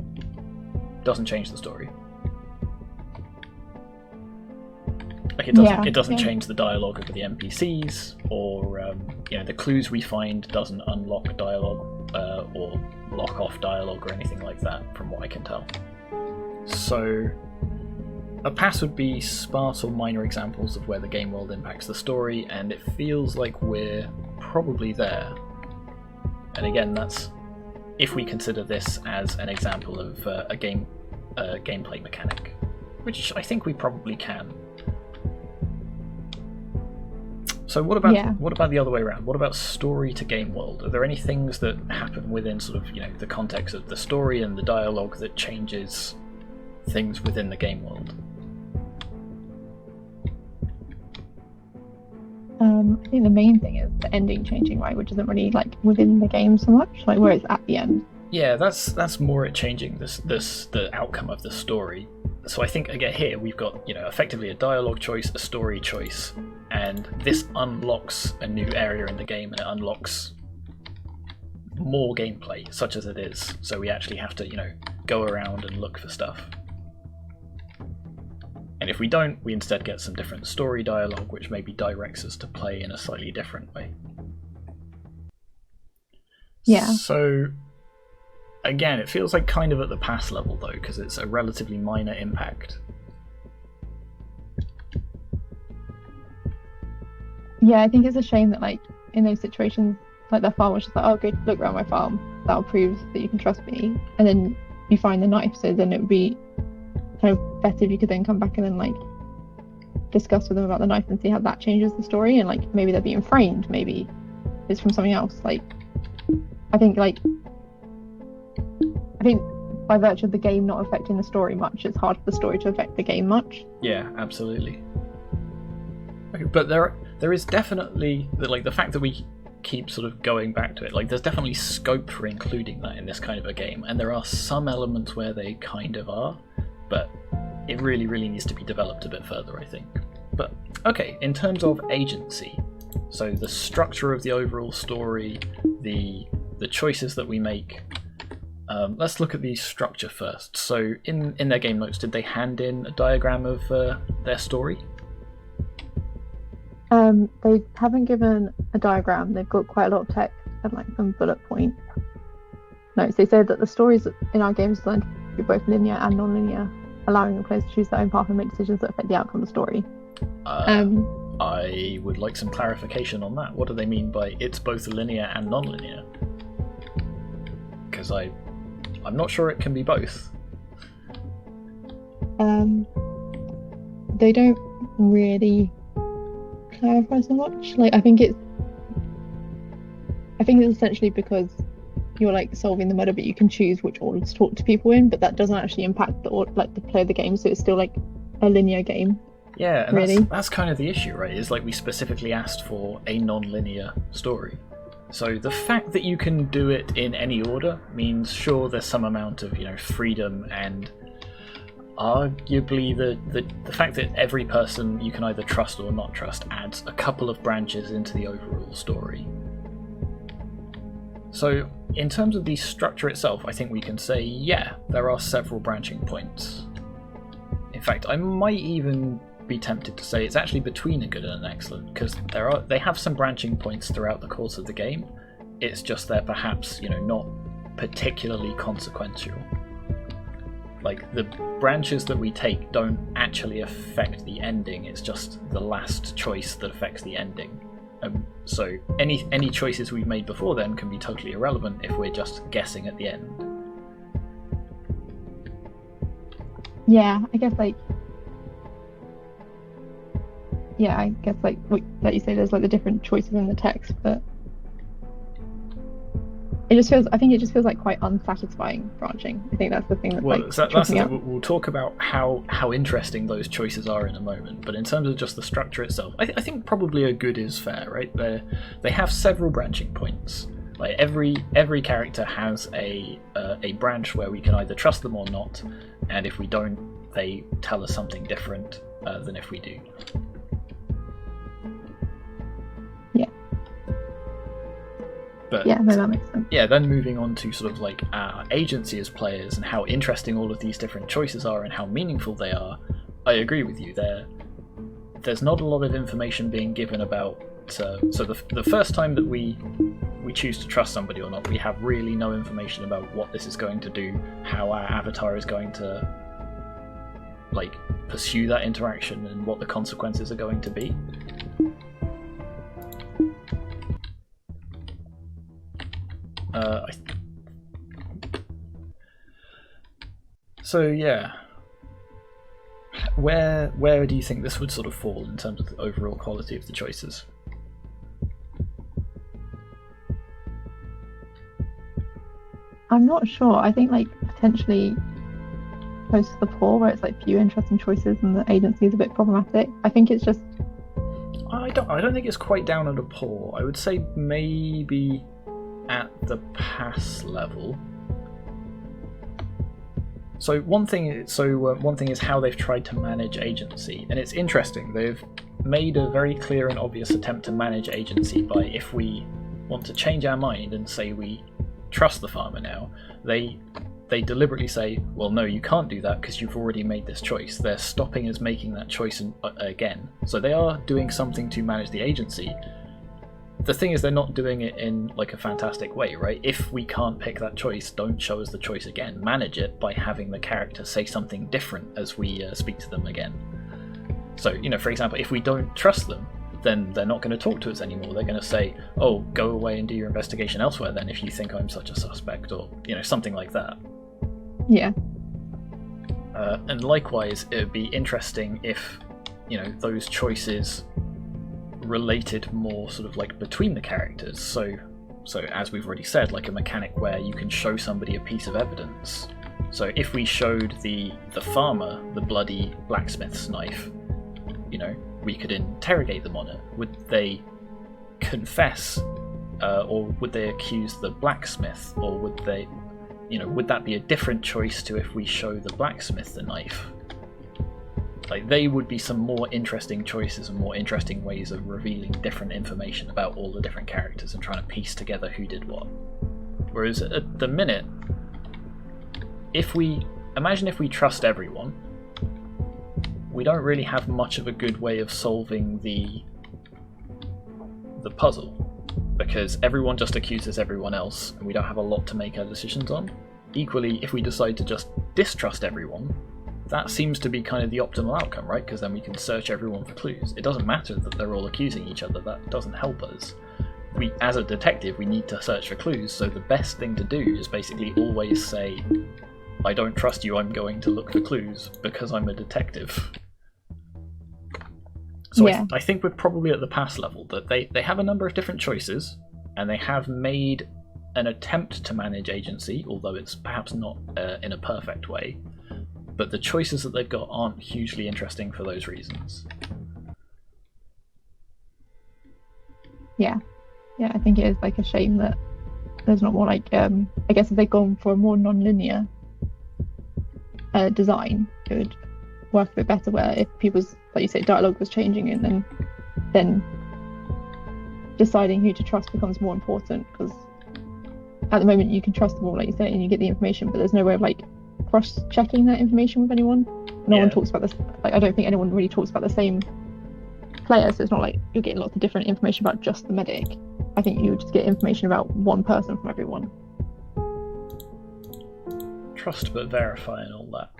the story. Like it doesn't change the dialogue of the NPCs, or the clues we find doesn't unlock dialogue or lock off dialogue or anything like that, from what I can tell. So a pass would be sparse or minor examples of where the game world impacts the story, and it feels like we're probably there. And again, that's if we consider this as an example of a gameplay mechanic, which I think we probably can. So what about the other way around? What about story to game world? Are there any things that happen within sort of the context of the story and the dialogue that changes things within the game world? I think the main thing is the ending changing, right, which isn't really like within the game so much, like where it's at the end. Yeah, that's more it changing the outcome of the story. So I think again here we've got effectively a dialogue choice, a story choice, and this unlocks a new area in the game, and it unlocks more gameplay, such as it is. So we actually have to go around and look for stuff. And if we don't, we instead get some different story dialogue, which maybe directs us to play in a slightly different way. Yeah. So, again, it feels like kind of at the pass level, though, because it's a relatively minor impact. Yeah, I think it's a shame that, like, in those situations, like, the farmer was just like, oh, go look around my farm. That'll prove that you can trust me. And then you find the knife, so then it would be kind of better if you could then come back and then, like, discuss with them about the knife and see how that changes the story. And, like, maybe they're being framed, maybe it's from something else. Like, I think by virtue of the game not affecting the story much, it's hard for the story to affect the game much. Yeah, absolutely. Okay, but there is definitely the fact that we keep sort of going back to it, like, there's definitely scope for including that in this kind of a game, and there are some elements where they kind of are, but it really, really needs to be developed a bit further, I think. But okay, in terms of agency, so the structure of the overall story, the choices that we make, let's look at the structure first. So in their game notes, did they hand in a diagram of their story? They haven't given a diagram. They've got quite a lot of text and, like, some bullet points. No, so they said that the stories in our games are designed to be both linear and non-linear, allowing the players to choose their own path and make decisions that affect the outcome of the story. I would like some clarification on that. What do they mean by it's both linear and non-linear? Because I'm not sure it can be both. They don't really clarify so much. Like, I think it's essentially because you're, like, solving the murder, but you can choose which order to talk to people in, but that doesn't actually impact the play of the game, so it's still, like, a linear game. Yeah, and really. that's kind of the issue, right? Is, like, we specifically asked for a non-linear story. So the fact that you can do it in any order means, sure, there's some amount of, freedom, and arguably the fact that every person you can either trust or not trust adds a couple of branches into the overall story. So in terms of the structure itself, I think we can say, yeah, there are several branching points. In fact, I might even be tempted to say it's actually between a good and an excellent, because they have some branching points throughout the course of the game. It's just they're perhaps, not particularly consequential. Like, the branches that we take don't actually affect the ending, it's just the last choice that affects the ending. So any choices we've made before then can be totally irrelevant if we're just guessing at the end. Yeah, I guess, like, like you say, there's, like, the different choices in the text, but it just feels like quite unsatisfying branching. I think that's the thing that's that's the thing. We'll talk about how interesting those choices are in a moment, but in terms of just the structure itself, I think probably a good is fair, right? They have several branching points. Like, every character has a branch where we can either trust them or not, and if we don't, they tell us something different than if we do. But, yeah, no, that makes sense. Yeah, then moving on to sort of like our agency as players and how interesting all of these different choices are and how meaningful they are, I agree with you. There's not a lot of information being given about. So the first time that we choose to trust somebody or not, we have really no information about what this is going to do, how our avatar is going to, like, pursue that interaction, and what the consequences are going to be. So yeah, where do you think this would sort of fall in terms of the overall quality of the choices? I'm not sure. I think, like, potentially close to the poor, where it's, like, few interesting choices and the agency is a bit problematic. I think it's just. I don't think it's quite down at a poor. I would say maybe at the pass level. So one thing is how they've tried to manage agency, and it's interesting. They've made a very clear and obvious attempt to manage agency by, if we want to change our mind and say we trust the farmer now, they deliberately say, well, no, you can't do that because you've already made this choice. They're stopping us making that choice again. So they are doing something to manage the agency. the thing is, they're not doing it in like a fantastic way, right? If we can't pick that choice, don't show us the choice again. Manage it by having the character say something different as we speak to them again. So, you know, for example, if we don't trust them, then they're not going to talk to us anymore. They're going to say, oh, go away and do your investigation elsewhere then if you think I'm such a suspect, or, you know, something like that. Yeah. And likewise, it would be interesting if, you know, those choices related more sort of like between the characters. So as we've already said, like a mechanic where you can show somebody a piece of evidence. So if we showed the farmer the bloody blacksmith's knife, you know, we could interrogate them on it. Would they confess, or would they accuse the blacksmith, or would they, you know, would that be a different choice to if we show the blacksmith the knife? Like, they would be some more interesting choices and more interesting ways of revealing different information about all the different characters and trying to piece together who did what. Whereas at the minute, imagine if we trust everyone, we don't really have much of a good way of solving the puzzle, because everyone just accuses everyone else and we don't have a lot to make our decisions on. Equally, if we decide to just distrust everyone, that seems to be kind of the optimal outcome, right? Because then we can search everyone for clues. It doesn't matter that they're all accusing each other, that doesn't help us. As a detective, we need to search for clues, so the best thing to do is basically always say, I don't trust you, I'm going to look for clues, because I'm a detective. So yeah. I think we're probably at the pass level, that they have a number of different choices, and they have made an attempt to manage agency, although it's perhaps not in a perfect way. But the choices that they've got aren't hugely interesting for those reasons. Yeah, I think it is like a shame that there's not more like, I guess if they'd gone for a more non-linear design, it would work a bit better, where if people's, like you say, dialogue was changing, and then deciding who to trust becomes more important, because at the moment you can trust them all, like you say, and you get the information, but there's no way of like cross-checking that information with anyone. No one talks about this, like I don't think anyone really talks about the same player, so it's not like you're getting lots of different information about just the medic. I think you would just get information about one person from everyone. Trust but verify and all that.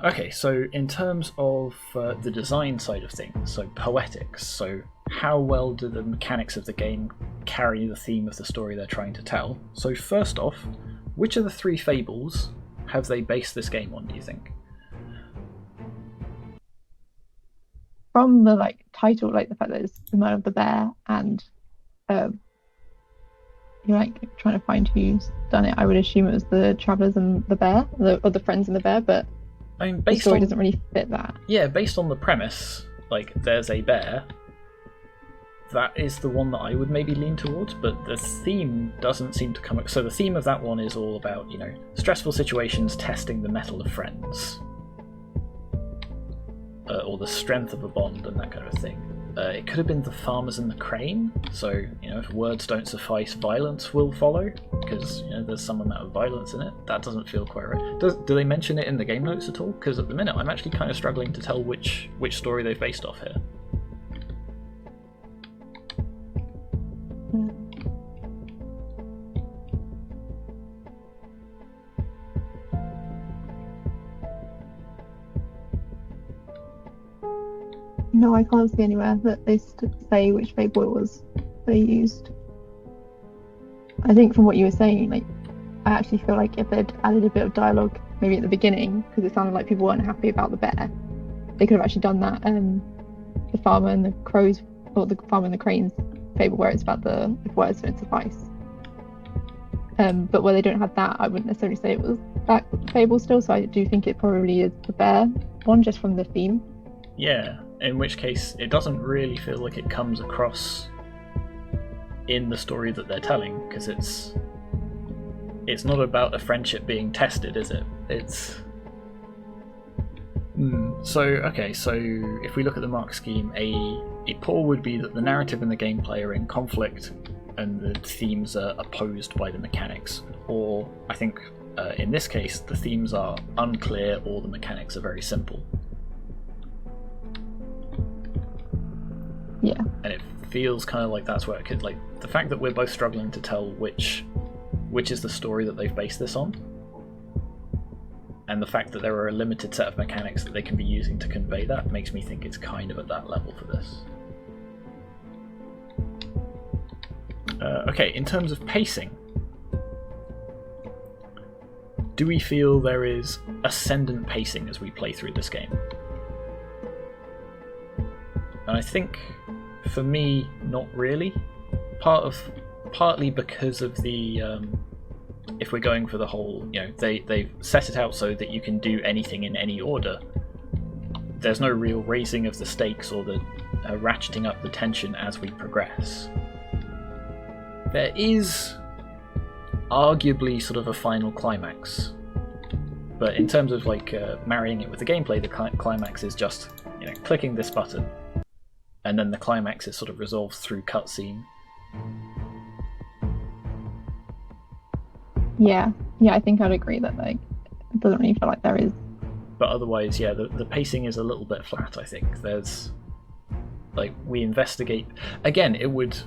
Okay, so in terms of the design side of things, so poetics, so how well do the mechanics of the game carry the theme of the story they're trying to tell? So first off, which of the three fables have they based this game on, do you think? From the like title, like the fact that it's the Man of the Bear, and you're like trying to find who's done it, I would assume it was the Travellers and the Bear, or the Friends and the Bear, but I mean, the story doesn't really fit that. Yeah, based on the premise, like there's a bear, that is the one that I would maybe lean towards, but the theme doesn't seem to come up. So the theme of that one is all about, you know, stressful situations testing the mettle of friends. Or the strength of a bond and that kind of thing. It could have been the Farmers and the Crane, so, you know, if words don't suffice, violence will follow, because, you know, there's some amount of violence in it. That doesn't feel quite right. Do they mention it in the game notes at all? Because at the minute I'm actually kind of struggling to tell which story they've based off here. No, I can't see anywhere that they say which fable it was they used. I think from what you were saying, like, I actually feel like if they'd added a bit of dialogue maybe at the beginning, because it sounded like people weren't happy about the bear, they could have actually done that. The Farmer and the Crows, or the Farmer and the Cranes fable, where it's about the if words don't suffice. But where they don't have that, I wouldn't necessarily say it was that fable still. So I do think it probably is the bear one, just from the theme. Yeah. In which case, it doesn't really feel like it comes across in the story that they're telling, because it's not about a friendship being tested, is it? It's... So if we look at the mark scheme, a pull would be that the narrative and the gameplay are in conflict and the themes are opposed by the mechanics. Or, I think, in this case, the themes are unclear or the mechanics are very simple. Yeah. And it feels kind of like that's where it could, like, the fact that we're both struggling to tell which is the story that they've based this on, and the fact that there are a limited set of mechanics that they can be using to convey that makes me think it's kind of at that level for this. Okay, in terms of pacing, do we feel there is ascendant pacing as we play through this game? And I think, for me, not really. Partly because of the, if we're going for the whole, they've set it out so that you can do anything in any order. There's no real raising of the stakes or the ratcheting up the tension as we progress. There is arguably sort of a final climax, but in terms of marrying it with the gameplay, the climax is just clicking this button, and then the climax is sort of resolved through cutscene. Yeah, I think I'd agree that it doesn't really feel like there is. But otherwise, yeah, the pacing is a little bit flat. I think there's we investigate again. It would.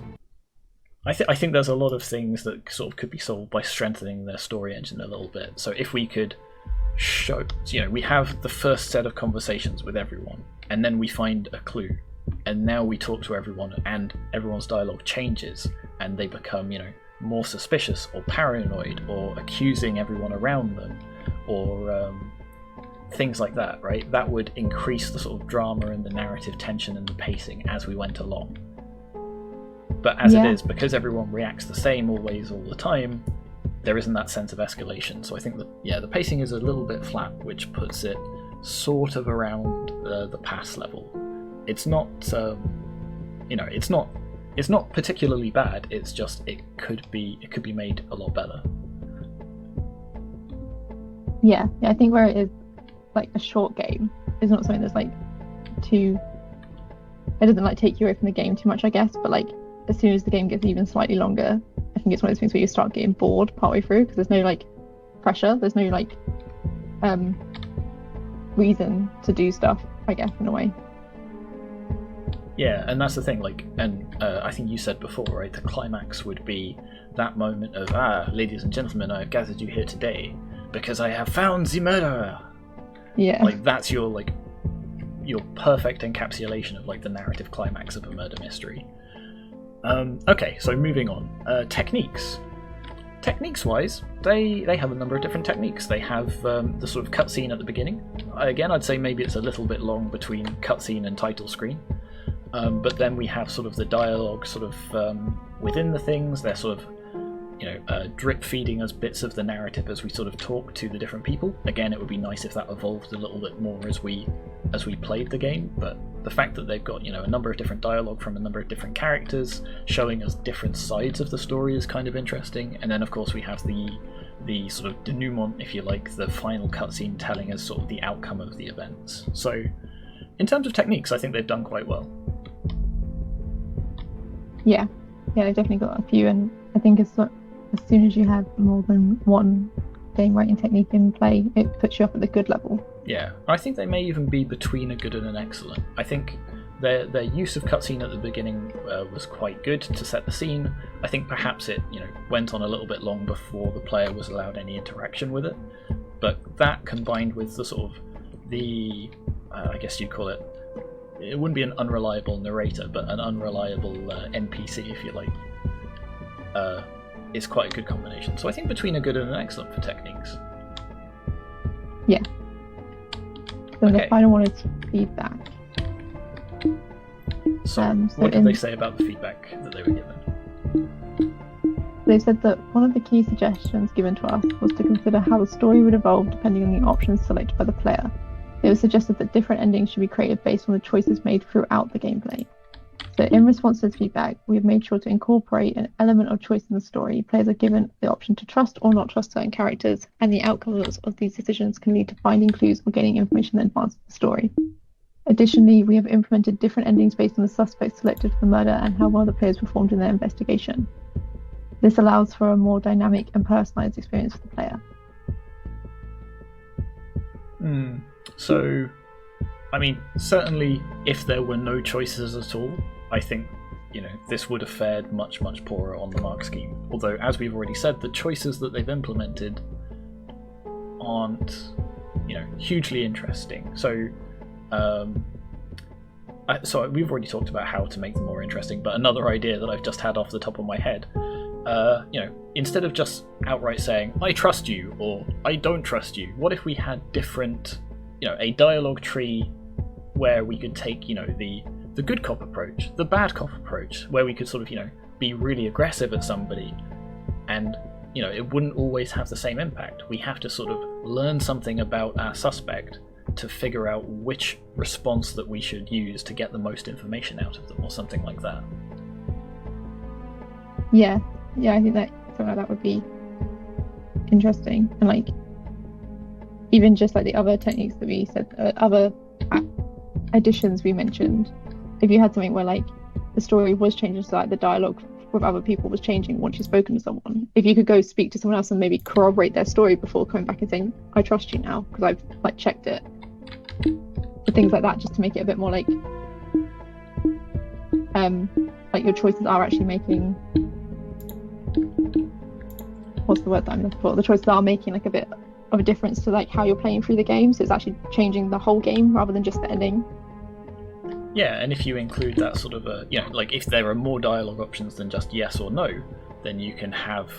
I think there's a lot of things that sort of could be solved by strengthening their story engine a little bit. So if we could show, we have the first set of conversations with everyone, and then we find a clue, and now we talk to everyone, and everyone's dialogue changes, and they become, more suspicious or paranoid or accusing everyone around them, or things like that, right? That would increase the sort of drama and the narrative tension and the pacing as we went along. But as it is, because everyone reacts the same always all the time, there isn't that sense of escalation. So I think that the pacing is a little bit flat, which puts it sort of around the pass level. It's not, it's not particularly bad. It's just it could be made a lot better. Yeah, I think where it is a short game, it's not something that's too. It doesn't take you away from the game too much, I guess. But as soon as the game gets even slightly longer, I think it's one of those things where you start getting bored partway through because there's no pressure, there's no reason to do stuff, I guess, in a way. Yeah, and that's the thing, I think you said before, right, the climax would be that moment of, ladies and gentlemen, I have gathered you here today because I have found the murderer. Yeah. That's your perfect encapsulation of the narrative climax of a murder mystery. Okay, so moving on. Techniques. Techniques-wise, they have a number of different techniques. They have the sort of cutscene at the beginning. Again, I'd say maybe it's a little bit long between cutscene and title screen. But then we have sort of the dialogue sort of within the things. They're sort of drip feeding us bits of the narrative as we sort of talk to the different people. Again, it would be nice if that evolved a little bit more as we played the game, but the fact that they've got a number of different dialogue from a number of different characters showing us different sides of the story is kind of interesting. And then of course we have the sort of denouement, if you like, the final cutscene telling us sort of the outcome of the events. So in terms of techniques, I think they've done quite well. Yeah, they've definitely got a few, and I think as soon as you have more than one game writing technique in play, it puts you up at the good level. Yeah, I think they may even be between a good and an excellent. I think their use of cutscene at the beginning was quite good to set the scene. I think perhaps it went on a little bit long before the player was allowed any interaction with it, but that combined with the sort of I guess you'd call it wouldn't be an unreliable narrator, but an unreliable NPC, if you like, is quite a good combination. So I think between a good and an excellent for techniques. Yeah. So the final one is feedback. So what did they say about the feedback that they were given? They said that one of the key suggestions given to us was to consider how the story would evolve depending on the options selected by the player. It was suggested that different endings should be created based on the choices made throughout the gameplay. So in response to this feedback, we have made sure to incorporate an element of choice in the story. Players are given the option to trust or not trust certain characters, and the outcomes of these decisions can lead to finding clues or getting information that advances the story. Additionally, we have implemented different endings based on the suspects selected for the murder and how well the players performed in their investigation. This allows for a more dynamic and personalised experience for the player. So, I mean, certainly if there were no choices at all, I think this would have fared much, much poorer on the mark scheme. Although, as we've already said, the choices that they've implemented aren't, hugely interesting. So, we've already talked about how to make them more interesting, but another idea that I've just had off the top of my head, instead of just outright saying, I trust you, or I don't trust you, what if we had different, a dialogue tree where we could take, the good cop approach, the bad cop approach, where we could sort of, be really aggressive at somebody, and, it wouldn't always have the same impact. We have to sort of learn something about our suspect to figure out which response that we should use to get the most information out of them, or something like that. Yeah, I think that something like that would be interesting. And like, even just like the other techniques that we said, other additions we mentioned, if you had something where like the story was changing, so like the dialogue with other people was changing once you've spoken to someone, if you could go speak to someone else and maybe corroborate their story before coming back and saying, I trust you now because I've like checked it, so things like that, just to make it a bit more like your choices are actually making, what's the word that I'm looking for, the choices are making like a bit of a difference to like how you're playing through the game, so it's actually changing the whole game rather than just the ending. Yeah, and if you include that sort of like if there are more dialogue options than just yes or no, then you can have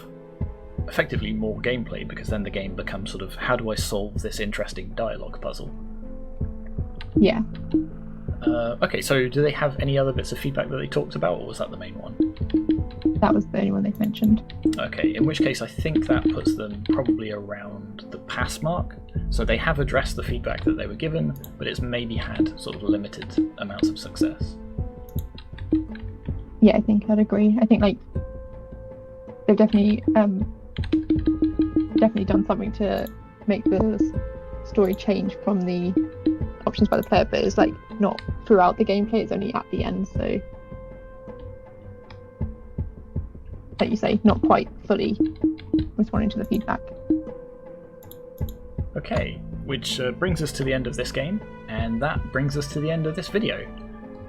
effectively more gameplay, because then the game becomes sort of, how do I solve this interesting dialogue puzzle? Yeah. Okay, so do they have any other bits of feedback that they talked about, or was that the main one? That was the only one they've mentioned. Okay, in which case I think that puts them probably around the pass mark. So they have addressed the feedback that they were given, but it's maybe had sort of limited amounts of success. Yeah, I think I'd agree. I think like they've definitely done something to make the story change from the options by the player, but it's like not throughout the gameplay, it's only at the end, so like you say, not quite fully responding to the feedback. Okay, which brings us to the end of this game, and that brings us to the end of this video.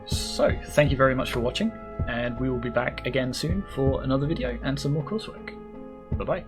So, thank you very much for watching, and we will be back again soon for another video and some more coursework. Bye bye.